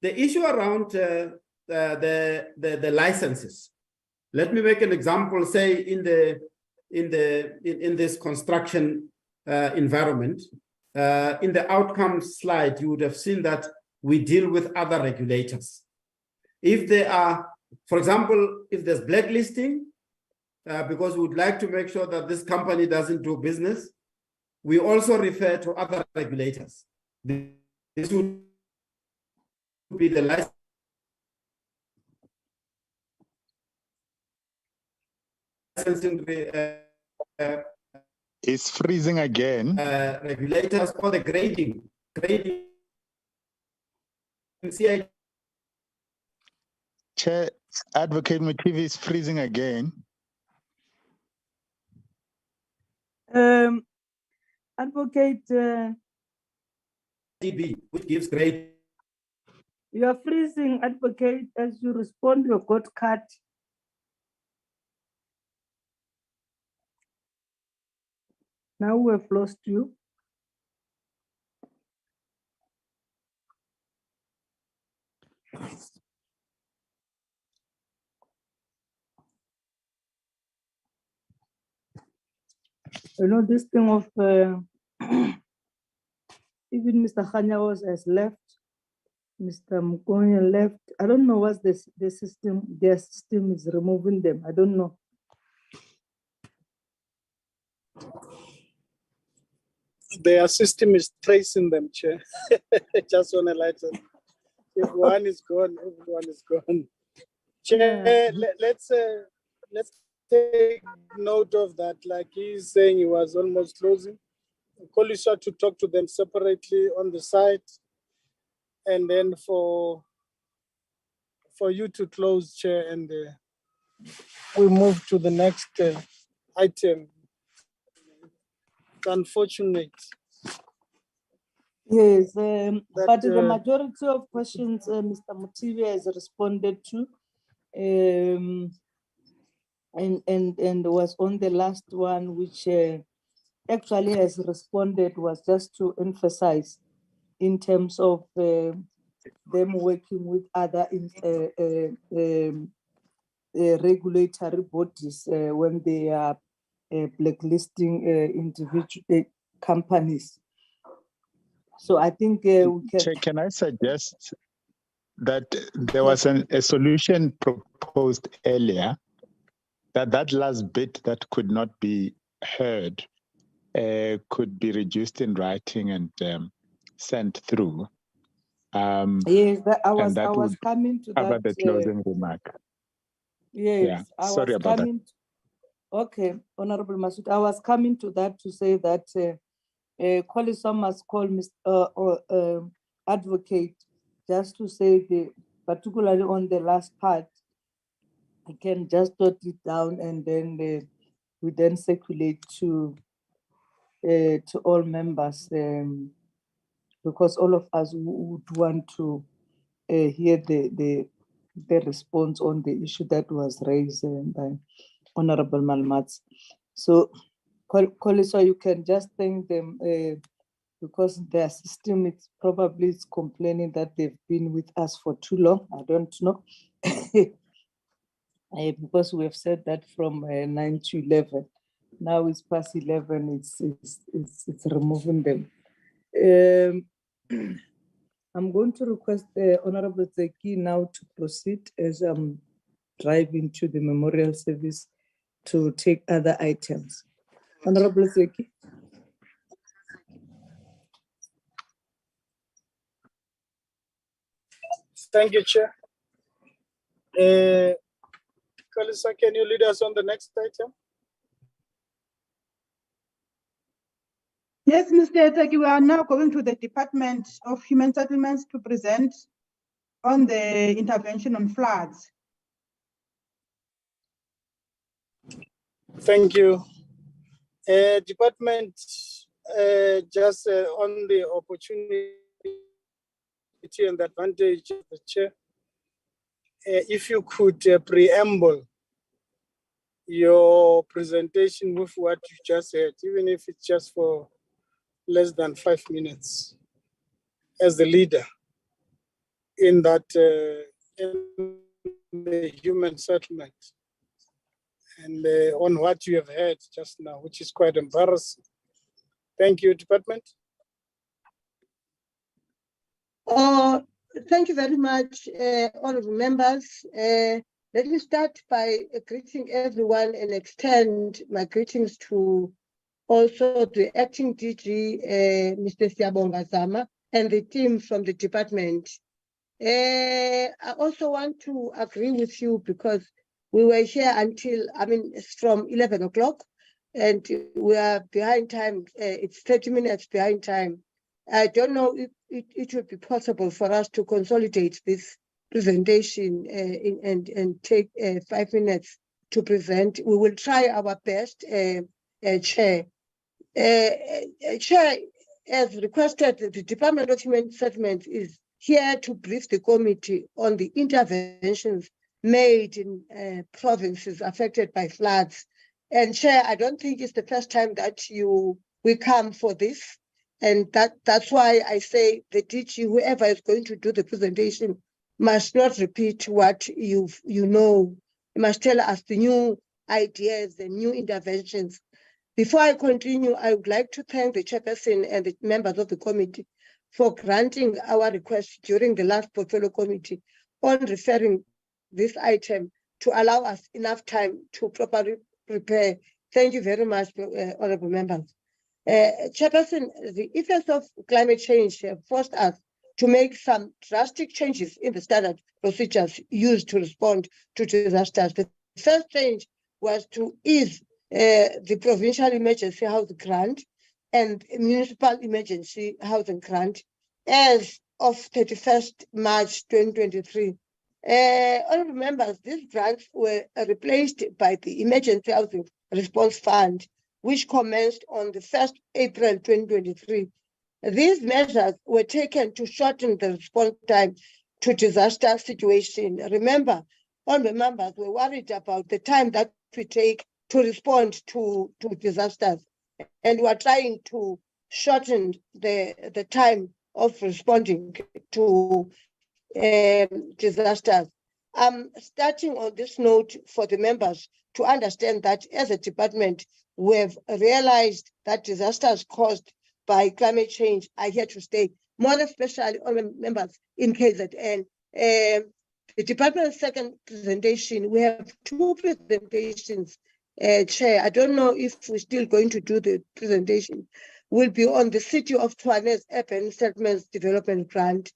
The issue around the licenses. Let me make an example. Say in this construction environment, in the outcome slide, you would have seen that we deal with other regulators. If they are, for example, if there's blacklisting, because we would like to make sure that this company doesn't do business, we also refer to other regulators. This would be the license. It's freezing again. Regulators or the grading. Chair, Advocate Mutivi is freezing again. Advocate, DB, which gives grade. you are freezing, Advocate, as you respond, you got cut. Now we've lost you. This thing of even Mr. Khanyago has left, Mr. Mukonya left. I don't know what's the system. Their system is removing them. I don't know. Their system is tracing them, Chair. Just on a lighter. If one is gone, everyone is gone. Chair, let's take note of that. Like he's saying, he was almost closing. Call you to talk to them separately on the site, and then for you to close, Chair, and we move to the next item. It's unfortunate. Yes, but the majority of questions Mr. Mutivi has responded to, and was on the last one, which actually has responded, was just to emphasize in terms of them working with other regulatory bodies when they are blacklisting individual companies. So I think we can. Can I suggest that there was a solution proposed earlier, that last bit that could not be heard could be reduced in writing and sent through, Yes, I and was that would coming to cover that. the closing remark. Yes, Yeah, I sorry was about that. coming. Okay, Honorable Masud, I was coming to that to say that Kholiso must call Mr. Advocate just to say particularly on the last part, I can just jot it down and then we then circulate to all members because all of us would want to hear the response on the issue that was raised by Honorable Malmats. So, Kholiso, you can just thank them because their system is probably complaining that they've been with us for too long. I don't know. Because we have said that from 9 to 11. Now it's past 11, it's removing them. I'm going to request Honorable Zeki now to proceed as I'm driving to the memorial service to take other items. Honorable Zeki. Thank you, Chair. Kholiso, can you lead us on the next item? Yes, Mr. Eteki, we are now going to the Department of Human Settlements to present on the intervention on floods. Thank you. Department, just on the opportunity and the advantage of the Chair, if you could preamble your presentation with what you just said, even if it's just for less than 5 minutes, as the leader in that in the human settlement, and on what you have heard just now, which is quite embarrassing. Thank you, Department. Thank you very much, honorable members. Let me start by greeting everyone and extend my greetings to also the acting DG, Mr. Siyabonga Zama, and the team from the department. I also want to agree with you because we were here until, it's from 11 o'clock and we are behind time. It's 30 minutes behind time. I don't know if it would be possible for us to consolidate this presentation and take 5 minutes to present. We will try our best, Chair. Chair, as requested, the Department of Human Settlements is here to brief the committee on the interventions made in provinces affected by floods. And Chair, I don't think it's the first time that we come for this. And that's why I say the DG, whoever is going to do the presentation, must not repeat what you know. You must tell us the new ideas, the new interventions. Before I continue, I would like to thank the chairperson and the members of the committee for granting our request during the last portfolio committee on referring this item to allow us enough time to properly prepare. Thank you very much, honorable members. Chairperson, the effects of climate change have forced us to make some drastic changes in the standard procedures used to respond to disasters. The first change was to ease the provincial emergency housing grant and municipal emergency housing grant as of 31st March 2023. Honorable members, these grants were replaced by the Emergency Housing Response Fund, which commenced on the 1st April 2023. These measures were taken to shorten the response time to disaster situation. Remember, all the members were worried about the time that we take to respond to disasters, and we are trying to shorten the time of responding to disasters. Starting on this note for the members to understand that as a department, we have realized that disasters caused by climate change are here to stay, more especially on members in KZN. The department's second presentation, we have 2 presentations, Chair. I don't know if we're still going to do the presentation. Will be on the City of Tshwane's Urban Settlements Development Grant.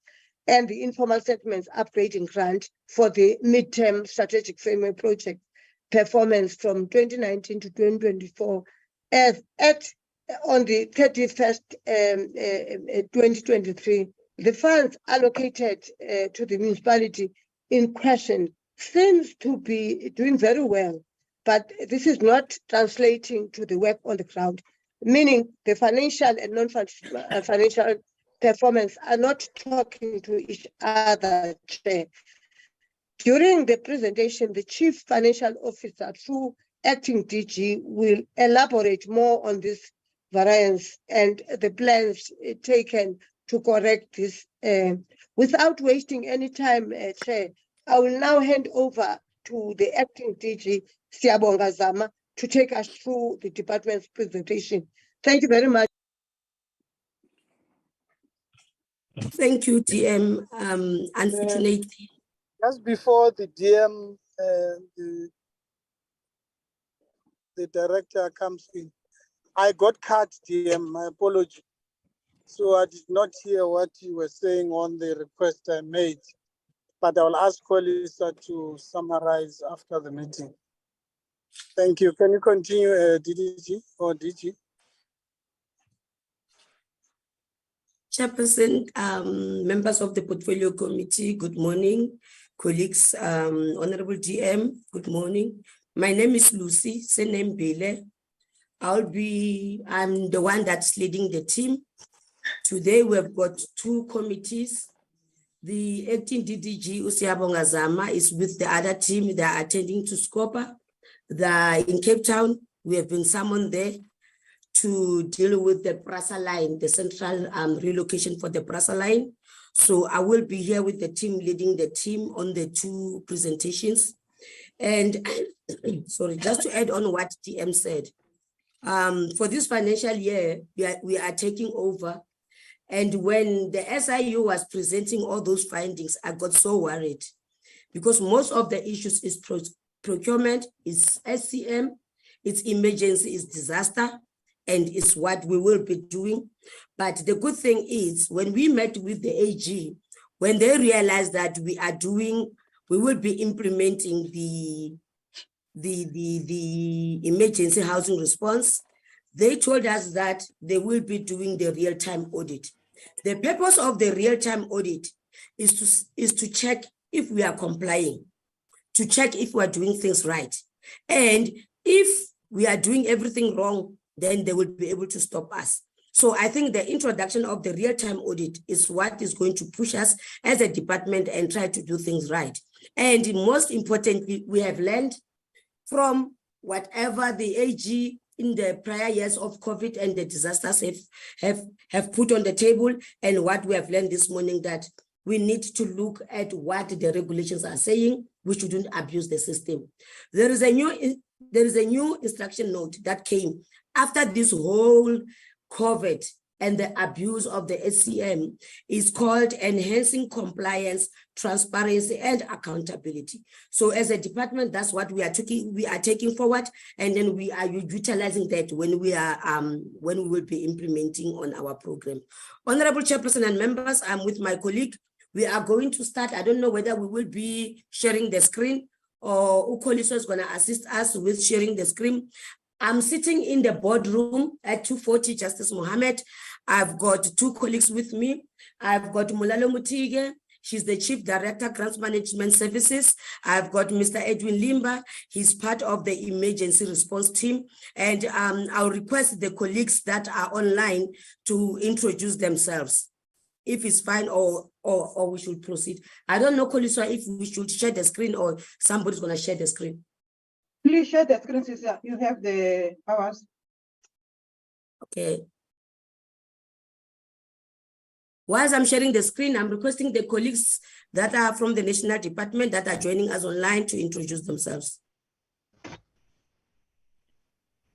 and the informal settlements upgrading grant for the midterm strategic framework project performance from 2019 to 2024 as on the 31st 2023. The funds allocated to the municipality in question seems to be doing very well, but this is not translating to the work on the ground, meaning the financial and non-financial performance are not talking to each other, Chair. During the presentation, the Chief Financial Officer, through Acting DG, will elaborate more on this variance and the plans taken to correct this. Without wasting any time, Chair, I will now hand over to the Acting DG, Siyabonga Zama, to take us through the department's presentation. Thank you very much. Thank you, DM. Unfortunately, just before the DM, the director comes in, I got cut, DM, my apology. So I did not hear what you were saying on the request I made, but I will ask Kolisa to summarize after the meeting. Thank you. Can you continue, DDG or DG? Chairperson, members of the Portfolio Committee, good morning. Colleagues, Honorable GM, good morning. My name is Lucy, surname Bele. I'm the one that's leading the team. Today we've got two committees. The acting DDG, Siyabonga Zama, is with the other team. They are attending to Scopa. They're in Cape Town. We have been summoned there to deal with the Prasa line, the central relocation for the Prasa line. So I will be here with the team, leading the team on the two presentations. And sorry, just to add on what TM said, for this financial year, we are taking over. And when the SIU was presenting all those findings, I got so worried because most of the issues is procurement, it's SCM, it's emergency, it's disaster, and it's what we will be doing. But the good thing is when we met with the AG, when they realized that we will be implementing the emergency housing response, they told us that they will be doing the real-time audit. The purpose of the real-time audit is to check if we are complying, to check if we are doing things right. And if we are doing everything wrong, then they will be able to stop us. So I think the introduction of the real-time audit is what is going to push us as a department and try to do things right. And most importantly, we have learned from whatever the AG in the prior years of COVID and the disasters have put on the table, and what we have learned this morning, that we need to look at what the regulations are saying. We shouldn't abuse the system. There is a new instruction note that came after this whole COVID and the abuse of the SCM. Is called Enhancing Compliance, Transparency and Accountability. So as a department, that's what we are taking forward, and then we are utilizing that when we will be implementing on our program. Honorable Chairperson and members, I'm with my colleague. We are going to start. I don't know whether we will be sharing the screen or Ukoliso is going to assist us with sharing the screen. I'm sitting in the boardroom at 240 Justice Mohammed. I've got two colleagues with me. I've got Mulalo Mutige. She's the Chief Director, Grants Management Services. I've got Mr. Edwin Limba. He's part of the emergency response team. And I'll request the colleagues that are online to introduce themselves, if it's fine, or we should proceed. I don't know, Koliswa, if we should share the screen or somebody's going to share the screen. Please share the screen, sister. You have the powers. Okay. Whilst I'm sharing the screen, I'm requesting the colleagues that are from the National Department that are joining us online to introduce themselves.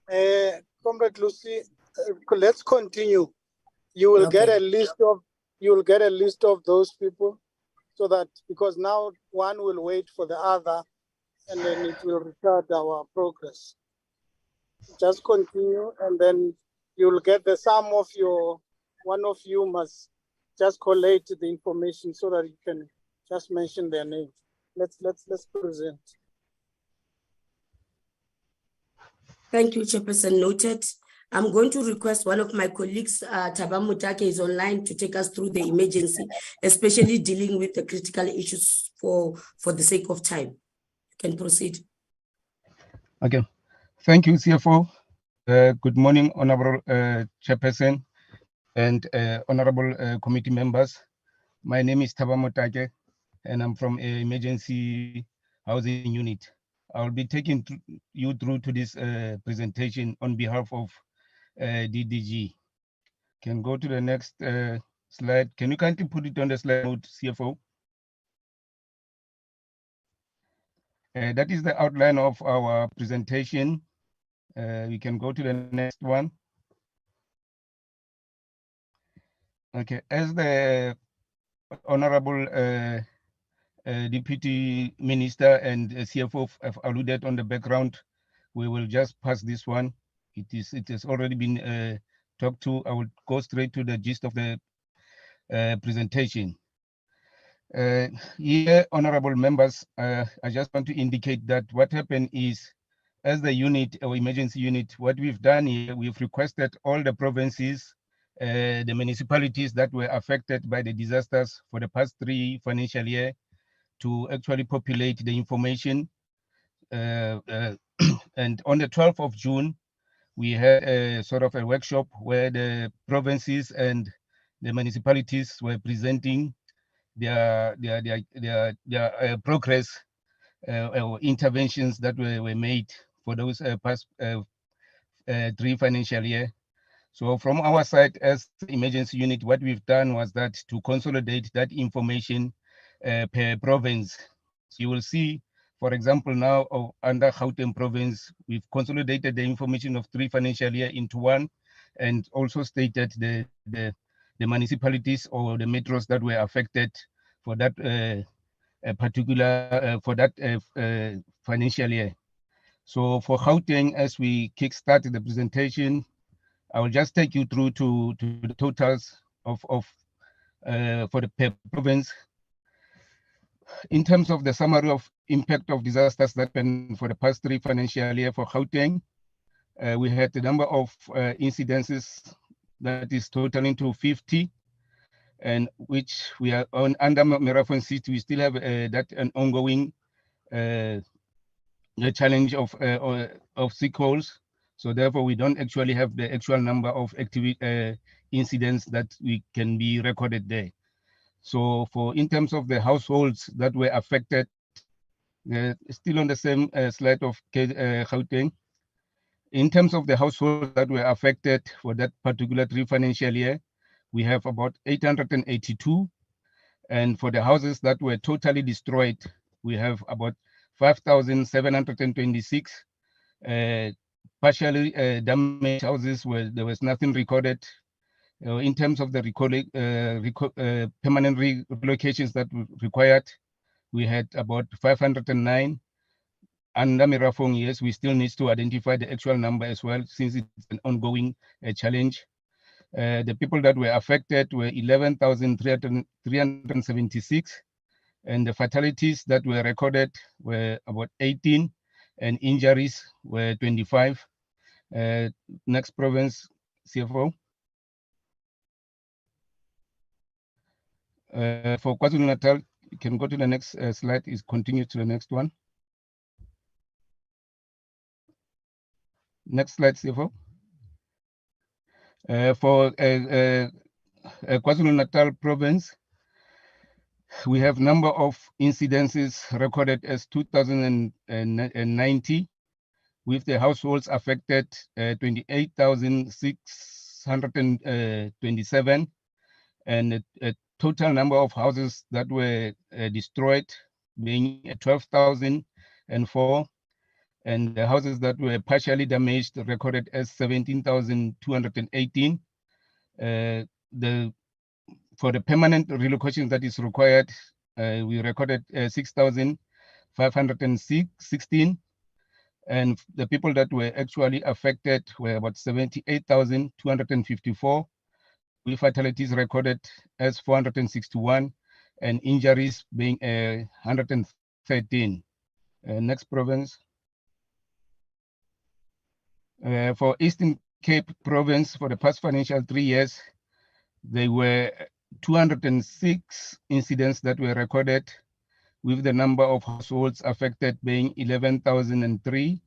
Comrade Lucy, let's continue. You will get a list of those people, so that, because now one will wait for the other and then it will retard our progress. Just continue, and then you'll get the sum of one of you must just collate the information so that you can just mention their name. Let's present. Thank you, Chairperson. Noted. I'm going to request one of my colleagues, Thaba Mutake, is online to take us through the emergency, especially dealing with the critical issues for the sake of time. You can proceed. Okay. Thank you, CFO. Good morning, Honorable Chairperson and Honorable committee members. My name is Thaba Mutake, and I'm from Emergency Housing Unit. I'll be taking you through to this presentation on behalf of DDG. Can go to the next slide. Can you kindly put it on the slide mode, CFO? That is the outline of our presentation. We can go to the next one. Okay, as the Honorable Deputy Minister and CFO have alluded on the background, we will just pass this one. It has already been talked to. I will go straight to the gist of the presentation. Here, honorable members, I just want to indicate that what happened is, as the unit or emergency unit, what we've done here, we've requested all the provinces, the municipalities that were affected by the disasters for the past 3 financial year to actually populate the information. And on the 12th of June, we had a sort of a workshop where the provinces and the municipalities were presenting their progress or interventions that were made for those past 3 financial year. So from our side as emergency unit, what we've done was that to consolidate that information per province. So you will see, for example, now under Gauteng province, we've consolidated the information of 3 financial year into one, and also stated the municipalities or the metros that were affected for that particular financial year. So for Gauteng, as we kickstart the presentation, I will just take you through to the totals for the per province. In terms of the summary of impact of disasters that happened for the past 3 financial year for Gauteng, we had the number of incidences that is totaling to 50, and which we are on under Merafon City. We still have an ongoing the challenge of sinkholes. So therefore, we don't actually have the actual number of incidents that we can be recorded there. So in terms of the households that were affected, still on the same slide of Gauteng. In terms of the households that were affected for that particular 3 financial year, we have about 882. And for the houses that were totally destroyed, we have about 5,726. Partially damaged houses where there was nothing recorded. In terms of the permanent relocations that were required, we had about 509. Under Merafon, yes, we still need to identify the actual number as well, since it's an ongoing challenge. The people that were affected were 11,376, and the fatalities that were recorded were about 18, and injuries were 25. Next province, CFO. For KwaZulu-Natal, you can go to the next slide, is continue to the next one. Next slide, CFO. For KwaZulu-Natal province, we have number of incidences recorded as 2,090, with the households affected 28,627, and a total number of houses that were destroyed being 12,004, and the houses that were partially damaged recorded as 17,218. For the permanent relocation that is required, we recorded 6,516, and the people that were actually affected were about 78,254, with fatalities recorded as 461 and injuries being 113. Next province. For Eastern Cape province, for the past financial 3 years, there were 206 incidents that were recorded, with the number of households affected being 11,003,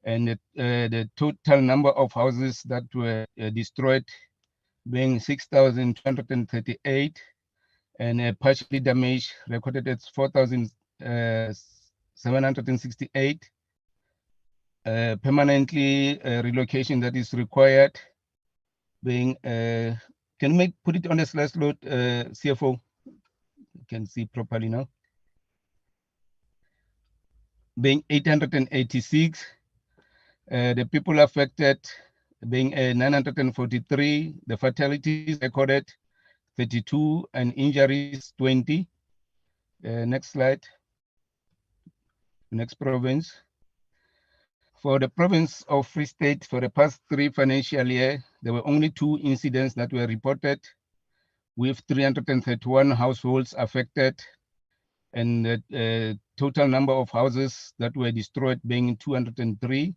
and the total number of houses that were destroyed being 6,238, and partially damaged recorded as 4,768. Permanently relocation that is required being, can we put it on the slide load, CFO? You can see properly now. Being 886, the people affected being 943, the fatalities recorded 32, and injuries 20. Next slide. Next province. For the province of Free State, for the past 3 financial years, there were only 2 incidents that were reported, with 331 households affected, and the total number of houses that were destroyed being 203,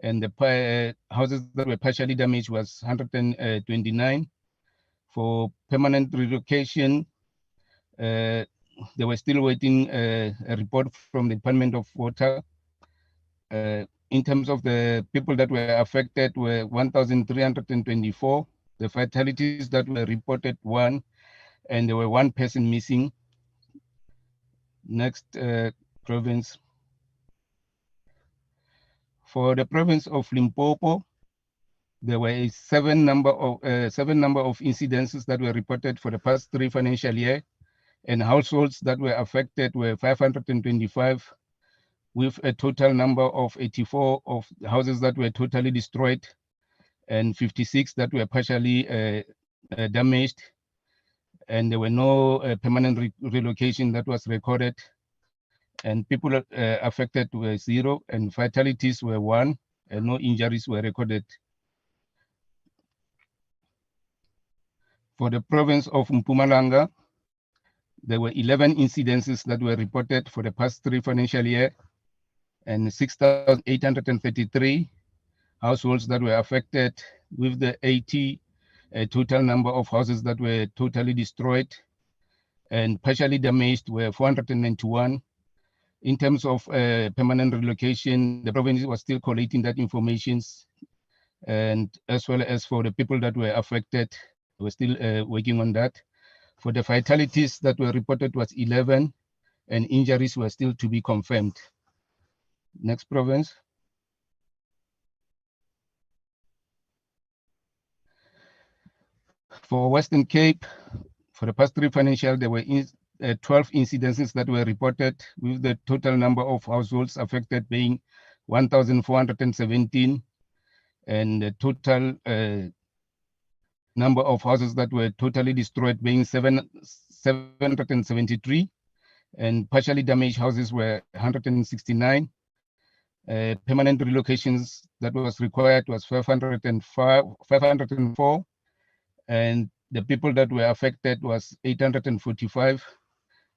and the houses that were partially damaged was 129. For permanent relocation, they were still waiting a report from the Department of Water. In terms of the people that were affected were 1,324. The fatalities that were reported 1, and there were 1 person missing. Next province. For the province of Limpopo, there were a 7 number of incidences that were reported for the past 3 financial years, and households that were affected were 525, with a total number of 84 of houses that were totally destroyed, and 56 that were partially damaged, and there were no permanent relocation that was recorded, and people affected were 0, and fatalities were 1, and no injuries were recorded. For the province of Mpumalanga, there were 11 incidences that were reported for the past 3 financial years, and 6,833 households that were affected, with the 80 total number of houses that were totally destroyed, and partially damaged were 491. In terms of permanent relocation, the province was still collating that information, and as well as for the people that were affected, we're still working on that. For the fatalities that were reported was 11, and injuries were still to be confirmed. Next province. For Western Cape, for the past 3 financial, there were 12 incidences that were reported, with the total number of households affected being 1,417, and the total number of houses that were totally destroyed being 773, and partially damaged houses were 169. Permanent relocations that was required was 504, and the people that were affected was 845,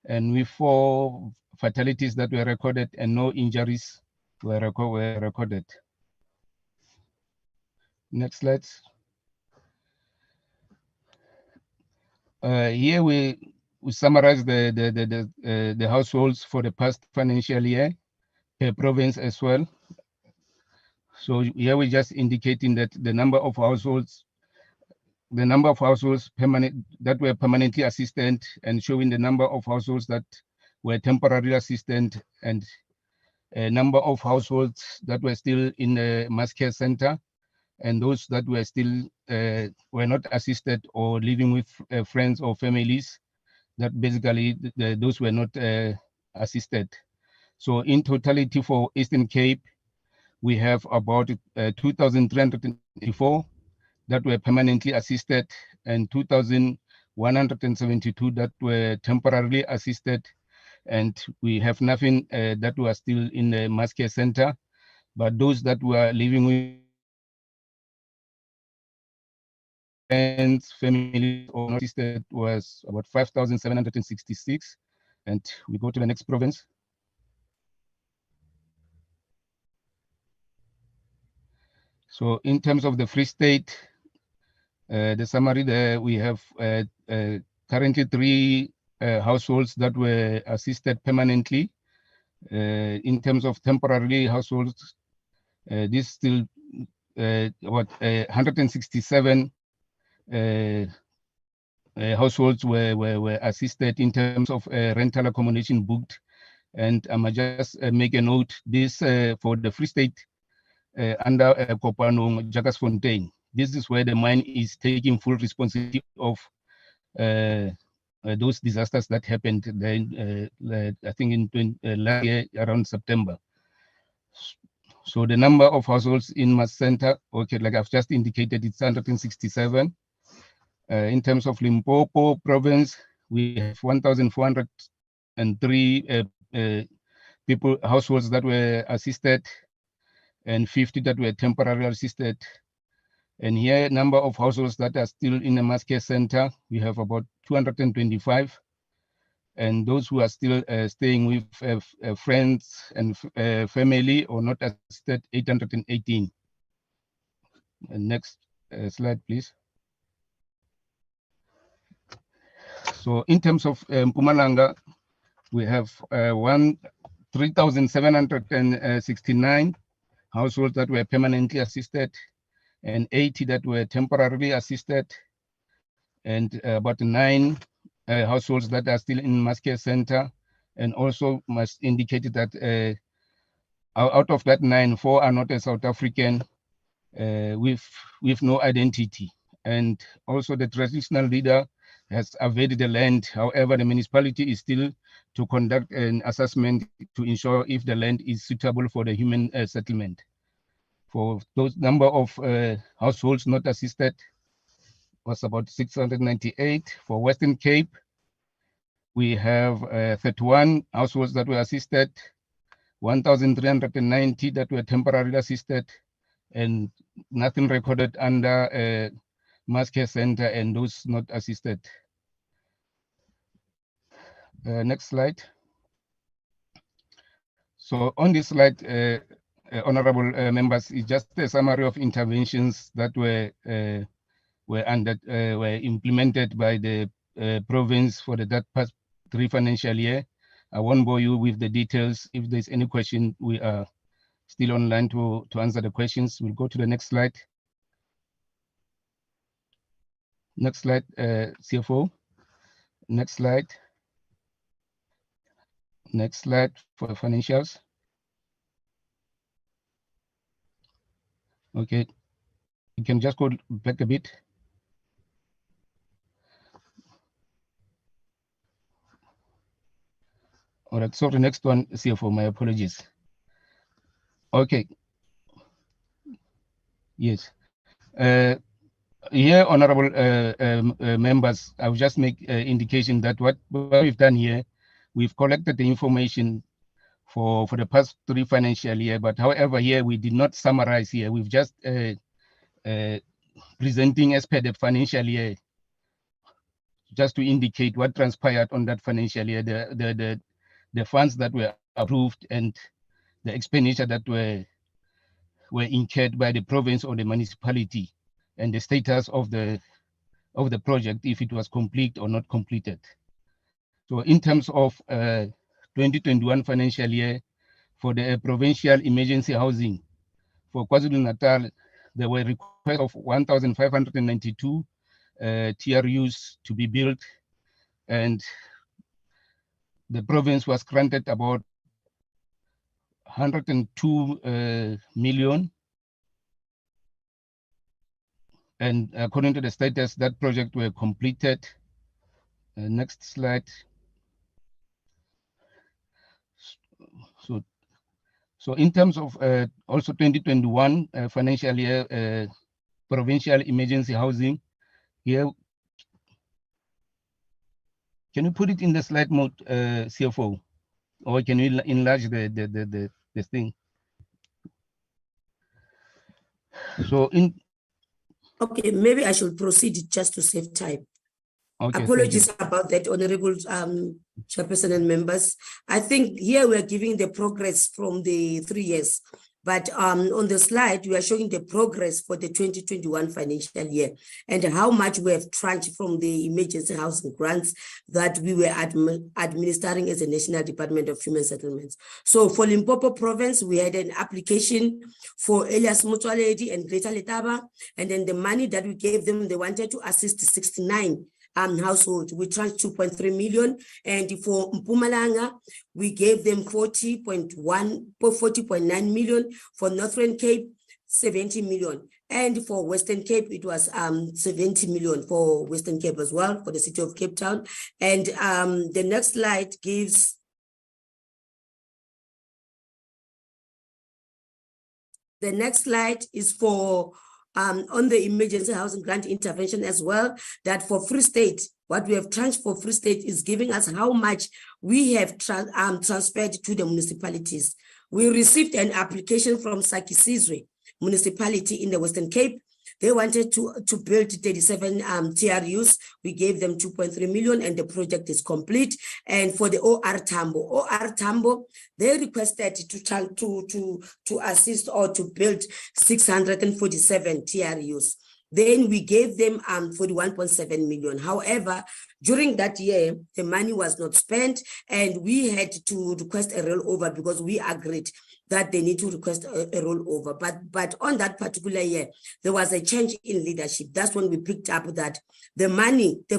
and with 4 fatalities that were recorded and no injuries were recorded. Next slide. Here we summarize the households for the past financial year per province as well. So here we're just indicating that the number of households permanent that were permanently assisted, and showing the number of households that were temporarily assisted, and a number of households that were still in the mass care center, and those that were still were not assisted or living with friends or families, that basically those were not assisted. So in totality for Eastern Cape, we have about 2,384 that were permanently assisted, and 2,172 that were temporarily assisted, and we have nothing that were still in the mass care center, but those that were living with friends, families, or not assisted was about 5,766. And we go to the next province. So in terms of the Free State, the summary there, we have currently 3 households that were assisted permanently. In terms of temporarily households, this still about 167 households were assisted in terms of rental accommodation booked. And I might just make a note, this for the Free State under Kopanong, Jakasfontein. This is where the mine is taking full responsibility of those disasters that happened then, I think in last year around September. So the number of households in Mas Center, okay, like I've just indicated, it's 167. In terms of Limpopo province, we have 1,403 households that were assisted, and 50 that were temporarily assisted. And here, number of households that are still in the mass care center, we have about 225. And those who are still staying with friends and family or not assisted, 818. Next slide, please. So in terms of Mpumalanga, we have 3,769 households that were permanently assisted and 80 that were temporarily assisted, and about 9 households that are still in mass care center. And also must indicate that out of that 9, 4 are not a South African with no identity. And also the traditional leader has availed the land. However, the municipality is still to conduct an assessment to ensure if the land is suitable for the human settlement. For those number of households not assisted was about 698. For Western Cape, we have 31 households that were assisted, 1,390 that were temporarily assisted, and nothing recorded under mass care center and those not assisted. Next slide. So on this slide, honorable members, is just a summary of interventions that were implemented by the province for that past 3 financial year. I won't bore you with the details. If there's any question, we are still online to answer the questions. We'll go to the next slide. Next slide, CFO. Next slide. Next slide for financials. Okay, you can just go back a bit. All right, so the next one, CFO, my apologies. Okay. Yes. Here, honorable members, I will just make indication that what we've done here, we've collected the information for the past 3 financial year, but however, here we did not summarize here. We've just presenting as per the financial year, just to indicate what transpired on that financial year, the funds that were approved and the expenditure that were incurred by the province or the municipality, and the status of the project, if it was complete or not completed. So in terms of 2021 financial year, for the provincial emergency housing for KwaZulu-Natal, there were requests of 1,592 TRUs to be built, and the province was granted about 102 million. And according to the status, that project were completed. Next slide. So in terms of also 2021 financial year, provincial emergency housing, here, can you put it in the slide mode, CFO? Or can you enlarge the thing? So Okay, maybe I should proceed just to save time. Okay, thank you. Apologies about that, Honorable Chairperson and members. I think here we're giving the progress from the 3 years, but on the slide, we are showing the progress for the 2021 financial year and how much we have tranched from the emergency housing grants that we were administering as a National Department of Human Settlements. So for Limpopo province, we had an application for Elias Mutwaledi and Greater Letaba, and then the money that we gave them, they wanted to assist 69 households. We tranched 2.3 million, and for Mpumalanga, we gave them 40.9 million. For Northern Cape, 70 million, and for Western Cape, it was 70 million for Western Cape as well, for the city of Cape Town. And the next slide gives the next slide is for on the emergency housing grant intervention as well, that for Free State, what we have tranched for Free State is giving us how much we have transferred to the municipalities. We received an application from Sakisizwe municipality in the Western Cape. They wanted to build 37 TRUs. We gave them 2.3 million and the project is complete. And for the OR Tambo, they requested to assist or to build 647 TRUs. Then we gave them 41.7 million. However, during that year, the money was not spent and we had to request a rollover because we agreed that they need to request a rollover. But on that particular year, there was a change in leadership. That's when we picked up that the money, the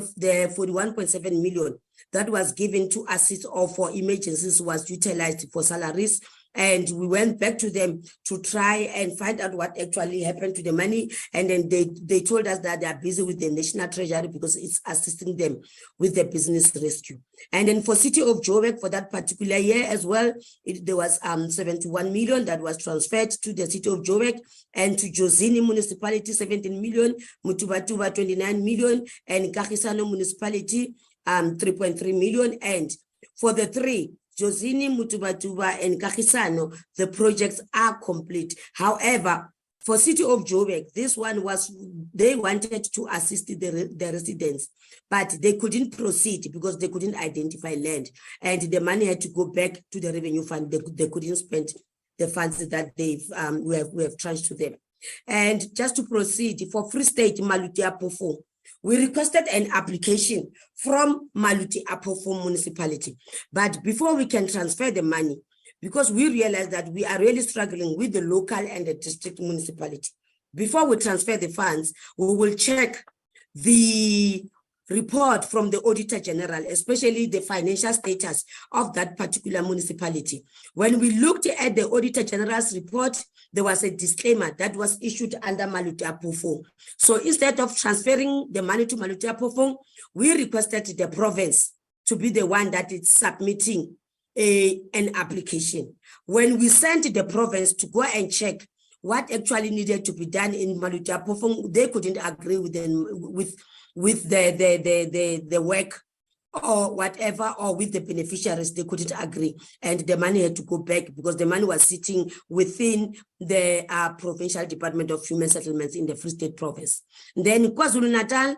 41.7 million that was given to assist or for emergencies was utilized for salaries. And we went back to them to try and find out what actually happened to the money. And then they told us that they are busy with the National Treasury because it's assisting them with the business rescue. And then for City of Joburg for that particular year as well, there was 71 million that was transferred to the City of Joburg, and to Jozini Municipality 17 million, Mutubatuba 29 million, and Kagisano Municipality 3.3 million. And for the three, Jozini, Mutubatuba, and Kagisano, the projects are complete. However, for City of Joburg, this one was, they wanted to assist the residents, but they couldn't proceed because they couldn't identify land. And the money had to go back to the revenue fund. They couldn't spend the funds that we have transferred to them. And just to proceed, for Free State, Maluti Apofo, we requested an application from Maluti Apofo municipality. But before we can transfer the money, because we realized that we are really struggling with the local and the district municipality, before we transfer the funds, we will check the report from the Auditor General, especially the financial status of that particular municipality. When we looked at the Auditor General's report, there was a disclaimer that was issued under Maluti Apofo. So instead of transferring the money to Maluti Apofo, we requested the province to be the one that is submitting an application. When we sent the province to go and check what actually needed to be done in Maluti Apofo, they couldn't agree with the work or whatever, or with the beneficiaries, they couldn't agree. And the money had to go back because the money was sitting within the Provincial Department of Human Settlements in the Free State Province. Then KwaZulu-Natal,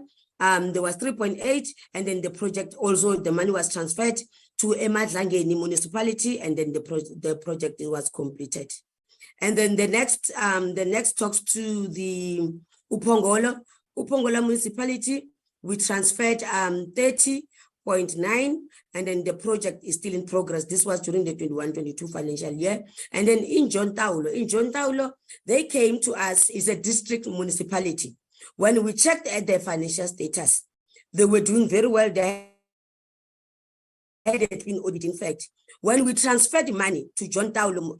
there was 3.8, and then the project also, the money was transferred to Emadlangeni municipality, and then the project was completed. And then the next talks to the Upongolo municipality. We transferred 30.9, and then the project is still in progress. This was during the 21-22 financial year. And then in John Taulo, they came to us, is a district municipality. When we checked at their financial status, they were doing very well. They had been audited. In fact, when we transferred the money to John Taulo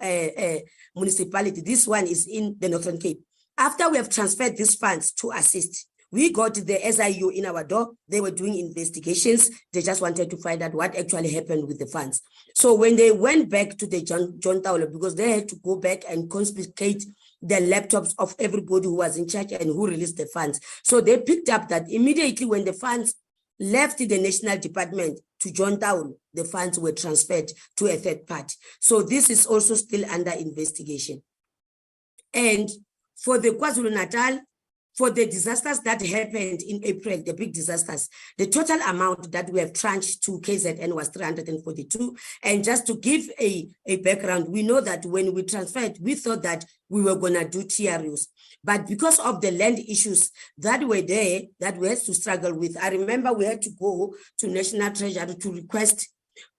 municipality, this one is in the Northern Cape. After we have transferred these funds to assist, we got the SIU in our door. They were doing investigations. They just wanted to find out what actually happened with the funds. So when they went back to the John Taulo, because they had to go back and confiscate the laptops of everybody who was in charge and who released the funds. So they picked up that immediately when the funds left the National Department to John Taulo, the funds were transferred to a third party. So this is also still under investigation. And for the KwaZulu-Natal, for the disasters that happened in April, the big disasters, the total amount that we have tranched to KZN was 342. And just to give a background, we know that when we transferred, we thought that we were going to do TRUs. But because of the land issues that were there, that we had to struggle with, I remember we had to go to National Treasury to request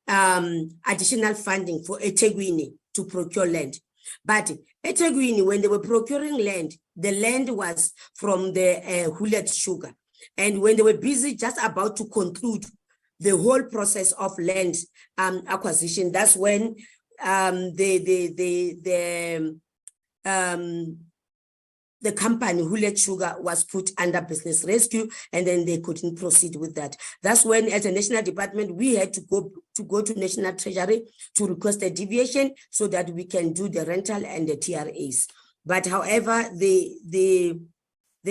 additional funding for eThekwini to procure land. But eThekwini, when they were procuring land, the land was from the Hullet Sugar. And when they were busy just about to conclude the whole process of land acquisition, that's when the company Hullet Sugar was put under business rescue, and then they couldn't proceed with that. That's when, as a national department, we had to go to National Treasury to request a deviation so that we can do the rental and the TRAs. But however, the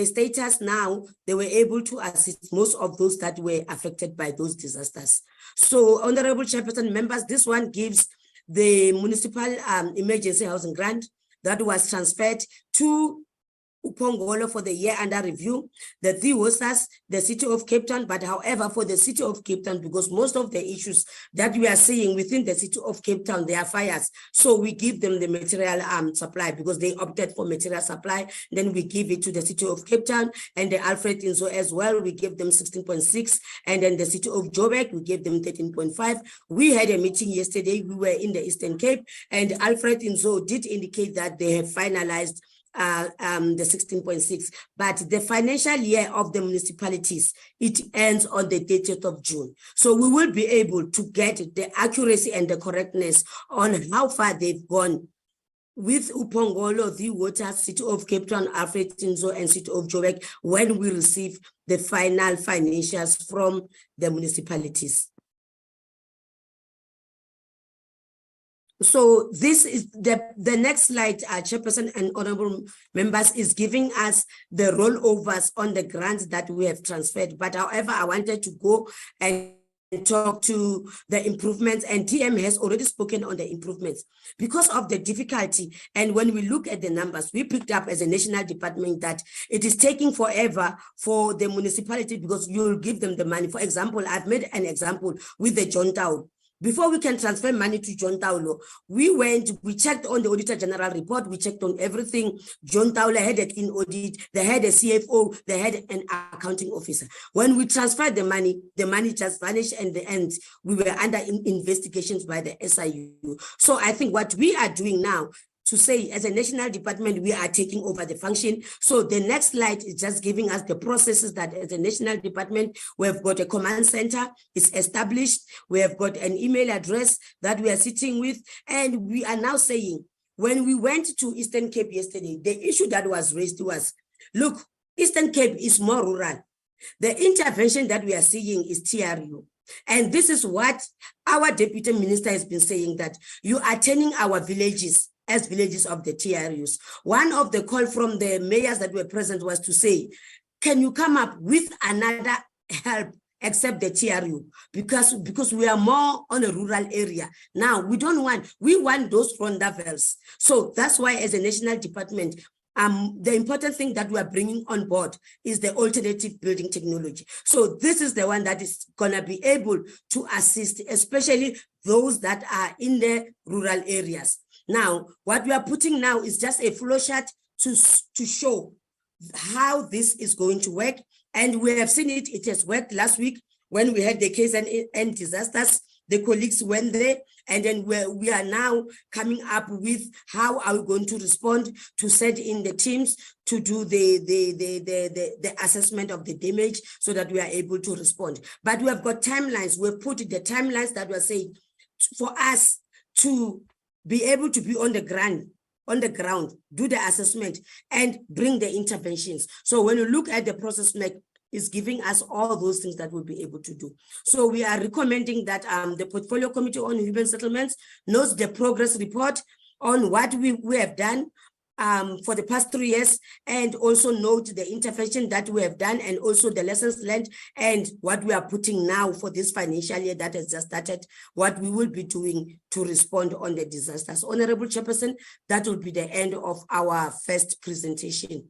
status now, they were able to assist most of those that were affected by those disasters. So, Honorable Chairperson, members, this one gives the municipal emergency housing grant that was transferred to Upongolo for the year under review, the Thiwosas, the City of Cape Town. But however, for the City of Cape Town, because most of the issues that we are seeing within the City of Cape Town, they are fires. So we give them the material supply because they opted for material supply. Then we give it to the City of Cape Town and the Alfred Inzo as well. We give them 16.6. And then the City of Joburg, we gave them 13.5. We had a meeting yesterday. We were in the Eastern Cape, and Alfred Inzo did indicate that they have finalized the 16.6, but the financial year of the municipalities, it ends on the 30th of June. So we will be able to get the accuracy and the correctness on how far they've gone with Upongolo, the Water, City of Cape Town, Alfred Inzo, and City of Joburg when we receive the final financials from the municipalities. So this is the next slide, Chairperson and honorable members, is giving us the rollovers on the grants that we have transferred. But however, I wanted to go and talk to the improvements, and TM has already spoken on the improvements. Because of the difficulty, and when we look at the numbers, we picked up as a national department that it is taking forever for the municipality because you'll give them the money. For example, I've made an example with the John Town. Before we can transfer money to John Taulo, we checked on the Auditor General report, we checked on everything. John Taulo had a clean audit, they had a CFO, they had an accounting officer. When we transferred the money just vanished, and the end, we were under investigations by the SIU. So I think what we are doing now, to say as a national department, we are taking over the function. So the next slide is just giving us the processes that as a national department, we have got a command center, it's established. We have got an email address that we are sitting with. And we are now saying, when we went to Eastern Cape yesterday, the issue that was raised was, look, Eastern Cape is more rural. The intervention that we are seeing is TRU. And this is what our deputy minister has been saying, that you are turning our villages as villages of the TRUs. One of the call from the mayors that were present was to say, can you come up with another help except the TRU? Because we are more on a rural area. Now, we want those rendezvous. So that's why as a national department, the important thing that we are bringing on board is the alternative building technology. So this is the one that is gonna be able to assist, especially those that are in the rural areas. Now, what we are putting now is just a flow chart to show how this is going to work. And we have seen it, it has worked last week when we had the KZN disasters. The colleagues went there, and then we are now coming up with how are we going to respond, to set in the teams to do the assessment of the damage so that we are able to respond. But we have got timelines. We've put the timelines that we're saying for us to be able to be on the ground, do the assessment and bring the interventions. So when you look at the process map, it's giving us all those things that we'll be able to do. So we are recommending that the Portfolio Committee on Human Settlements knows the progress report on what we have done for the past 3 years, and also note the intervention that we have done and also the lessons learned and what we are putting now for this financial year that has just started, what we will be doing to respond on the disasters. Honorable Chairperson, that will be the end of our first presentation.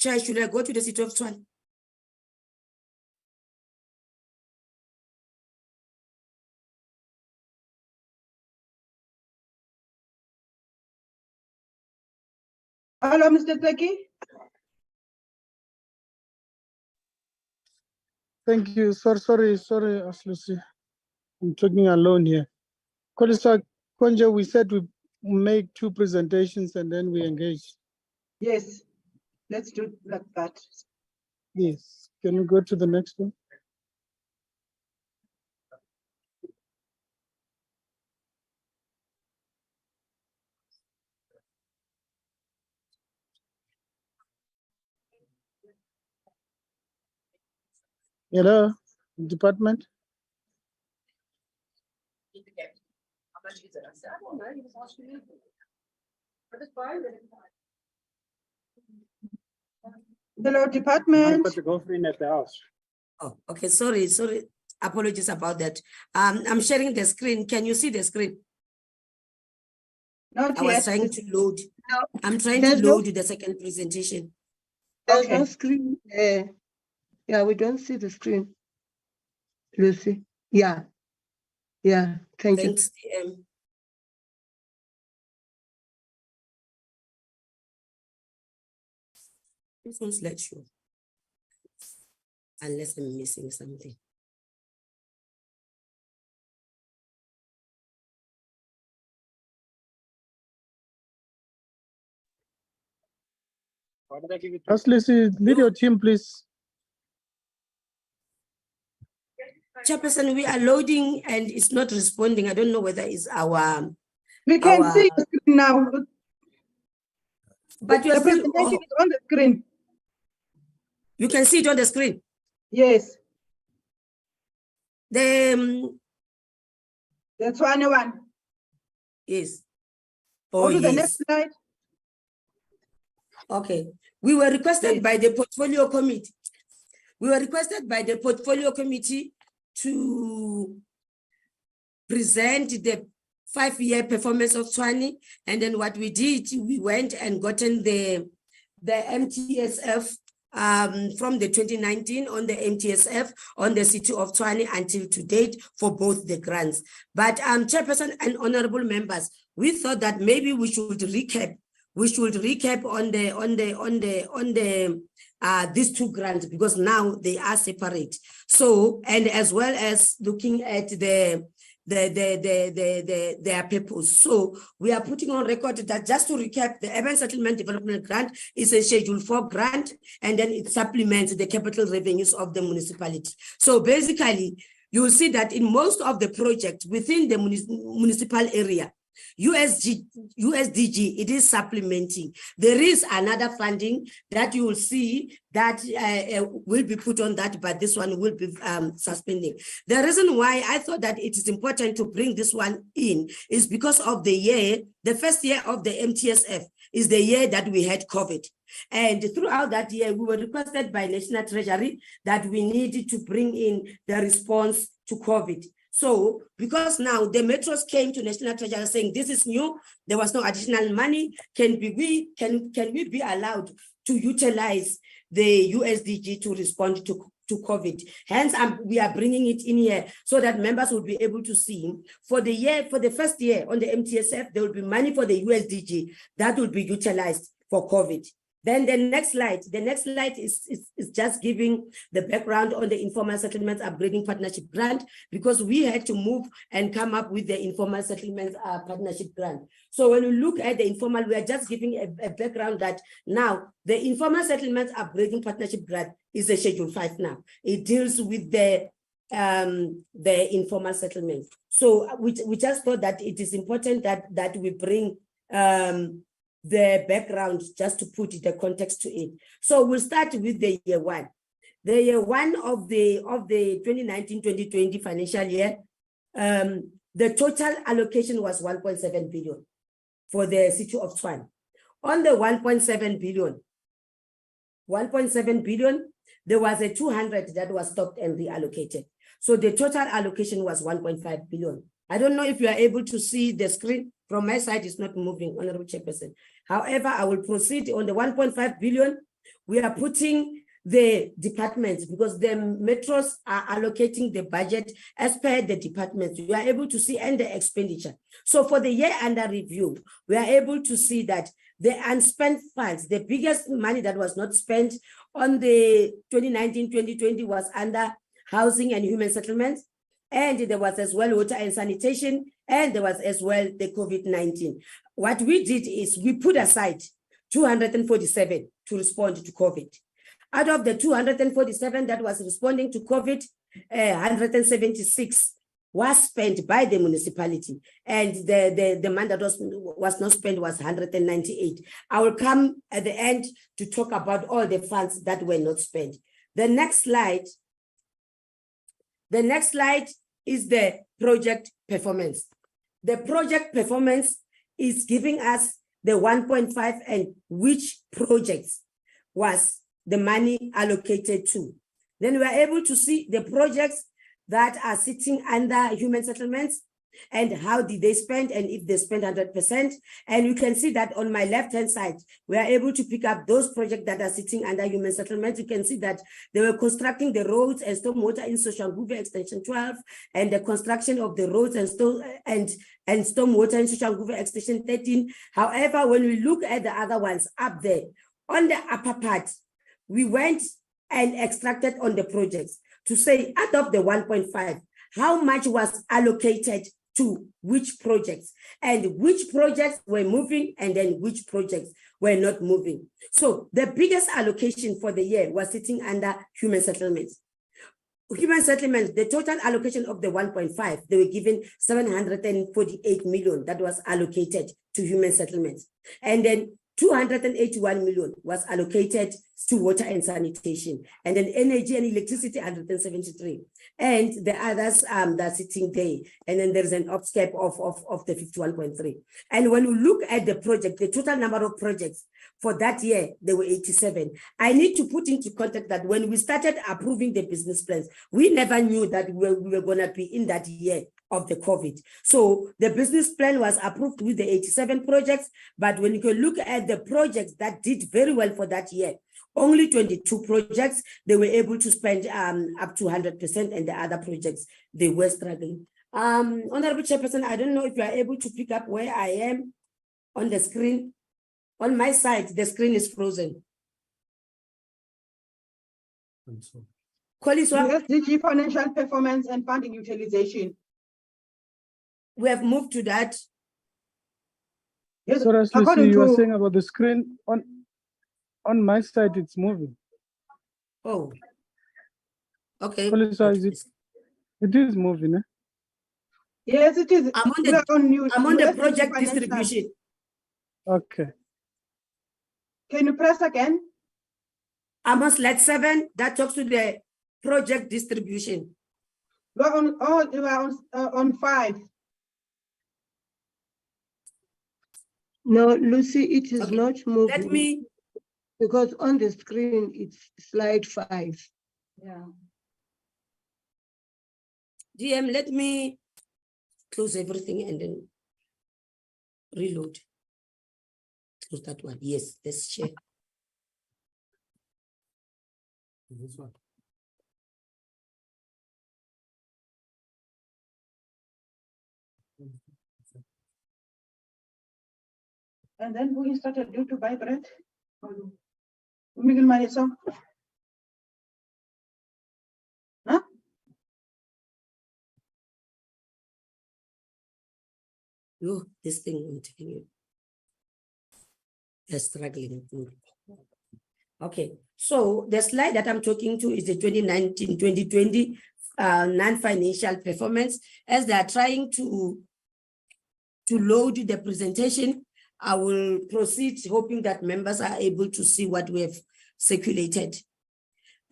Chair, should I go to the City of Tshwane? Hello, Mr. Teki. Thank you. Sorry, Aslusi. I'm talking alone here. Kolisa Konja, we said we make 2 presentations and then we engage. Yes, let's do it like that. Yes. Can we go to the next one? Hello, department. Hello, department. Got the girlfriend at the house. Oh, okay, sorry. Apologies about that. I'm sharing the screen. Can you see the screen? Not I was yet. trying to load. No, I'm trying there's to no- load the second presentation. There's no Okay. screen. Yeah, we don't see the screen. Lucy. Yeah. Yeah, thank you. Thanks, TM. This one's slideshow. Unless I'm missing something. Aslusi, lead your team, please. Chairperson, we are loading and it's not responding. I don't know whether it's our. We can see the screen now. But you're The still. presentation is on the screen. You can see it on the screen. Yes. The Tshwane one. yes. Go Oh, to the yes. next slide. Okay. We were requested Yes. by the portfolio committee. We were requested by the portfolio committee to present the 5-year performance of Tshwane. And then what we did, we went and gotten the MTSF from the 2019 on the MTSF on the City of Tshwane until to date for both the grants. But Chairperson and honorable members, we thought that maybe we should recap. We should recap on these 2 grants because now they are separate. So, and as well as looking at their purpose. So we are putting on record that, just to recap, the Urban Settlement Development Grant is a Schedule 4 grant, and then it supplements the capital revenues of the municipality. So basically, you will see that in most of the projects within the municipal area, USDG, it is supplementing. There is another funding that you will see that will be put on that, but this one will be suspending. The reason why I thought that it is important to bring this one in is because of the year, the first year of the MTSF is the year that we had COVID. And throughout that year, we were requested by National Treasury that we needed to bring in the response to COVID. So, because now the metros came to National Treasury saying this is new, there was no additional money, can we be allowed to utilize the USDG to respond to COVID? Hence, we are bringing it in here so that members will be able to see for the first year on the MTSF, there will be money for the USDG that will be utilized for COVID. Then the next slide is just giving the background on the informal settlements upgrading partnership grant, because we had to move and come up with the informal settlements partnership grant. So when you look at the informal, we are just giving a background that now the informal settlements upgrading partnership grant is a Schedule 5 now. It deals with the informal settlement. So we just thought that it is important that we bring the background just to put the context to it. So we'll start with the year 1. The year 1 of the 2019-2020 financial year, the total allocation was 1.7 billion for the City of Tshwane. On the 1.7 billion, there was a 200 that was stopped and reallocated. So the total allocation was 1.5 billion. I don't know if you are able to see the screen. From my side, it's not moving, Honorable Chairperson. However, I will proceed on the 1.5 billion. we are putting the departments, because the metros are allocating the budget as per the departments. We are able to see and the expenditure. So for the year under review, we are able to see that the unspent funds, the biggest money that was not spent on the 2019-2020 was under housing and human settlements. And there was as well water and sanitation, and there was as well the COVID-19. What we did is we put aside 247 to respond to COVID. Out of the 247 that was responding to COVID, 176 was spent by the municipality, and the amount that was not spent was 198. I will come at the end to talk about all the funds that were not spent. The next slide is the project performance. The project performance is giving us the 1.5 and which projects was the money allocated to. Then we are able to see the projects that are sitting under human settlements and how did they spend, and if they spend 100%. And you can see that on my left-hand side, we are able to pick up those projects that are sitting under human settlements. You can see that they were constructing the roads and stormwater in Soshanguve Extension 12, and the construction of the roads and stormwater in Soshanguve Extension 13. However, when we look at the other ones up there, on the upper part, we went and extracted on the projects to say out of the 1.5, how much was allocated to which projects, and which projects were moving and then which projects were not moving. So the biggest allocation for the year was sitting under human settlements. Human settlements, the total allocation of the 1.5, they were given 748 million that was allocated to human settlements. And then 281 million was allocated to water and sanitation, and then energy and electricity 173, and the others that are sitting there, and then there's an upscape of the 51.3. And when we look at the project, the total number of projects for that year, there were 87. I need to put into context that when we started approving the business plans, we never knew that we were going to be in that year of the COVID. So the business plan was approved with the 87 projects, but when you can look at the projects that did very well for that year, only 22 projects, they were able to spend up to 100%, and the other projects, they were struggling. Honorable Chairperson, I don't know if you are able to pick up where I am on the screen. On my side, the screen is frozen. USDG financial performance and funding utilization. We have moved to that. Yes, So as you according see, you are to saying about the screen on my side, it's moving. Oh, okay. It is moving, eh? yes, it is. I'm on We are I'm on the USDG project financial. distribution. Okay. Can you press again? I'm on slide 7 that talks to the project distribution. We are on 5. No, Lucy, it is not moving. Let me, because on the screen it's slide 5. Yeah. DM, let me close everything and then reload. Close that one. Yes, let's check. This one. And then we started due to buy bread. Miguel Mariso. Huh? Oh, this thing I'm telling you. They're struggling. Okay, so the slide that I'm talking to is the 2019-2020 non-financial performance. As they are trying to load the presentation, I will proceed hoping that members are able to see what we have circulated.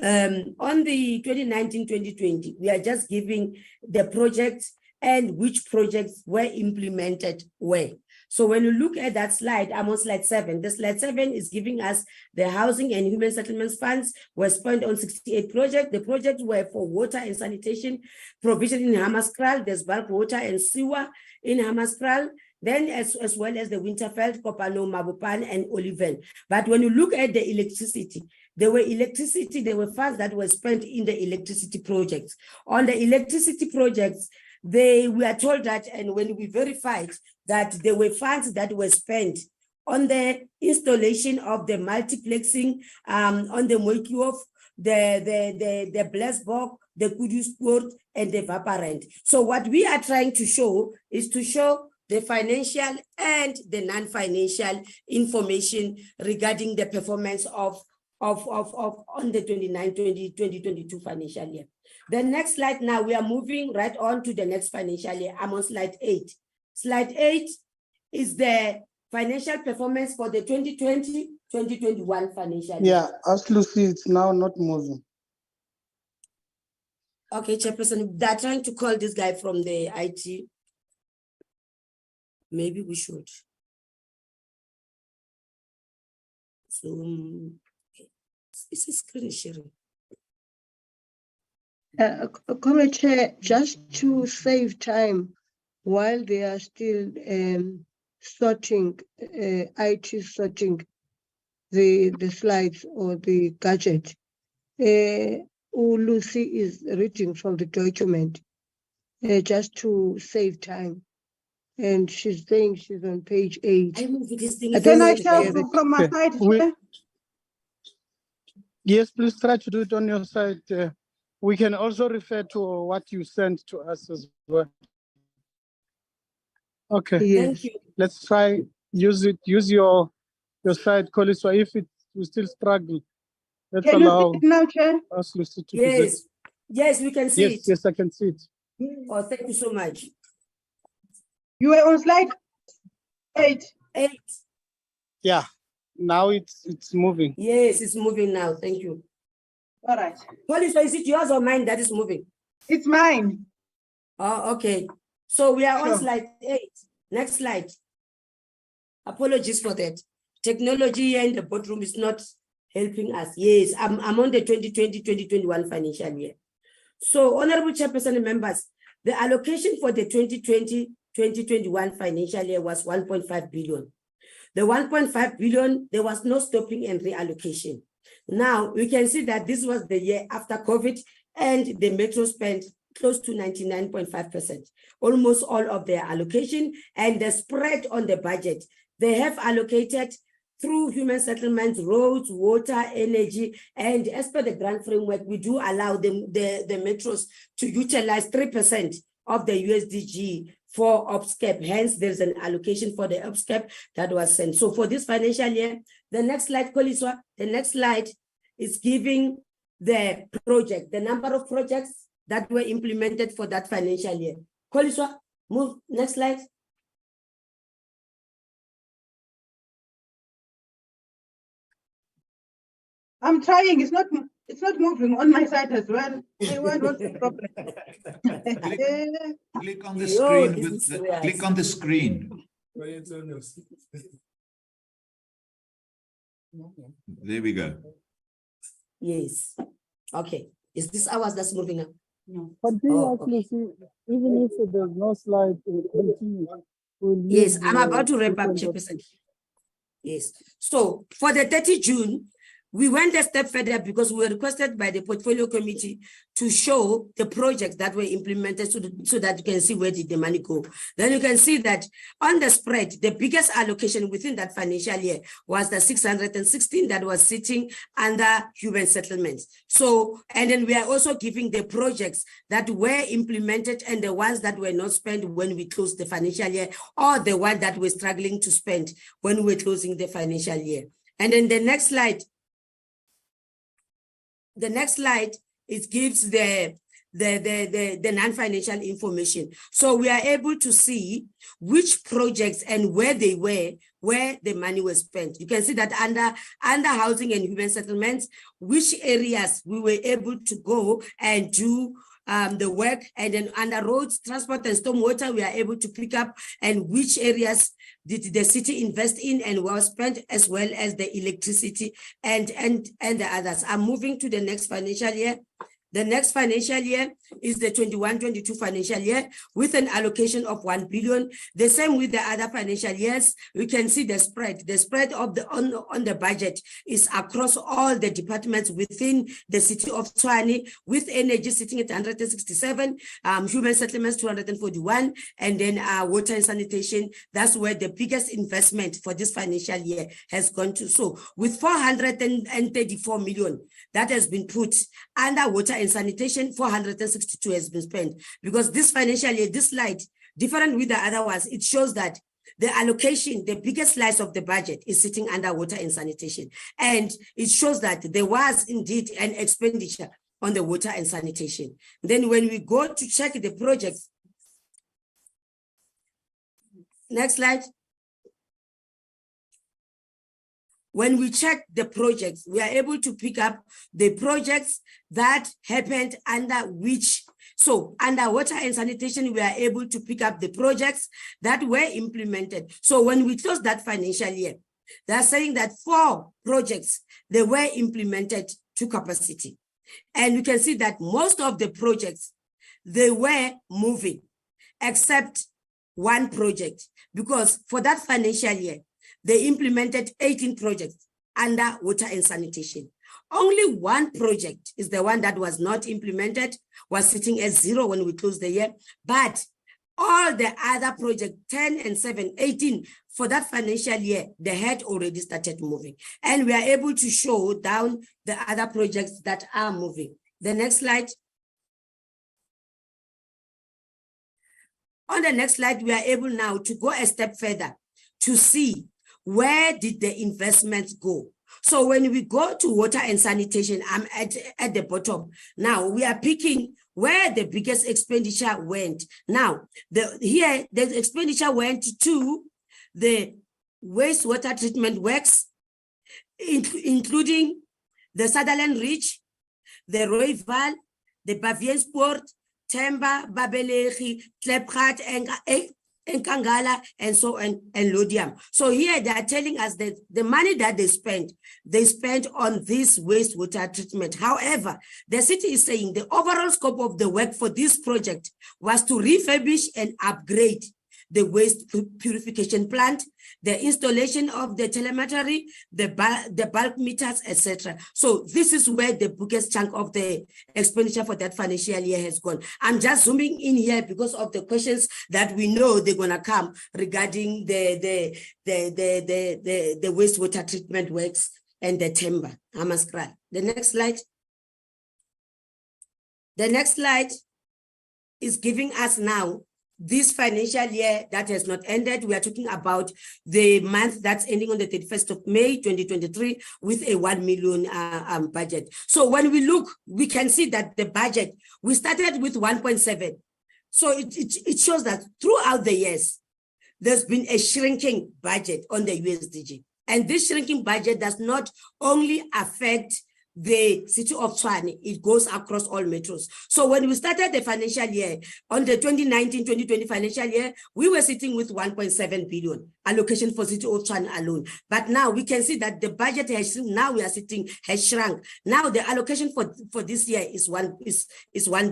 On the 2019-2020, we are just giving the projects and which projects were implemented where. So when you look at that slide, I'm on slide 7. The slide 7 is giving us the housing and human settlements funds were spent on 68 projects. The projects were for water and sanitation provision in Hammaskral. There's bulk water and sewer in Hammaskral. then as well as the Winterfeld, Kopano, Mabupan, and Oliven. But when you look at the electricity, there were funds that were spent in the electricity projects. On the electricity projects, we are told that, and when we verified that there were funds that were spent on the installation of the multiplexing on the Moikiov, the Blessbok, the Kudusport, and the Vaparent. So what we are trying to show is to show the financial and the non-financial information regarding the performance of on the 2022 financial year. The next slide now, we are moving right on to the next financial year. I'm on slide 8. Slide 8 is the financial performance for the 2020-2021 financial year. Yeah, as Lucy, it's now not moving. Okay, Chairperson, they're trying to call this guy from the IT. Maybe we should. So, okay. It's a screen sharing. Committee Chair, just to save time while they are still sorting, IT sorting the slides or the gadget, Lucy is reading from the document just to save time. And she's saying she's on page 8. Can I tell from my side here? Yes, please try to do it on your side. We can also refer to what you sent to us as well. Okay. Yes. Thank you. Let's try use your side, Koliswa. If we still struggle, let's Can you allow see it now, Chair? us Lucy to Yes, present. yes, we can see it. Yes, I can see it. Oh, thank you so much. You were on slide 8. 8. Yeah, now it's moving. Yes, it's moving now. Thank you. All right. Police, is it yours or mine that is moving? It's mine. Oh, okay. So we are on Sure. slide 8. Next slide. Apologies for that. Technology in the boardroom is not helping us. Yes, I'm on the 2020-2021 financial year. So, Honorable Chairperson and members, the allocation for the 2020-2021 financial year was 1.5 billion. The 1.5 billion, there was no stopping and reallocation. Now, we can see that this was the year after COVID, and the Metro spent close to 99.5%, almost all of their allocation, and the spread on the budget. They have allocated through human settlements, roads, water, energy, and as per the grant framework, we do allow them, the metros to utilize 3% of the USDG for OPSCAP. Hence, there's an allocation for the OPSCAP that was sent. So for this financial year, the next slide, Koliswa, the next slide is giving the project, the number of projects that were implemented for that financial year. Koliswa, move, next slide. I'm trying. It's not moving on my side as well. What's the problem? Click on the screen. Click on the screen. There we go. Yes. Okay. Is this ours that's moving up? No. Continuously, even if there's no slide, continue. Yes, I'm about to wrap up, Chairperson. Yes. So for the 30 June, we went a step further because we were requested by the portfolio committee to show the projects that were implemented so that you can see where did the money go. Then you can see that on the spread, the biggest allocation within that financial year was the 616 that was sitting under human settlements. So, and then we are also giving the projects that were implemented and the ones that were not spent when we closed the financial year, or the one that we're struggling to spend when we're closing the financial year. And then the next slide, it gives the non-financial information. So we are able to see which projects and where they were, where the money was spent. You can see that under housing and human settlements, which areas we were able to go and do the work, and then under roads, transport, and stormwater, we are able to pick up and which areas did the city invest in and was spent, as well as the electricity and the others. I'm moving to the next financial year. The next financial year is the 21-22 financial year with an allocation of 1 billion. The same with the other financial years. We can see the spread. The spread of the on the budget is across all the departments within the City of Tshwane, with energy sitting at 167, human settlements 241, and then water and sanitation. That's where the biggest investment for this financial year has gone to. So with 434 million that has been put under water and sanitation, 462 has been spent, because this financial year, this slide, different with the other ones, it shows that the allocation, the biggest slice of the budget is sitting under water and sanitation. And it shows that there was indeed an expenditure on the water and sanitation. Then when we go to check the projects, next slide. When we check the projects, we are able to pick up the projects that happened under which. So under water and sanitation, we are able to pick up the projects that were implemented. So when we close that financial year, they're saying that 4 projects, they were implemented to capacity. And you can see that most of the projects, they were moving, except 1 project, because for that financial year, they implemented 18 projects under water and sanitation. Only 1 project is the one that was not implemented, was sitting at 0 when we closed the year, but all the other projects, 10 and 7, 18, for that financial year, they had already started moving. And we are able to show down the other projects that are moving. The next slide. On the next slide, we are able now to go a step further to see where did the investments go. So when we go to water and sanitation, I'm at the bottom. Now we are picking where the biggest expenditure went. Now, here the expenditure went to the wastewater treatment works, including the Sutherland Ridge, the Rooival, the Bavianspoort, Temba, Babelegi, Klepgat, and Kangala, and so on, and Lodium. So here they are telling us that the money that they spent on this wastewater treatment. However, the city is saying the overall scope of the work for this project was to refurbish and upgrade the waste purification plant, the installation of the telemetry, the bulk meters, etc. So this is where the biggest chunk of the expenditure for that financial year has gone. I'm just zooming in here because of the questions that we know they're gonna come regarding the wastewater treatment works and the timber. I must cry. The next slide. The next slide is giving us now this financial year that has not ended. We are talking about the month that's ending on the 31st of May, 2023, with a 1 million budget. So when we look, we can see that the budget, we started with 1.7. So it shows that throughout the years, there's been a shrinking budget on the USDG. And this shrinking budget does not only affect the City of Tshwane, it goes across all metros. So when we started the financial year, on the 2019-2020 financial year, we were sitting with 1.7 billion allocation for City of Tshwane alone. But now we can see that the budget has shrunk. Now the allocation for this year is 1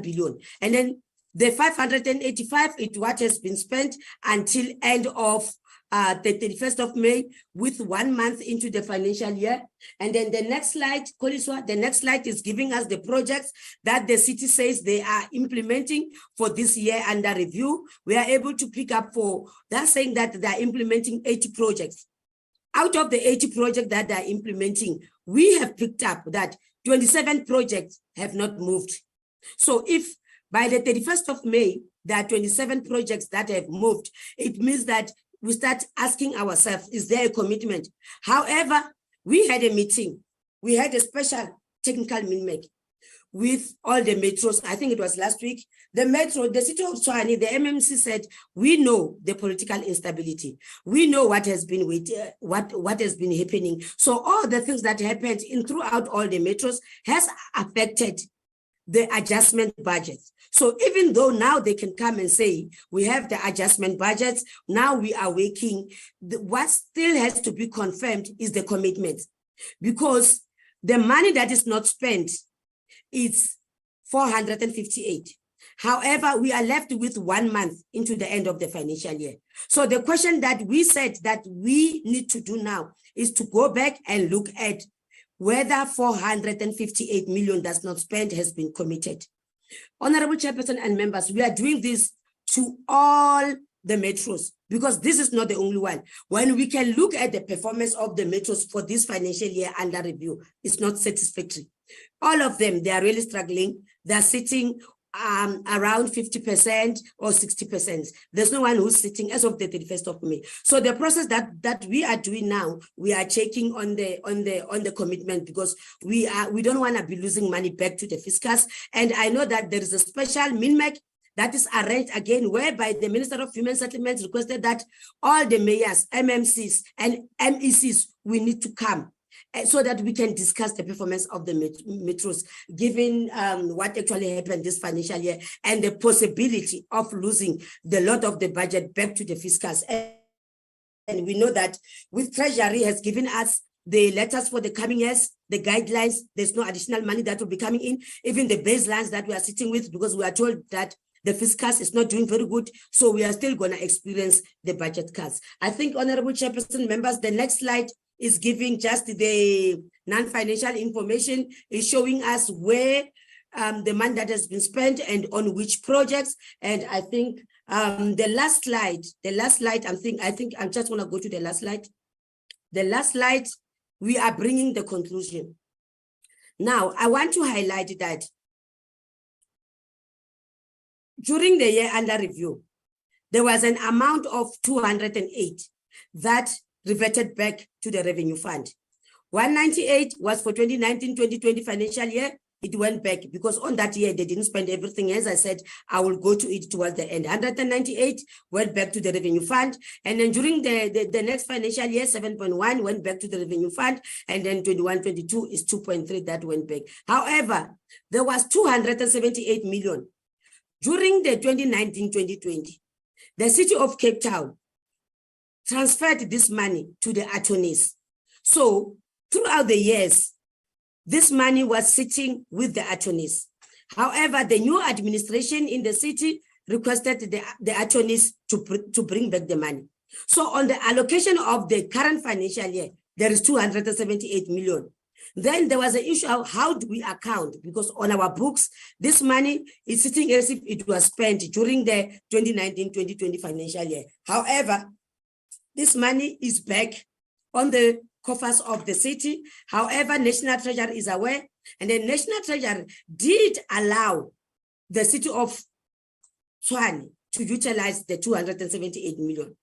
billion. And then the 585 is what has been spent until end of the 31st of May, with 1 month into the financial year. And then the next slide, Koliswa, the next slide is giving us the projects that the city says they are implementing for this year under review. We are able to pick up they're saying that they're implementing 80 projects. Out of the 80 projects that they're implementing, we have picked up that 27 projects have not moved. So if by the 31st of May, there are 27 projects that have moved, it means that we start asking ourselves, is there a commitment? However, we had a meeting. We had a special technical meeting with all the metros. I think it was last week. The metro, the City of Tshwane, the MMC said, we know the political instability. We know what has been what has been happening. So all the things that happened throughout all the metros has affected the adjustment budgets. So even though now they can come and say, we have the adjustment budgets, now we are working, what still has to be confirmed is the commitment. Because the money that is not spent, it's 458. However, we are left with 1 month into the end of the financial year. So the question that we said that we need to do now is to go back and look at whether 458 million that's not spent has been committed. Honorable Chairperson and members, we are doing this to all the metros because this is not the only one. When we can look at the performance of the metros for this financial year under review, it's not satisfactory. All of them, they are really struggling. They're sitting around 50% or 60%. There's no one who's sitting as of the 31st of May. So the process that we are doing now, we are checking on the commitment because we don't want to be losing money back to the fiscals. And I know that there is a special MINMEC that is arranged again, whereby the Minister of Human Settlements requested that all the mayors, MMCs, and MECs, we need to come so that we can discuss the performance of the metros, given what actually happened this financial year and the possibility of losing the lot of the budget back to the fiscals. And we know that with Treasury has given us the letters for the coming years, the guidelines, there's no additional money that will be coming in, even the baselines that we are sitting with, because we are told that the fiscals is not doing very good, so we are still going to experience the budget cuts. I think, Honorable Chairperson, members, the next slide is giving just the non-financial information, is showing us where the money that has been spent and on which projects. And I think the last slide, I think I'm just want to go to the last slide. The last slide, we are bringing the conclusion. Now, I want to highlight that during the year under review, there was an amount of 208 that reverted back to the revenue fund. 198 was for 2019-2020 financial year. It went back because on that year, they didn't spend everything. As I said, I will go to it towards the end. 198 went back to the revenue fund. And then during the next financial year, 7.1 went back to the revenue fund. And then 21-22 is 2.3 that went back. However, there was 278 million. During the 2019-2020, the City of Cape Town transferred this money to the attorneys. So throughout the years, this money was sitting with the attorneys. However, the new administration in the city requested the attorneys to bring back the money. So on the allocation of the current financial year, there is 278 million. Then there was an issue of how do we account? Because on our books, this money is sitting as if it was spent during the 2019-2020 financial year. However, this money is back on the coffers of the city. However, National Treasury is aware, and the National Treasury did allow the City of Tshwane to utilize the 278 million.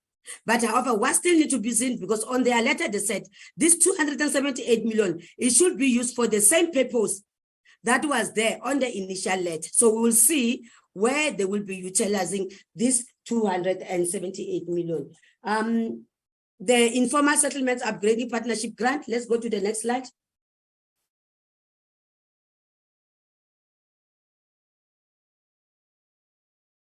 But however, what still need to be seen, because on their letter they said this 278 million, it should be used for the same purpose that was there on the initial letter. So we will see where they will be utilizing this 278 million. The informal settlements upgrading partnership grant. Let's go to the next slide.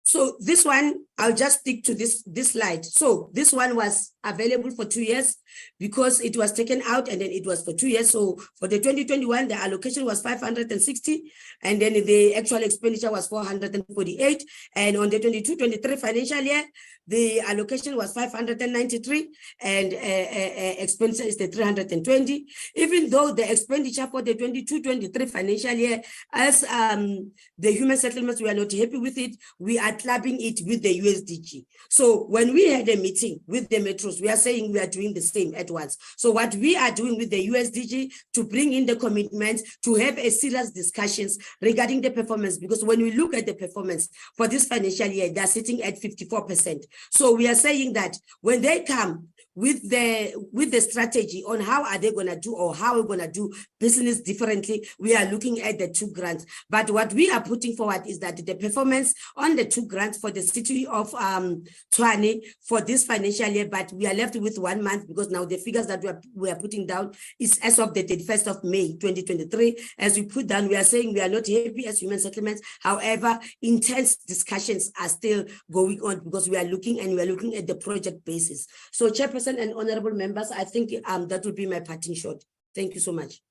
So this one, I'll just stick to this slide. So this one was available for 2 years because it was taken out and then it was for 2 years. So for the 2021, the allocation was 560 and then the actual expenditure was 448. And on the 22-23 financial year, the allocation was 593 and expenditure is the 320. Even though the expenditure for the 22-23 financial year, as the human settlements, we are not happy with it, we are clubbing it with the USDG. So when we had a meeting with the metros, we are saying we are doing the same at once. So what we are doing with the USDG to bring in the commitments to have a serious discussions regarding the performance, because when we look at the performance for this financial year, they're sitting at 54%. So we are saying that when they come with the strategy on how are they going to do or how we're going to do business differently, we are looking at the 2 grants. But what we are putting forward is that the performance on the 2 grants for the City of Tshwane for this financial year, but we are left with 1 month because now the figures that we are putting down is as of the 31st of May 2023. As we put down, we are saying we are not happy as human settlements. However, intense discussions are still going on because we are looking at the project basis. So Chairperson and honorable members, I think that would be my parting shot. Thank you so much.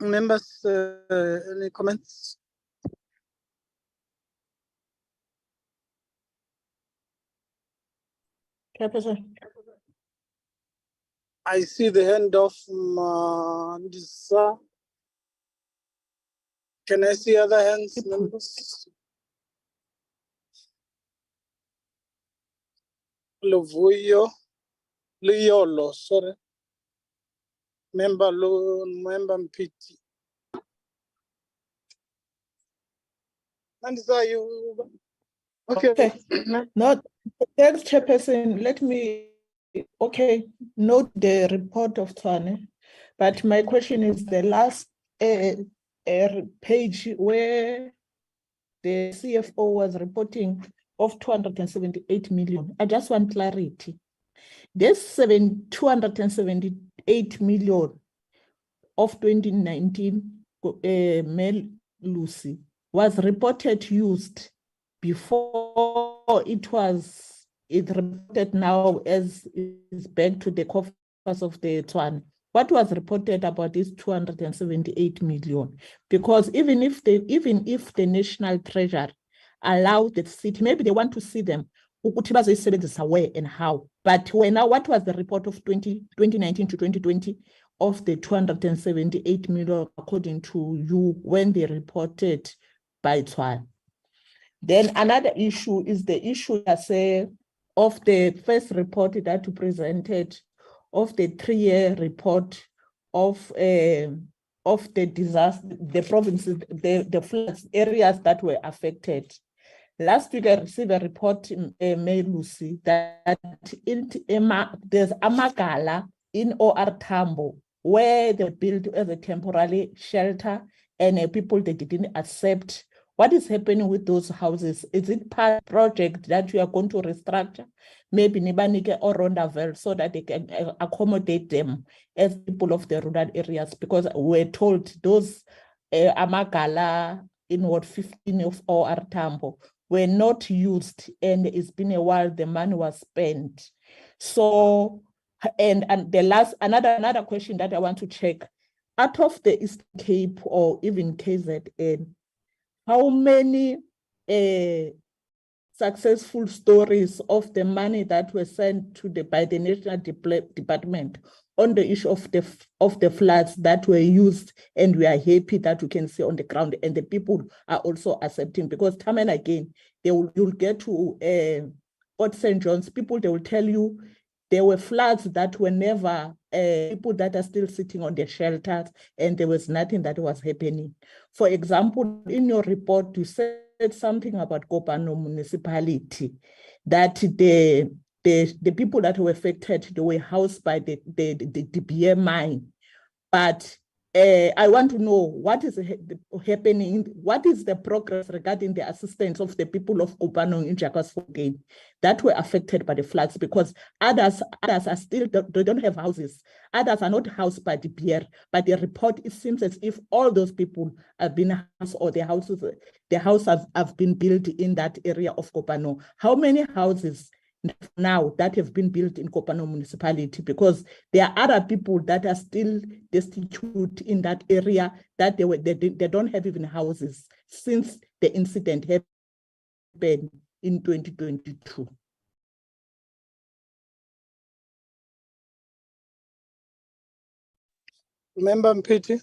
Members, any comments? Chairperson. I see the hand of Mandisa. Can I see other hands, members? Luvuyo, Liolo, sorry. Member Mpiti. Mandisa, you. Okay. Not thanks, Chairperson. Let me note the report of Tshwane, but my question is the last page where the CFO was reporting of 278 million. I just want clarity. This 278 million of 2019 Mel Lucy was reported used before it reported now as is back to the coffers of the Tshwane. What was reported about this 278 million? Because even if the National Treasury allowed the city, maybe they want to see them, where and how. But what was the report of 2019 to 2020 of the 278 million according to you when they reported by Tshwane? Then another issue is the issue of the first report that you presented of the 3-year report of the disaster, the provinces, the floods areas that were affected. Last week I received a report in May Lucy that there's Amagala in OR Tambo where they built as a temporary shelter and people they didn't accept. What is happening with those houses? Is it part of the project that you are going to restructure? Maybe Nibanike or Rondaville so that they can accommodate them as people of the rural areas, because we're told those Amagala in 15 of OR Tambo were not used, and it's been a while the money was spent. So, and the last, another question that I want to check, out of the Eastern Cape or even KZN, how many successful stories of the money that were sent to by the National Department on the issue of the floods that were used, and we are happy that we can see on the ground, and the people are also accepting, because time and again you'll get to Port St. John's, people, they will tell you there were floods that were never people that are still sitting on their shelters, and there was nothing that was happening. For example, in your report you said something about Kopano municipality, that the people that were affected, they were housed by the DBM mine. But I want to know what is happening, what is the progress regarding the assistance of the people of Kopano in Jakasfontein that were affected by the floods, because others are still, they don't have houses. Others are not housed by the DBR, but the report, it seems as if all those people have been housed, or the houses have been built in that area of Kopano. How many houses now that have been built in Kopano municipality? Because there are other people that are still destitute in that area, that they don't have even houses since the incident happened in 2022. Member Mpiti.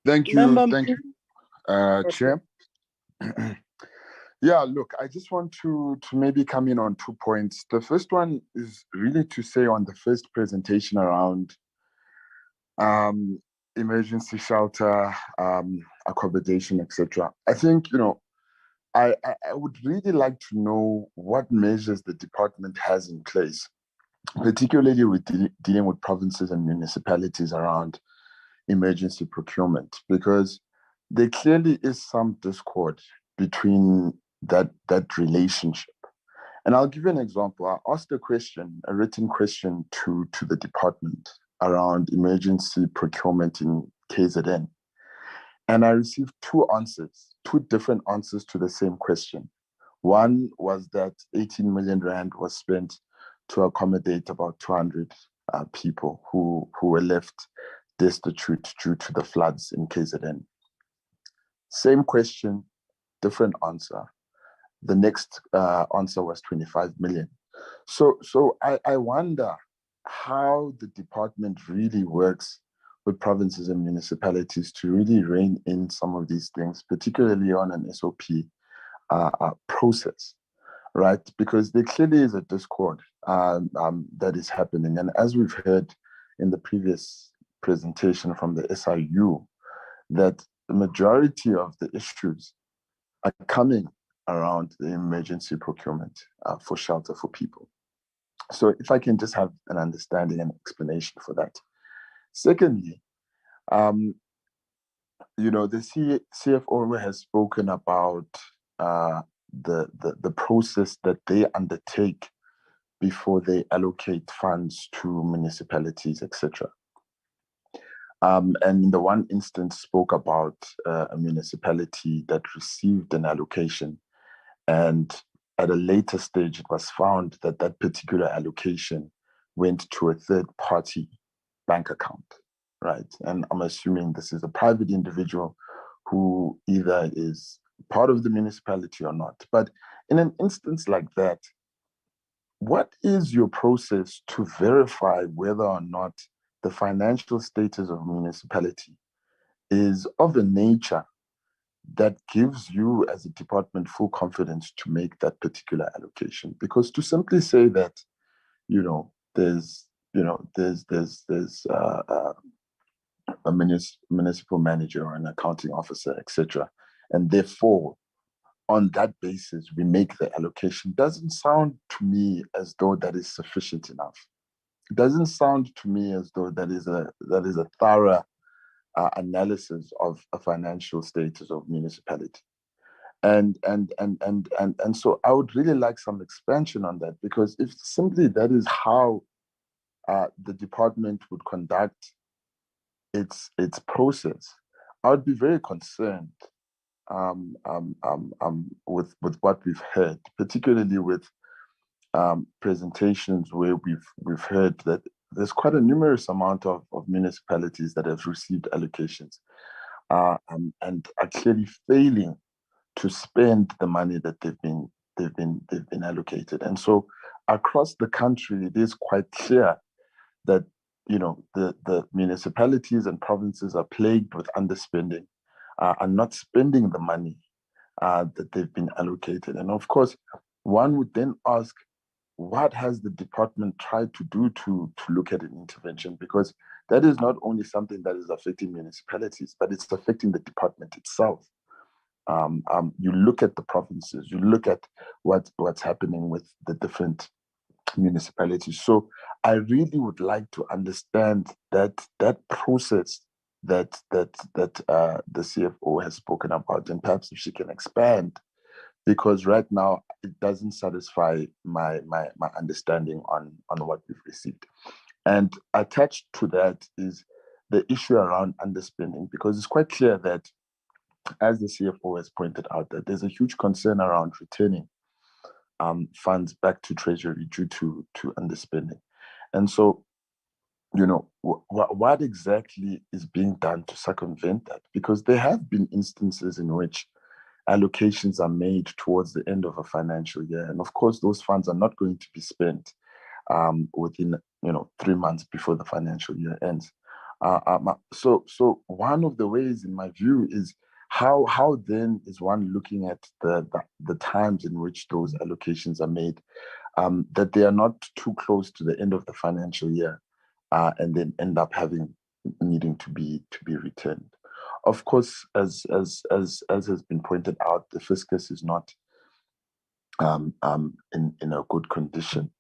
Thank you, Chair. Yeah, look, I just want to maybe come in on 2 points. The first one is really to say on the first presentation around emergency shelter, accommodation, etc. I think, I would really like to know what measures the department has in place, particularly with dealing with provinces and municipalities around emergency procurement, because there clearly is some discord between that relationship. And I'll give you an example. I asked a written question to the department around emergency procurement in KZN. And I received 2 answers two different answers to the same question. One was that 18 million rand was spent to accommodate about 200 people who were left destitute due to the floods in KZN. Same question, different answer. The next answer was 25 million. So I wonder how the department really works with provinces and municipalities to really rein in some of these things, particularly on an SOP process, right? Because there clearly is a discord that is happening. And as we've heard in the previous presentation from the SIU, that the majority of the issues are coming around the emergency procurement for shelter for people. So if I can just have an understanding and explanation for that. Secondly, the CFO has spoken about the process that they undertake before they allocate funds to municipalities, etc. And in the one instance spoke about a municipality that received an allocation, and at a later stage it was found that that particular allocation went to a third party bank account, right? And I'm assuming this is a private individual who either is part of the municipality or not. But in an instance like that, what is your process to verify whether or not the financial status of a municipality is of a nature that gives you as a department full confidence to make that particular allocation? Because to simply say that, there's a municipal manager or an accounting officer, etc., and therefore on that basis we make the allocation, doesn't sound to me as though that is sufficient enough. It doesn't sound to me as though that is a thorough analysis of a financial status of municipality. And so I would really like some expansion on that, because if simply that is how the department would conduct its process, I would be very concerned with what we've heard, particularly with presentations where we've heard that there's quite a numerous amount of municipalities that have received allocations and are clearly failing to spend the money that they've been allocated. And so across the country, it is quite clear that the municipalities and provinces are plagued with underspending and not spending the money that they've been allocated. And of course, one would then ask, what has the department tried to do to look at an intervention? Because that is not only something that is affecting municipalities, but it's affecting the department itself. You look at the provinces, you look at what's happening with the different municipalities. So I really would like to understand that process that the CFO has spoken about, and perhaps if she can expand, because right now it doesn't satisfy my understanding on what we've received. And attached to that is the issue around underspending, because it's quite clear that, as the CFO has pointed out, that there's a huge concern around returning funds back to Treasury due to underspending. And so, what exactly is being done to circumvent that? Because there have been instances in which allocations are made towards the end of a financial year, and of course those funds are not going to be spent within 3 months before the financial year ends. So one of the ways, in my view, is how then is one looking at the times in which those allocations are made, that they are not too close to the end of the financial year, and then end up needing to be returned. Of course, as has been pointed out, the fiscus is not in a good condition,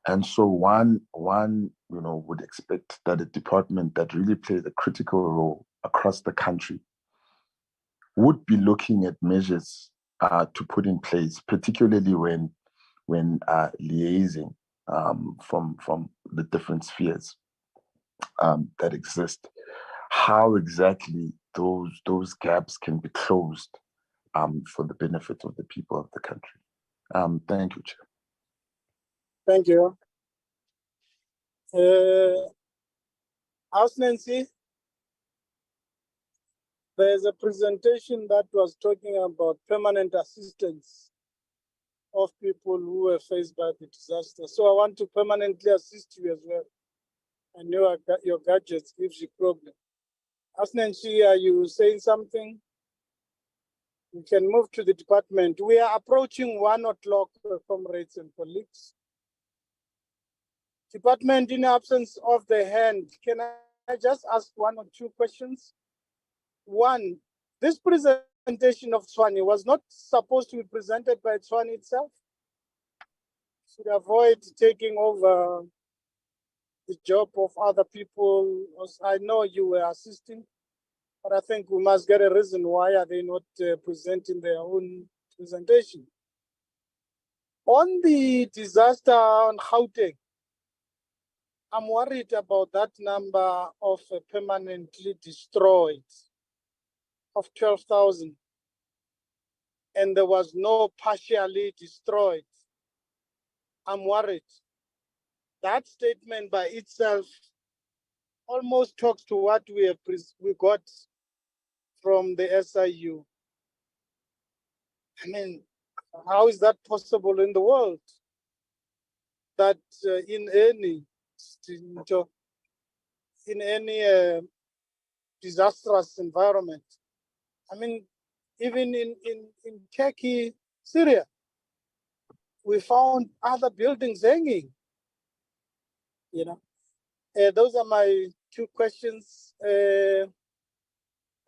and so one would expect that a department that really plays a critical role across the country would be looking at measures to put in place, particularly when liaising from the different spheres that exist, how exactly those gaps can be closed for the benefit of the people of the country. Thank you, Chair. Thank you. House Nancy, there's a presentation that was talking about permanent assistance of people who were faced by the disaster. So I want to permanently assist you as well. I know your gadgets gives you problem. House Nancy, are you saying something? We can move to the department. We are approaching 1 o'clock, comrades and colleagues. Department, in absence of the hand, can I just ask 1 or 2 questions? One, this presentation of Tshwane was not supposed to be presented by Tshwane itself. Should avoid taking over the job of other people. I know you were assisting, but I think we must get a reason why are they not presenting their own presentation. On the disaster on Gauteng, I'm worried about that number of permanently destroyed of 12,000. And there was no partially destroyed. I'm worried. That statement by itself almost talks to what we got from the SIU. I mean, how is that possible in the world? That in any disastrous environment, I mean, even in Turkey, Syria, we found other buildings hanging. You know, those are my 2 questions.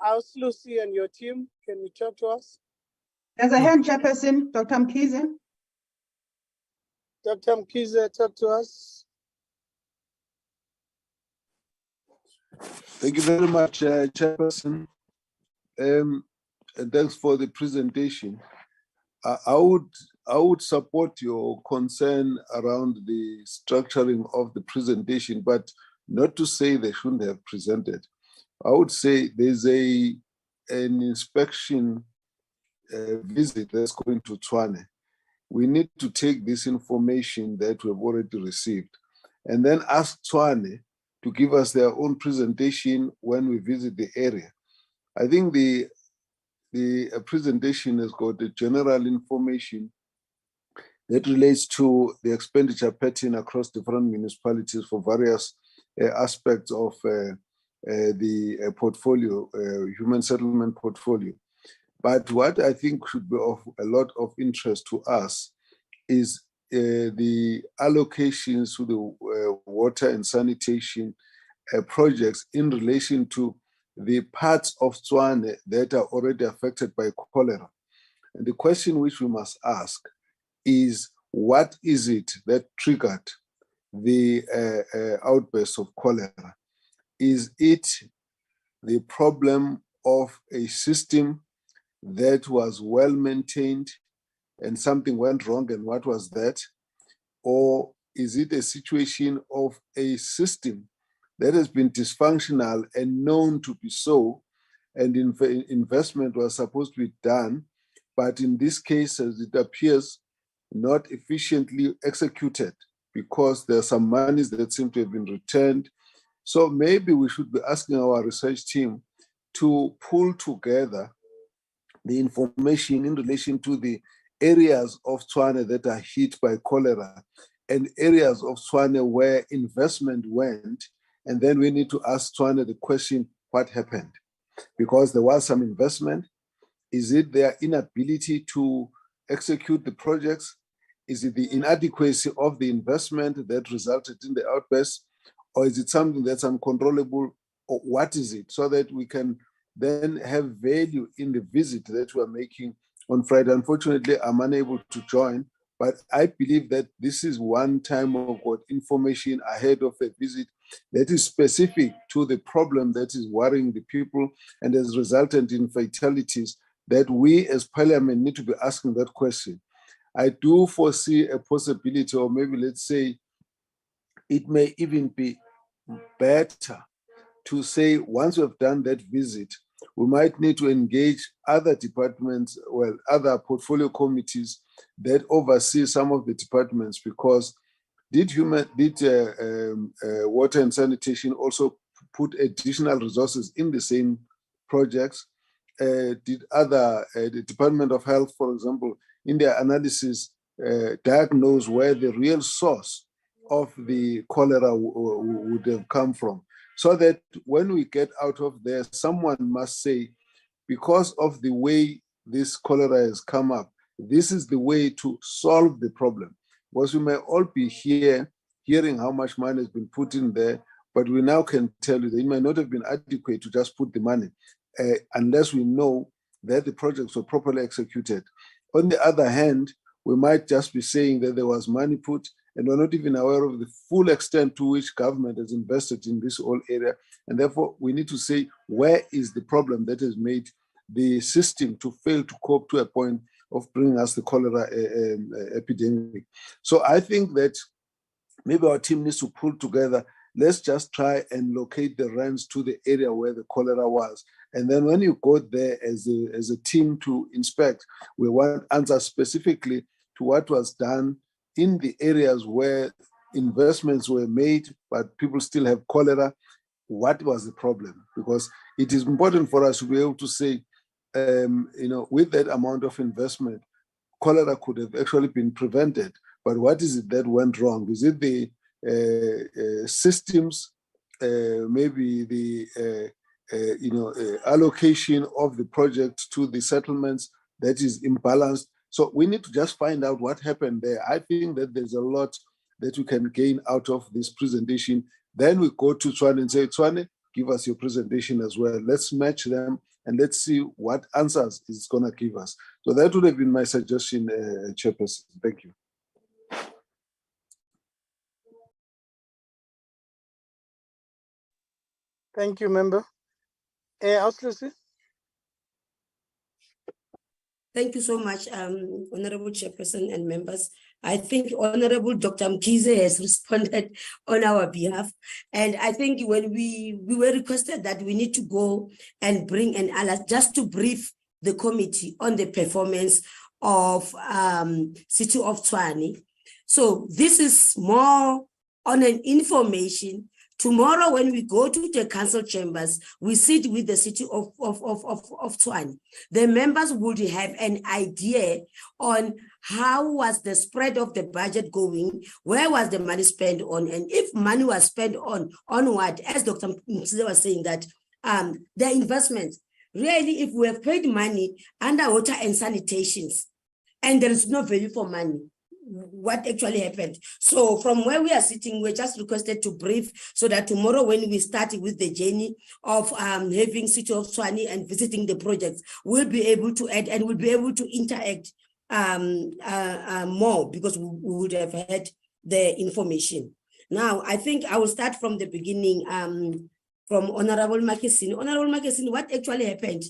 How's Lucy and your team? Can you talk to us? There's a hand, Chairperson, Dr. Mkhize. Dr. Mkhize, talk to us. Thank you very much, Chairperson. And thanks for the presentation. I would support your concern around the structuring of the presentation, but not to say they shouldn't have presented. I would say there's an inspection visit that's going to Tshwane. We need to take this information that we've already received and then ask Tshwane to give us their own presentation when we visit the area. I think the presentation has got the general information that relates to the expenditure pattern across different municipalities for various aspects of the portfolio, human settlement portfolio. But what I think should be of a lot of interest to us is the allocations to the water and sanitation projects in relation to the parts of Tshwane that are already affected by cholera. And the question which we must ask is, what is it that triggered the outburst of cholera? Is it the problem of a system that was well maintained and something went wrong, and what was that? Or is it a situation of a system that has been dysfunctional and known to be so, and investment was supposed to be done, but in this case, as it appears, not efficiently executed because there are some monies that seem to have been returned. So maybe we should be asking our research team to pull together the information in relation to the areas of Tshwane that are hit by cholera and areas of Tshwane where investment went. And then we need to ask Tshwane the question, what happened? Because there was some investment. Is it their inability to execute the projects? Is it the inadequacy of the investment that resulted in the outburst? Or is it something that's uncontrollable? Or what is it? So that we can then have value in the visit that we're making on Friday. Unfortunately, I'm unable to join, but I believe that this is one time of what information ahead of a visit that is specific to the problem that is worrying the people and has resulted in fatalities, that we as Parliament need to be asking that question. I do foresee a possibility, or maybe let's say it may even be better to say, once we've done that visit, we might need to engage other departments, well, other portfolio committees that oversee some of the departments, because did water and sanitation also put additional resources in the same projects? Did the Department of Health, for example, in their analysis, diagnose where the real source of the cholera would have come from? So that when we get out of there, someone must say, because of the way this cholera has come up, this is the way to solve the problem. Because we may all be here hearing how much money has been put in there, but we now can tell you that it might not have been adequate to just put the money unless we know that the projects were properly executed. On the other hand, we might just be saying that there was money put and we're not even aware of the full extent to which government has invested in this whole area. And therefore, we need to say, where is the problem that has made the system to fail to cope to a point of bringing us the cholera epidemic? So I think that maybe our team needs to pull together. Let's just try and locate the rents to the area where the cholera was. And then when you go there as a team to inspect, we want answers specifically to what was done in the areas where investments were made, but people still have cholera. What was the problem? Because it is important for us to be able to say, with that amount of investment, cholera could have actually been prevented. But what is it that went wrong? Is it the systems, maybe the allocation of the project to the settlements that is imbalanced? So we need to just find out what happened there. I think that there's a lot that we can gain out of this presentation. Then we go to Tshwane and say, Tshwane, give us your presentation as well. Let's match them and let's see what answers it's going to give us. So that would have been my suggestion, Chairperson. Thank you. Thank you, member. Auslusi? Thank you so much, Honorable Chairperson and members. I think Honorable Dr. Mkhize has responded on our behalf. And I think when we were requested that we need to go and bring an alert just to brief the committee on the performance of City of Tshwane. So this is more on an information. Tomorrow, when we go to the council chambers, we sit with the City of Tshwane. The members would have an idea on how was the spread of the budget going, where was the money spent on, and if money was spent on what, as Dr. Mkhize was saying, that the investments, really, if we have paid money under water and sanitations, and there is no value for money, what actually happened. So from where we are sitting, we're just requested to brief so that tomorrow when we start with the journey of having City of Tshwane and visiting the projects, we'll be able to add and we'll be able to interact more because we would have had the information. Now, I think I will start from the beginning from Honorable Makesini. Honorable Makesini, what actually happened?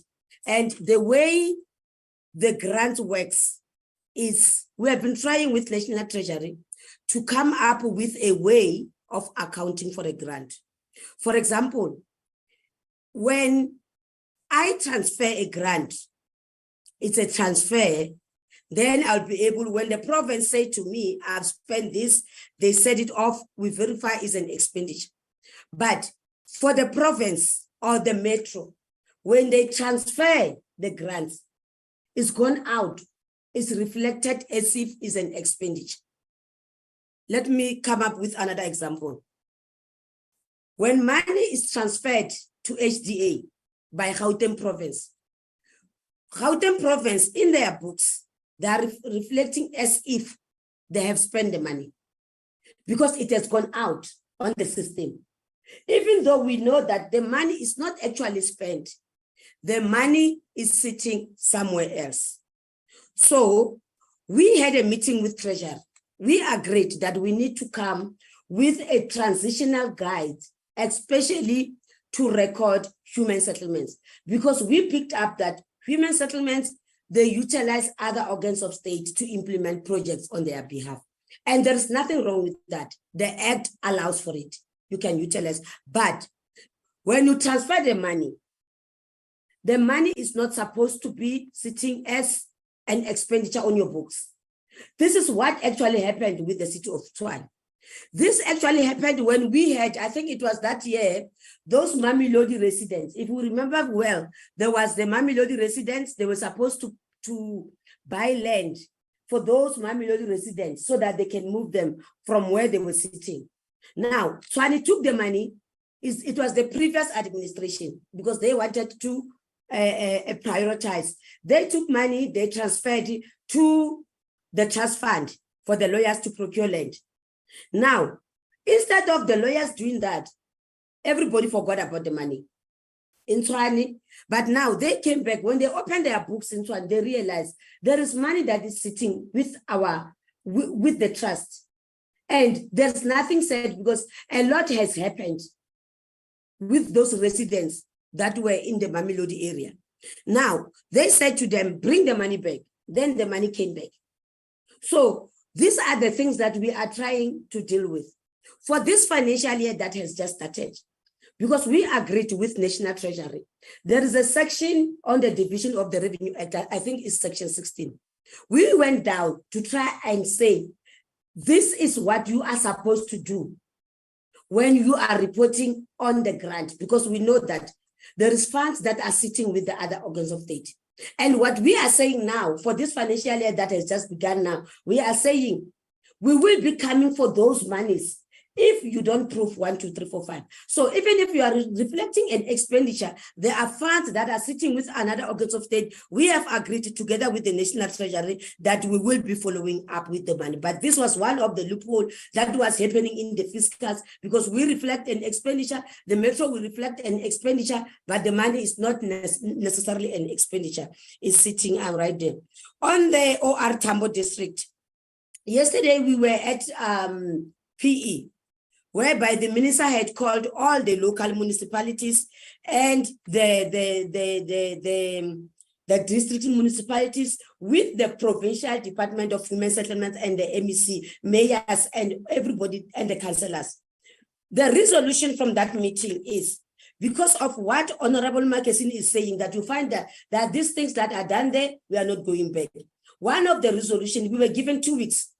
And the way the grant works is we have been trying with National Treasury to come up with a way of accounting for a grant. For example, when I transfer a grant, it's a transfer, then I'll be able, when the province say to me, I've spent this, they set it off, we verify it's an expenditure. But for the province or the metro, when they transfer the grants, it's gone out. Is reflected as if it's an expenditure. Let me come up with another example. When money is transferred to HDA by Gauteng province in their books, they are reflecting as if they have spent the money because it has gone out on the system. Even though we know that the money is not actually spent, the money is sitting somewhere else. So we had a meeting with Treasury. We agreed that we need to come with a transitional guide, especially to record human settlements, because we picked up that human settlements, they utilize other organs of state to implement projects on their behalf. And there's nothing wrong with that. The Act allows for it. You can utilize. But when you transfer the the money is not supposed to be sitting as an expenditure on your books. This is what actually happened with the City of Tshwane. This actually happened when we had, I think it was that year, those Mamelodi residents. If you remember well, there was the Mamelodi residents, they were supposed to buy land for those Mamelodi residents so that they can move them from where they were sitting. Now, Tshwane took the money. It was the previous administration because they wanted to prioritize. They took money, they transferred it to the trust fund for the lawyers to procure land. Now, instead of the lawyers doing that, everybody forgot about the money in Tshwane. But now they came back, when they opened their books in Tshwane, they realized there is money that is sitting with the trust. And there's nothing said because a lot has happened with those residents that were in the Mamelodi area. Now, they said to them, bring the money back. Then the money came back. So these are the things that we are trying to deal with for this financial year that has just started. Because we agreed with National Treasury. There is a section on the Division of the Revenue Act, I think it's section 16. We went down to try and say, this is what you are supposed to do when you are reporting on the grant, because we know that there is funds that are sitting with the other organs of state. And what we are saying now, for this financial year that has just begun now, we are saying we will be coming for those monies if you don't prove 1, 2, 3, 4, 5. So even if you are reflecting an expenditure, there are funds that are sitting with another organs of state. We have agreed together with the National Treasury that we will be following up with the money. But this was one of the loopholes that was happening in the fiscals, because we reflect an expenditure, the Metro will reflect an expenditure, but the money is not necessarily an expenditure. It's sitting right there. On the OR Tambo district, yesterday we were at PE, whereby the minister had called all the local municipalities and the district municipalities with the Provincial Department of Human Settlements and the MEC, mayors and everybody and the councillors. The resolution from that meeting is, because of what Honorable Markesin is saying, that you find that these things that are done there, we are not going back. One of the resolutions, we were given 2 weeks.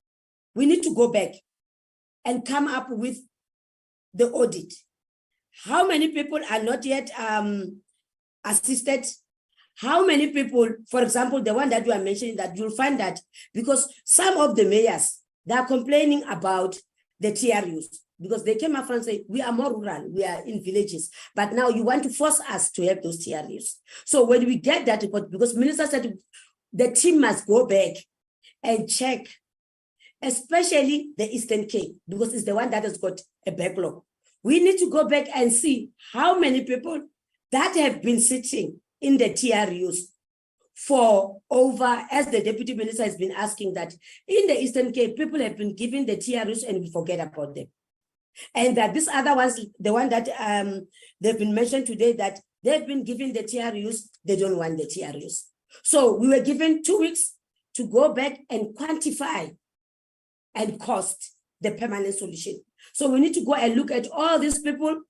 We need to go back and come up with the audit. How many people are not yet assisted? How many people, for example, the one that you are mentioning, that you'll find that because some of the mayors, they are complaining about the TRUs, because they came up and say, we are more rural, we are in villages, but now you want to force us to have those TRUs. So when we get that report, because Minister said the team must go back and check, especially the Eastern Cape, because it's the one that has got a backlog. We need to go back and see how many people that have been sitting in the TRUs for over, as the Deputy Minister has been asking, that in the Eastern Cape, people have been given the TRUs and we forget about them. And that these other ones, the one that they've been mentioned today, that they've been given the TRUs, they don't want the TRUs. So we were given 2 weeks to go back and quantify and cost the permanent solution. So we need to go and look at all these people,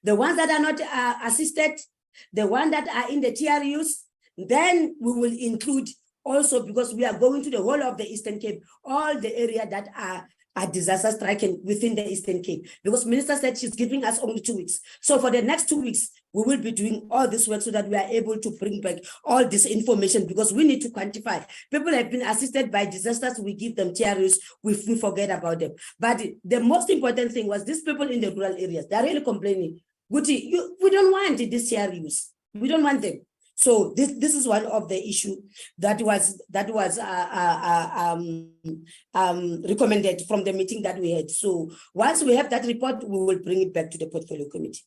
the ones that are not assisted, the ones that are in the TRUs. Then we will include also, because we are going to the whole of the Eastern Cape, all the area that are disaster stricken within the Eastern Cape, because Minister said she's giving us only 2 weeks. So for the next 2 weeks, we will be doing all this work so that we are able to bring back all this information, because we need to quantify. People have been assisted by disasters, we give them TRUs, we forget about them. But the most important thing was these people in the rural areas, they're really complaining. Guti, we don't want these TRUs. We don't want them. So this is one of the issues that was recommended from the meeting that we had. So once we have that report, we will bring it back to the portfolio committee.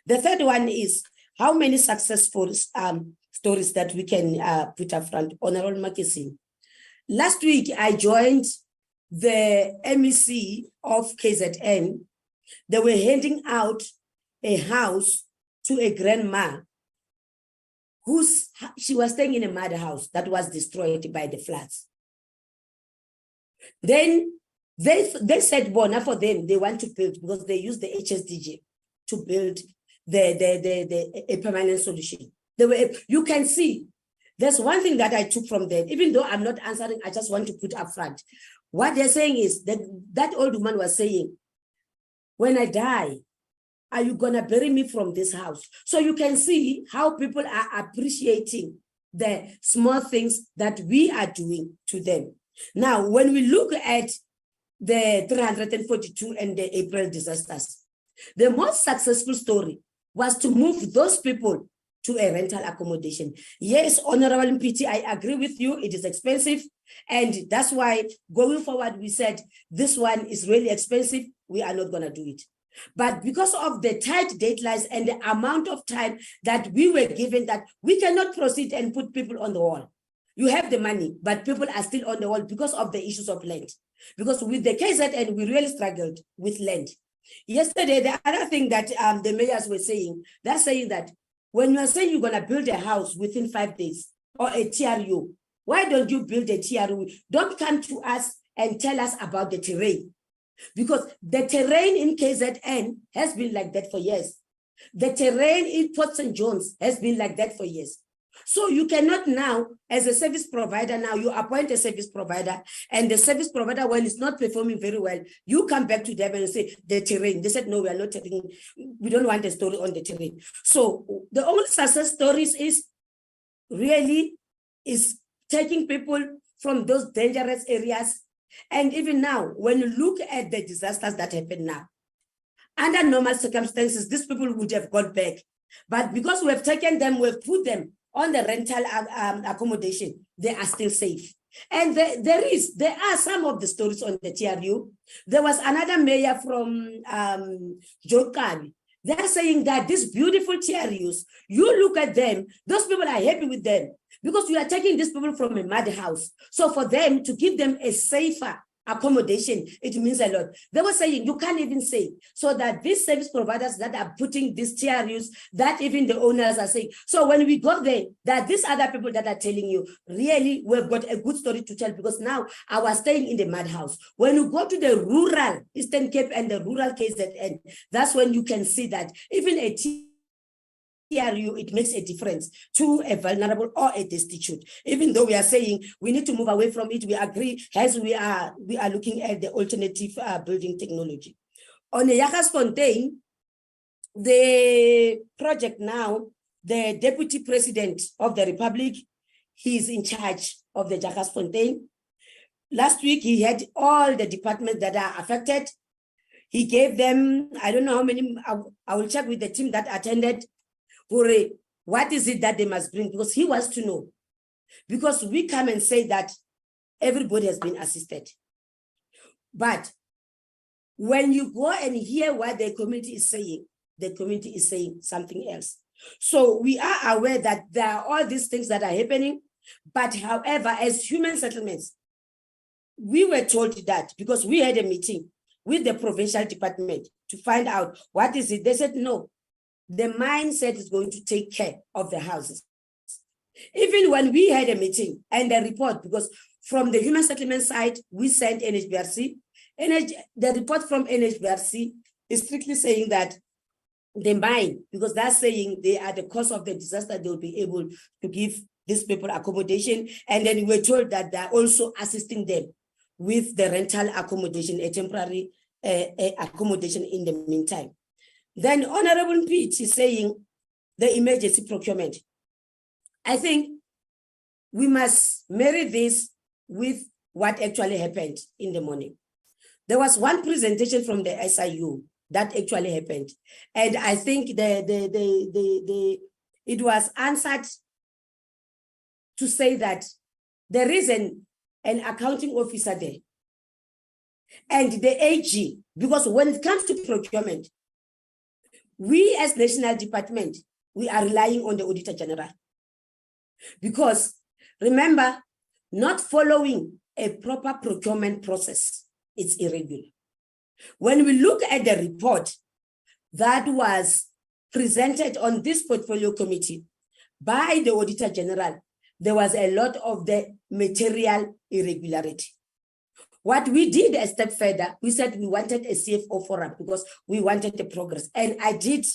The third one is how many successful stories that we can put up front. Honorable Markesin. Last week, I joined the MEC of KZN. They were handing out a house to a grandma she was staying in a mud house that was destroyed by the floods. Then they said, Bona, for them, they want to build, because they use the HSDG to build a permanent solution. You can see, there's one thing that I took from them, even though I'm not answering, I just want to put up front. What they're saying is that that old woman was saying, when I die, are you gonna bury me from this house? So you can see how people are appreciating the small things that we are doing to them. Now, when we look at the 342 and the April disasters, the most successful story was to move those people to a rental accommodation. Yes, Honorable PT, I agree with you, it is expensive. And that's why going forward, we said, this one is really expensive, we are not gonna do it. But because of the tight deadlines and the amount of time that we were given, that we cannot proceed and put people on the wall. You have the money, but people are still on the wall because of the issues of land. Because with the KZN, we really struggled with land. Yesterday, the other thing that the mayors were saying, they're saying that when you are saying you're gonna build a house within 5 days or a TRU, why don't you build a TRU? Don't come to us and tell us about the terrain. Because the terrain in KZN has been like that for years. The terrain in Port St. John's has been like that for years. So you cannot now, as a service provider, now you appoint a service provider, and the service provider, when it's not performing very well, you come back to them and say, the terrain. They said, no, we are not taking, we don't want a story on the terrain. So the only success stories is really is taking people from those dangerous areas. And even now, when you look at the disasters that happen now, under normal circumstances, these people would have got back. But because we have taken them, we've put them on the rental accommodation, they are still safe. And there are some of the stories on the TRU. There was another mayor from Jokani. They're saying that these beautiful TRUs, you look at them, those people are happy with them because you are taking these people from a mud house. So for them to give them a safer accommodation, it means a lot. They were saying you can't even say, so that these service providers that are putting these TRUs, that even the owners are saying. So when we go there, that these other people that are telling you, really, we've got a good story to tell, because now I was staying in the madhouse. When you go to the rural Eastern Cape and the rural KZN, that's when you can see that even a TRU, it makes a difference to a vulnerable or a destitute. Even though we are saying we need to move away from it, we agree as we are looking at the alternative building technology. On the Jagersfontein, the project now, the Deputy President of the Republic, he is in charge of the Jagersfontein. Last week, he had all the departments that are affected. He gave them, I don't know how many, I will check with the team that attended, what is it that they must bring? Because he wants to know. Because we come and say that everybody has been assisted. But when you go and hear what the community is saying something else. So we are aware that there are all these things that are happening. But however, as human settlements, we were told that because we had a meeting with the provincial department to find out what is it. They said, no. The mindset is going to take care of the houses. Even when we had a meeting and a report, because from the human settlement side, we sent NHBRC. The report from NHBRC is strictly saying that the mine, because that's saying they are the cause of the disaster, they will be able to give these people accommodation. And then we were told that they're also assisting them with the rental accommodation, a temporary accommodation in the meantime. Then Honorable Pete is saying the emergency procurement. I think we must marry this with what actually happened in the morning. There was one presentation from the SIU that actually happened. And I think it was answered to say that there is an accounting officer there. And the AG, because when it comes to procurement, we as National Department, we are relying on the Auditor General. Because remember, not following a proper procurement process, it's irregular. When we look at the report that was presented on this portfolio committee by the Auditor General, there was a lot of the material irregularity. What we did a step further, we said we wanted a CFO forum because we wanted the progress. And I did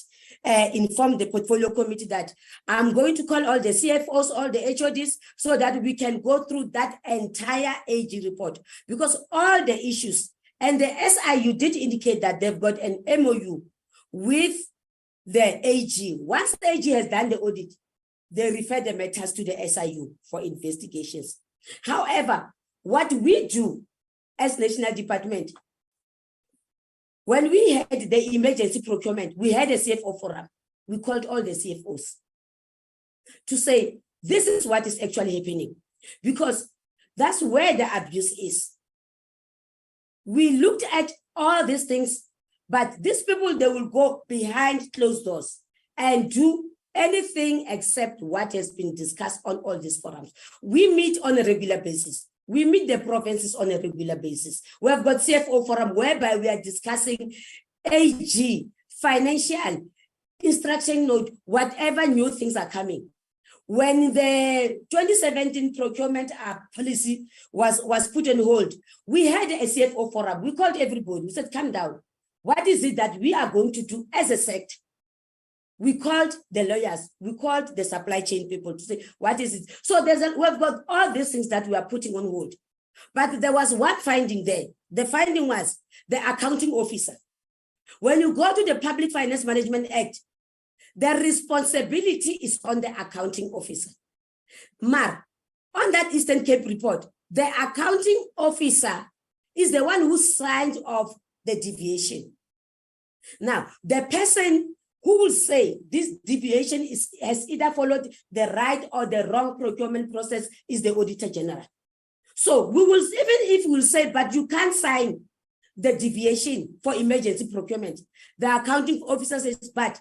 inform the portfolio committee that I'm going to call all the CFOs, all the HODs, so that we can go through that entire AG report, because all the issues, and the SIU did indicate that they've got an MOU with the AG. Once the AG has done the audit, they refer the matters to the SIU for investigations. However, what we do as National Department, when we had the emergency procurement, we had a CFO forum. We called all the CFOs to say, this is what is actually happening, because that's where the abuse is. We looked at all these things, but these people, they will go behind closed doors and do anything except what has been discussed on all these forums. We meet on a regular basis. We meet the provinces on a regular basis. We have got CFO forum whereby we are discussing AG, financial, instruction note, whatever new things are coming. When the 2017 procurement policy was put on hold, we had a CFO forum. We called everybody. We said, calm down. What is it that we are going to do as a sector? We called the lawyers, we called the supply chain people to say, what is it? So we've got all these things that we are putting on hold. But there was one finding there. The finding was the accounting officer. When you go to the Public Finance Management Act, the responsibility is on the accounting officer. Mar, on that Eastern Cape report, the accounting officer is the one who signed off the deviation. Now, the person who will say this deviation has either followed the right or the wrong procurement process is the Auditor General. So we will, even if we'll say, but you can't sign the deviation for emergency procurement, the accounting officer says, but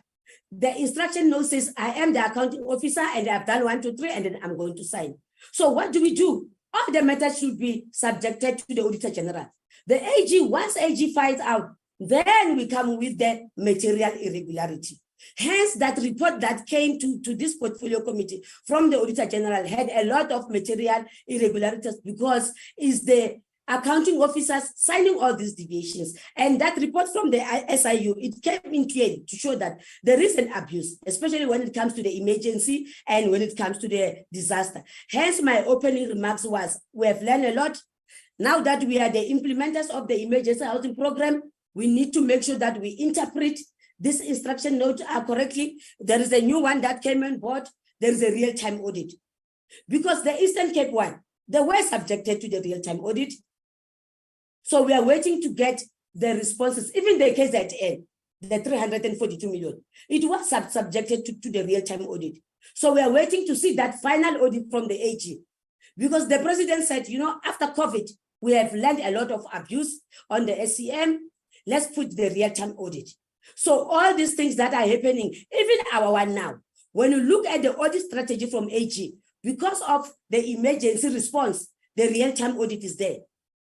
the instruction note says, I am the accounting officer and I've done 1, 2, 3, and then I'm going to sign. So what do? All the matters should be subjected to the Auditor General. The AG, once AG finds out, then we come with the material irregularity. Hence, that report that came to this portfolio committee from the Auditor General had a lot of material irregularities because it's the accounting officers signing all these deviations. And that report from the SIU, it came in clearly to show that there is an abuse, especially when it comes to the emergency and when it comes to the disaster. Hence, my opening remarks was, we have learned a lot. Now that we are the implementers of the emergency housing program, we need to make sure that we interpret this instruction note correctly. There is a new one that came on board. There is a real-time audit. Because the Eastern Cape one, they were subjected to the real-time audit. So we are waiting to get the responses. Even the KZN, the 342 million, it was subjected to the real-time audit. So we are waiting to see that final audit from the AG. Because the president said, after COVID, we have learned a lot of abuse on the SCM. Let's put the real-time audit. So all these things that are happening, even our one now, when you look at the audit strategy from AG, because of the emergency response, the real-time audit is there.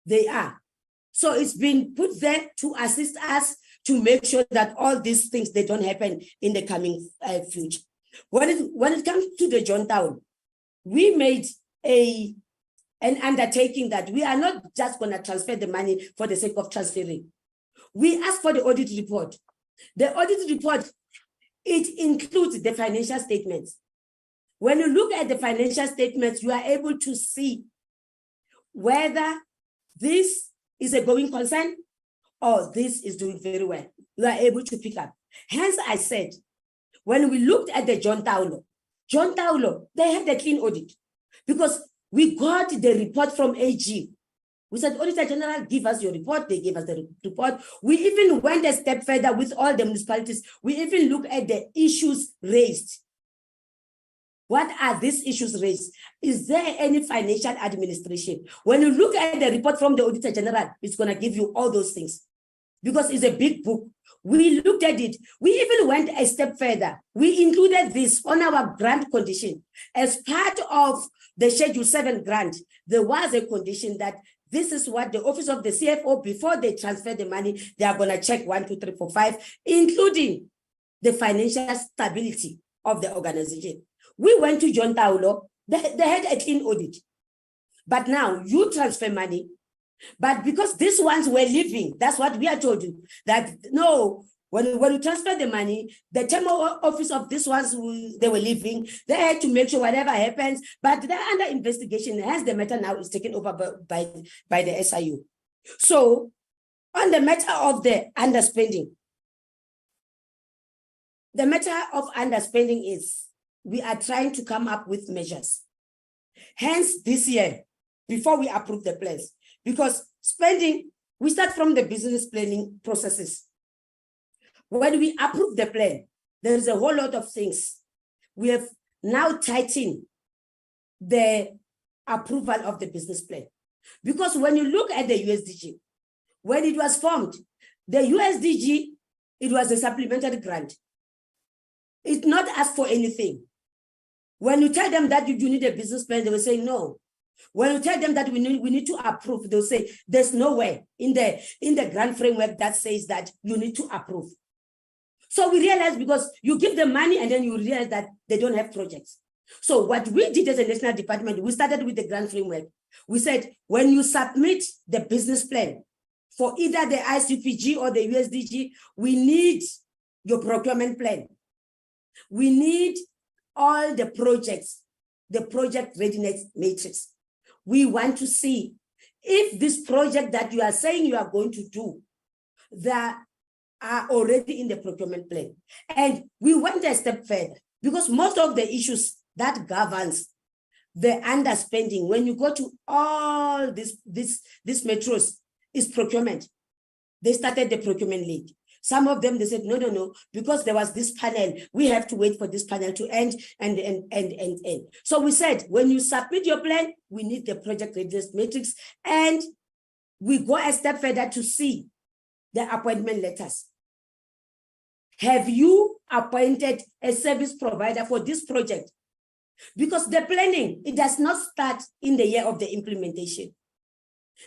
They are. So it's been put there to assist us to make sure that all these things, they don't happen in the coming future. When it comes to the John Town, we made an undertaking that we are not just going to transfer the money for the sake of transferring. We asked for the audit report. The audit report, it includes the financial statements. When you look at the financial statements, you are able to see whether this is a going concern or this is doing very well. You are able to pick up. Hence, I said, when we looked at the John Taulo, they had a clean audit because we got the report from AG. We said, Auditor General, give us your report. They gave us the report. We even went a step further with all the municipalities. We even looked at the issues raised. What are these issues raised? Is there any financial administration? When you look at the report from the Auditor General, it's going to give you all those things because it's a big book. We looked at it. We even went a step further. We included this on our grant condition. As part of the Schedule 7 grant, there was a condition that this is what the office of the CFO, before they transfer the money, they are going to check 1, 2, 3, 4, 5, including the financial stability of the organization. We went to John Taulo, they had a clean audit. But now you transfer money, But because these ones were living, that's what we are told you, that no, when you transfer the money, the term office of these ones they were living, they had to make sure whatever happens, but they're under investigation, hence the matter now is taken over by the SIU. So on the matter of the underspending, the matter of underspending is we are trying to come up with measures. Hence this year, before we approve the plans, because spending, we start from the business planning processes. When we approve the plan, there is a whole lot of things. We have now tightened the approval of the business plan. Because when you look at the USDG, when it was formed, the USDG, it was a supplementary grant. It's not asked for anything. When you tell them that you need a business plan, they will say no. When you tell them that we need to approve, they'll say there's nowhere in the grant framework that says that you need to approve. So we realized, because you give them money and then you realize that they don't have projects. So what we did as a national department, we started with the grant framework. We said, when you submit the business plan for either the ICPG or the USDG, we need your procurement plan. We need all the projects, the project readiness matrix. We want to see if this project that you are saying you are going to do, that are already in the procurement plan. And we went a step further, because most of the issues that governs the underspending, when you go to all these metros, is procurement. They started the procurement league. Some of them, they said, no, because there was this panel, we have to wait for this panel to end and. So we said, when you submit your plan, we need the project readiness matrix, and we go a step further to see the appointment letters. Have you appointed a service provider for this project? Because the planning, it does not start in the year of the implementation.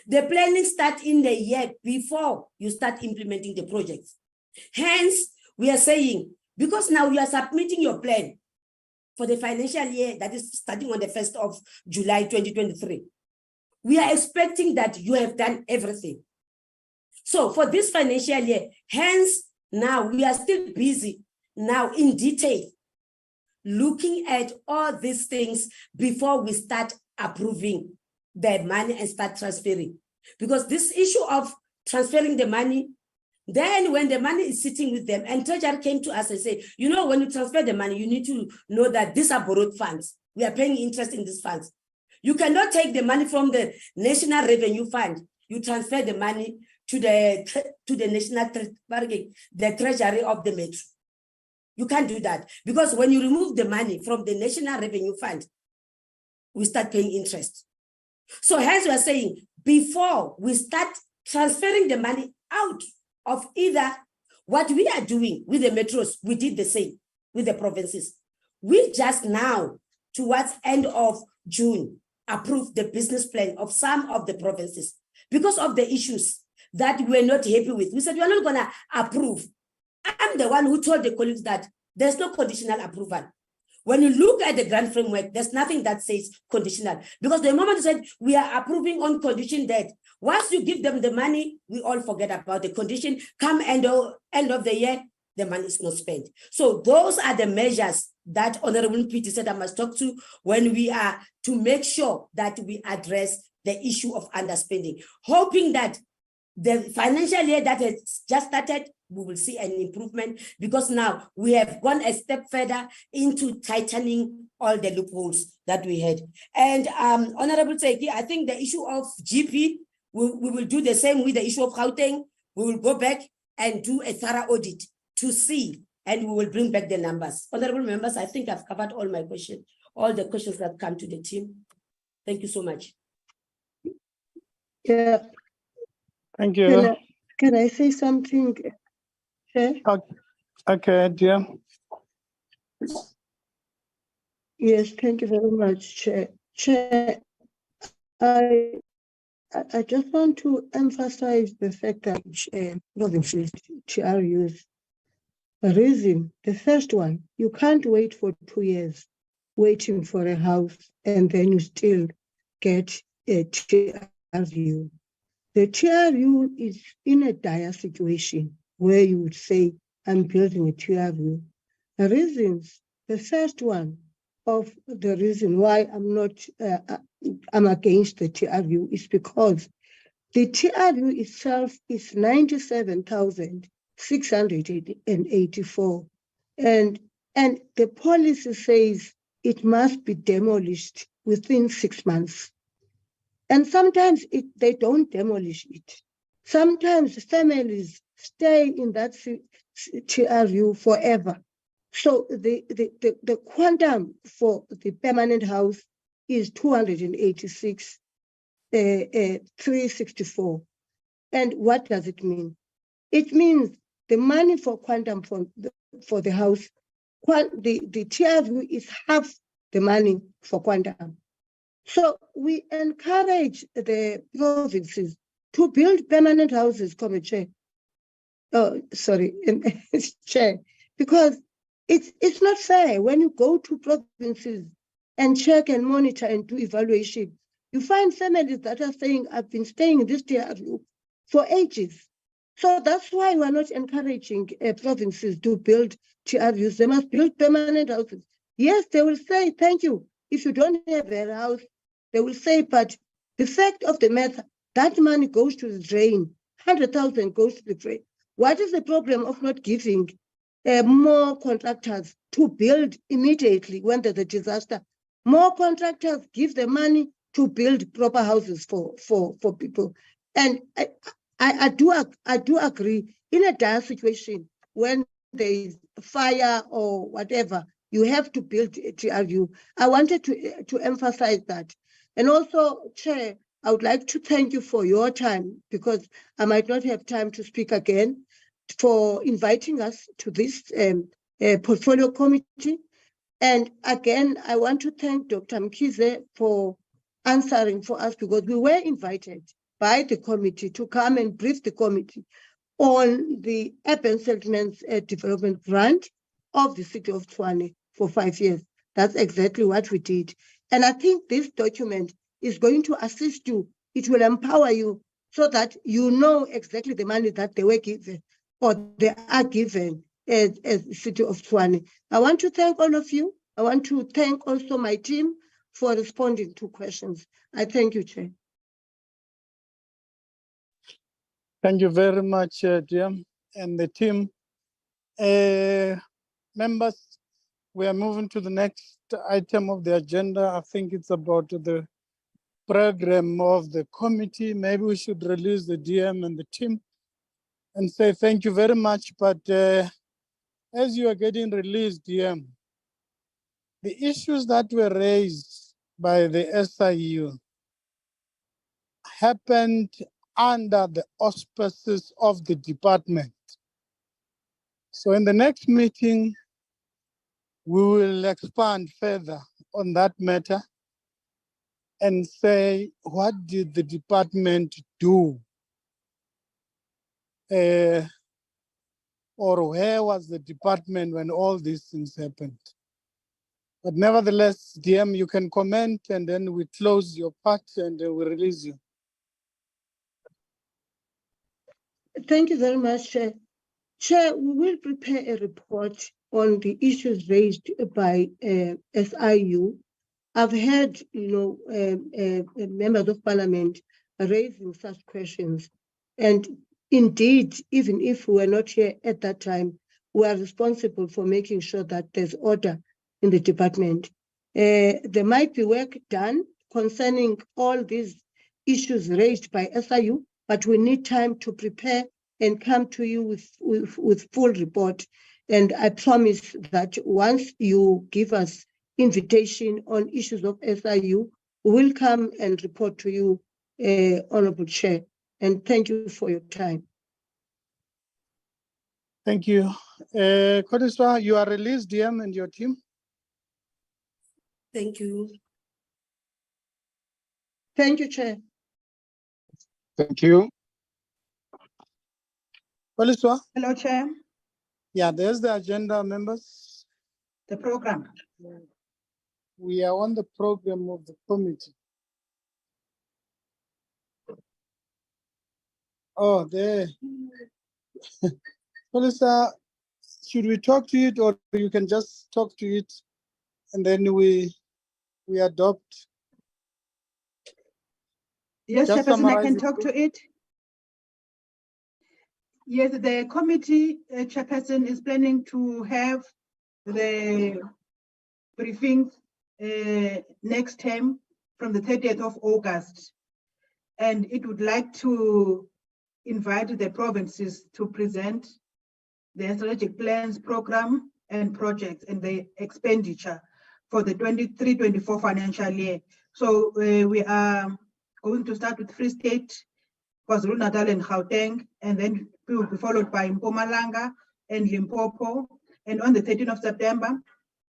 The planning starts in the year before you start implementing the project. Hence, we are saying, because now you are submitting your plan for the financial year that is starting on the 1st of July 2023, we are expecting that you have done everything. So for this financial year, hence, now we are still busy now in detail looking at all these things before we start approving the money and start transferring. Because this issue of transferring the money, then when the money is sitting with them, and Treasurer came to us and said, when you transfer the money, you need to know that these are borrowed funds. We are paying interest in these funds. You cannot take the money from the National Revenue Fund. You transfer the money to the national the treasury of the metro. You can't do that, because when you remove the money from the National Revenue Fund, we start paying interest. So hence we are saying, before we start transferring the money out of either what we are doing with the metros, we did the same with the provinces. We just now, towards end of June, approved the business plan of some of the provinces because of the issues that we're not happy with. We said, we're not gonna approve. I'm the one who told the colleagues that there's no conditional approval. When you look at the grant framework, there's nothing that says conditional, because the moment you said we are approving on condition that once you give them the money, we all forget about the condition. Come end of the year, the money is not spent. So those are the measures that Honorable Peter said I must talk to when we are to make sure that we address the issue of underspending, hoping that the financial year that has just started, we will see an improvement, because now we have gone a step further into tightening all the loopholes that we had. And Honorable Tseki, I think the issue of GP, we will do the same with the issue of Gauteng. We will go back and do a thorough audit to see, and we will bring back the numbers. Honorable members, I think I've covered all my questions, all the questions that come to the team. Thank you so much. Yeah. Thank you. Can I say something, Chair? Okay, dear. Yes, thank you very much, Chair. Chair, I just want to emphasize the fact that provinces, TRUs, the reason, the first one, you can't wait for 2 years waiting for a house and then you still get a TRU. The TRU is in a dire situation where you would say, I'm building a TRU. The reasons, the first one of the reason why I'm against the TRU is because the TRU itself is 97,684. And the policy says it must be demolished within 6 months. And sometimes they don't demolish it. Sometimes families stay in that TRU forever. So the quantum for the permanent house is 286,364. And what does it mean? It means the money for quantum for the house, the TRU is half the money for quantum. So we encourage the provinces to build permanent houses, Chair, because it's not fair when you go to provinces and check and monitor and do evaluation. You find families that are saying, I've been staying in this TRU for ages. So that's why we're not encouraging provinces to build TRUs. They must build permanent houses. Yes, they will say, thank you. If you don't have a house, they will say, but the fact of the matter, that money goes to the drain. 100,000 goes to the drain. What is the problem of not giving more contractors to build immediately when there's a disaster? More contractors give the money to build proper houses for people. And I do agree, in a dire situation, when there is fire or whatever, you have to build a TRU. I wanted to emphasize that. And also, Chair, I would like to thank you for your time, because I might not have time to speak again, for inviting us to this portfolio committee. And again, I want to thank Dr. Mkhize for answering for us, because we were invited by the committee to come and brief the committee on the urban settlements development grant of the City of Tshwane for 5 years. That's exactly what we did. And I think this document is going to assist you. It will empower you so that you know exactly the money that they were given or they are given as City of Tshwane. I want to thank all of you. I want to thank also my team for responding to questions. I thank you, Chair. Thank you very much, Jim, and the team. Members, we are moving to the next item of the agenda. I think it's about the program of the committee. Maybe we should release the DM and the team and say thank you very much. But as you are getting released, DM, the issues that were raised by the SIU happened under the auspices of the department. So in the next meeting, we will expand further on that matter and say, what did the department do? Or where was the department when all these things happened? But nevertheless, DM, you can comment and then we close your part and we release you. Thank you very much, Chair. Chair, we will prepare a report on the issues raised by SIU. I've heard, members of parliament raising such questions. And indeed, even if we were not here at that time, we are responsible for making sure that there's order in the department. There might be work done concerning all these issues raised by SIU, but we need time to prepare and come to you with full report. And I promise that once you give us invitation on issues of SIU, we will come and report to you, Honorable Chair. And thank you for your time. Thank you. Kodiswa, you are released, DM and your team. Thank you. Thank you, Chair. Thank you. Kodiswa? Hello, Chair. Yeah, there's the agenda, members. The program. We are on the program of the committee. Oh, there. Melissa, should we talk to it, or you can just talk to it and then we adopt? Yes, Just Chairperson, I can summarize talk to it. Yes, the committee chairperson is planning to have the briefings next term from the 30th of August. And it would like to invite the provinces to present their strategic plans, program, and projects and the expenditure for the 23-24 financial year. So we are going to start with Free State, KwaZulu-Natal and Gauteng, and then we will be followed by Mpumalanga and Limpopo. And on the 13th of September,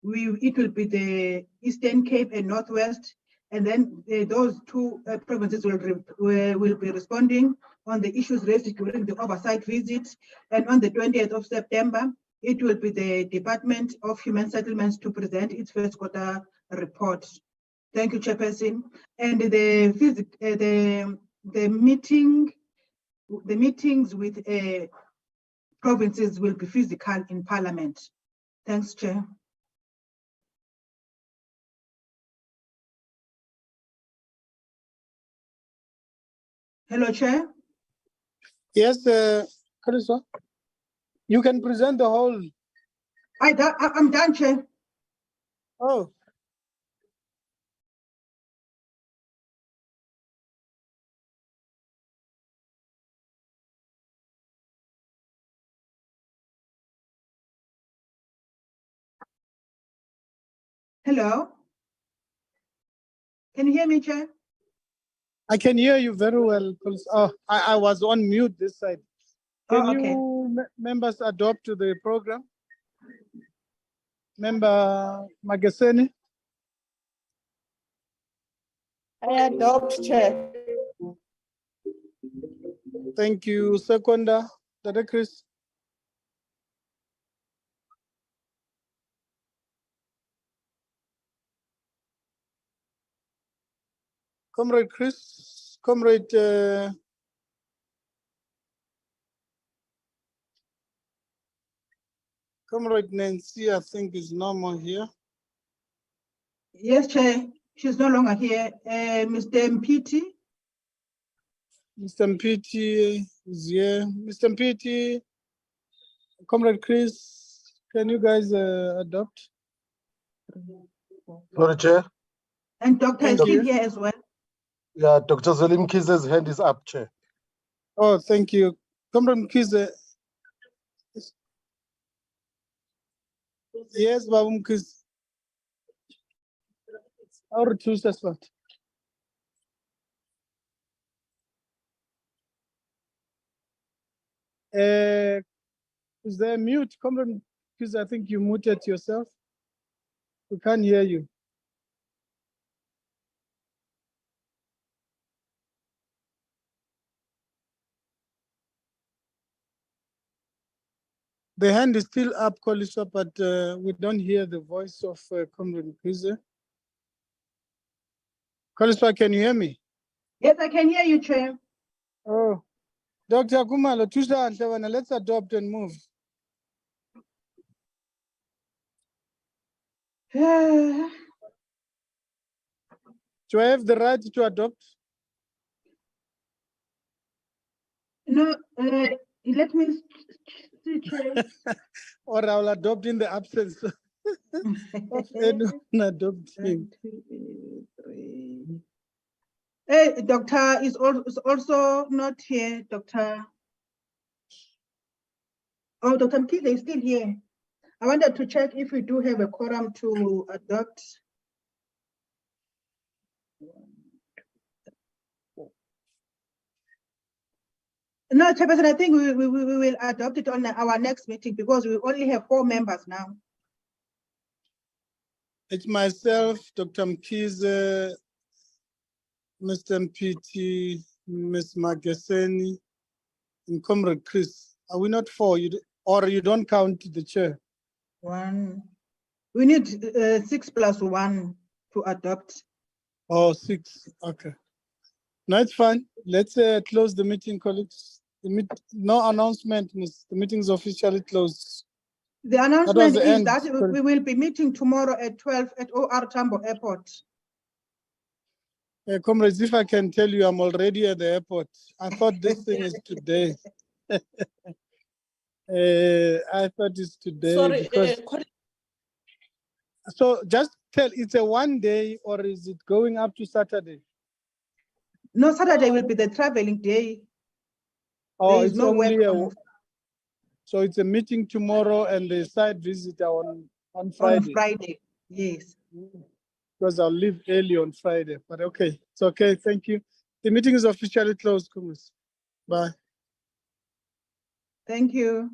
it will be the Eastern Cape and Northwest. And then those two provinces will be responding on the issues raised during the oversight visit. And on the 20th of September, it will be the Department of Human Settlements to present its first quarter report. Thank you, Chairperson. And the meetings with provinces will be physical in Parliament. Thanks, Chair. Hello, Chair. Yes, Carissa, you can present the whole. I'm done, Chair. Oh. Hello. Can you hear me, Chair? I can hear you very well. Oh, I was on mute this side. Can you members adopt to the program? Member Mageseni? I adopt, Chair. Thank you. Seconder, Dr. Chris. Comrade Chris, Comrade Comrade Nancy, I think is no more here. Yes, Chair. She's no longer here. Mr. Mpiti. Mr. Mpiti is here. Mr. Mpiti, Comrade Chris, can you guys adopt? Sorry, Chair. And Dr. is still here as well. Yeah, Dr. Zalim Kize's hand is up, Chair. Oh, thank you. Comrade Kize. Yes, Babu Mkiz. Or choose as what? Is there a mute? Comrade Kize, I think you muted yourself. We can't hear you. The hand is still up, Kolisa, but we don't hear the voice of Comrade Kize. Kolisa, can you hear me? Yes, I can hear you, Chair. Oh, Dr. Kumalo, let's adopt and move. Do I have the right to adopt? No, let me see, Chair. Or I will adopt in the absence of anyone adopting. Hey, Doctor is also not here, Doctor. Oh, Dr. Mkize is still here. I wanted to check if we do have a quorum to adopt. No, Chairperson, I think we will adopt it on our next meeting because we only have 4 members now. It's myself, Dr. Mkize, Mr. Mpiti, Ms. Mageseni, and Comrade Chris. Are we not 4? Or you don't count the chair? 1. We need 6 plus 1 to adopt. Oh, 6. Okay. No, it's fine. Let's close the meeting, colleagues. No announcement, Miss. The meeting is officially closed. The was announcement the is end. that we will be meeting tomorrow at 12 at OR Tambo Airport. Comrades, if I can tell you, I'm already at the airport. I thought this thing is today. I thought it's today. Sorry, because... So just tell, it's a 1 day or is it going up to Saturday? No, Saturday will be the traveling day. Oh, There is it's no work only on, so it's a meeting tomorrow and the site visit on Friday. on Friday. Yes. Because I'll leave early on Friday. But okay, it's okay. Thank you. The meeting is officially closed, Kumus. Bye. Thank you.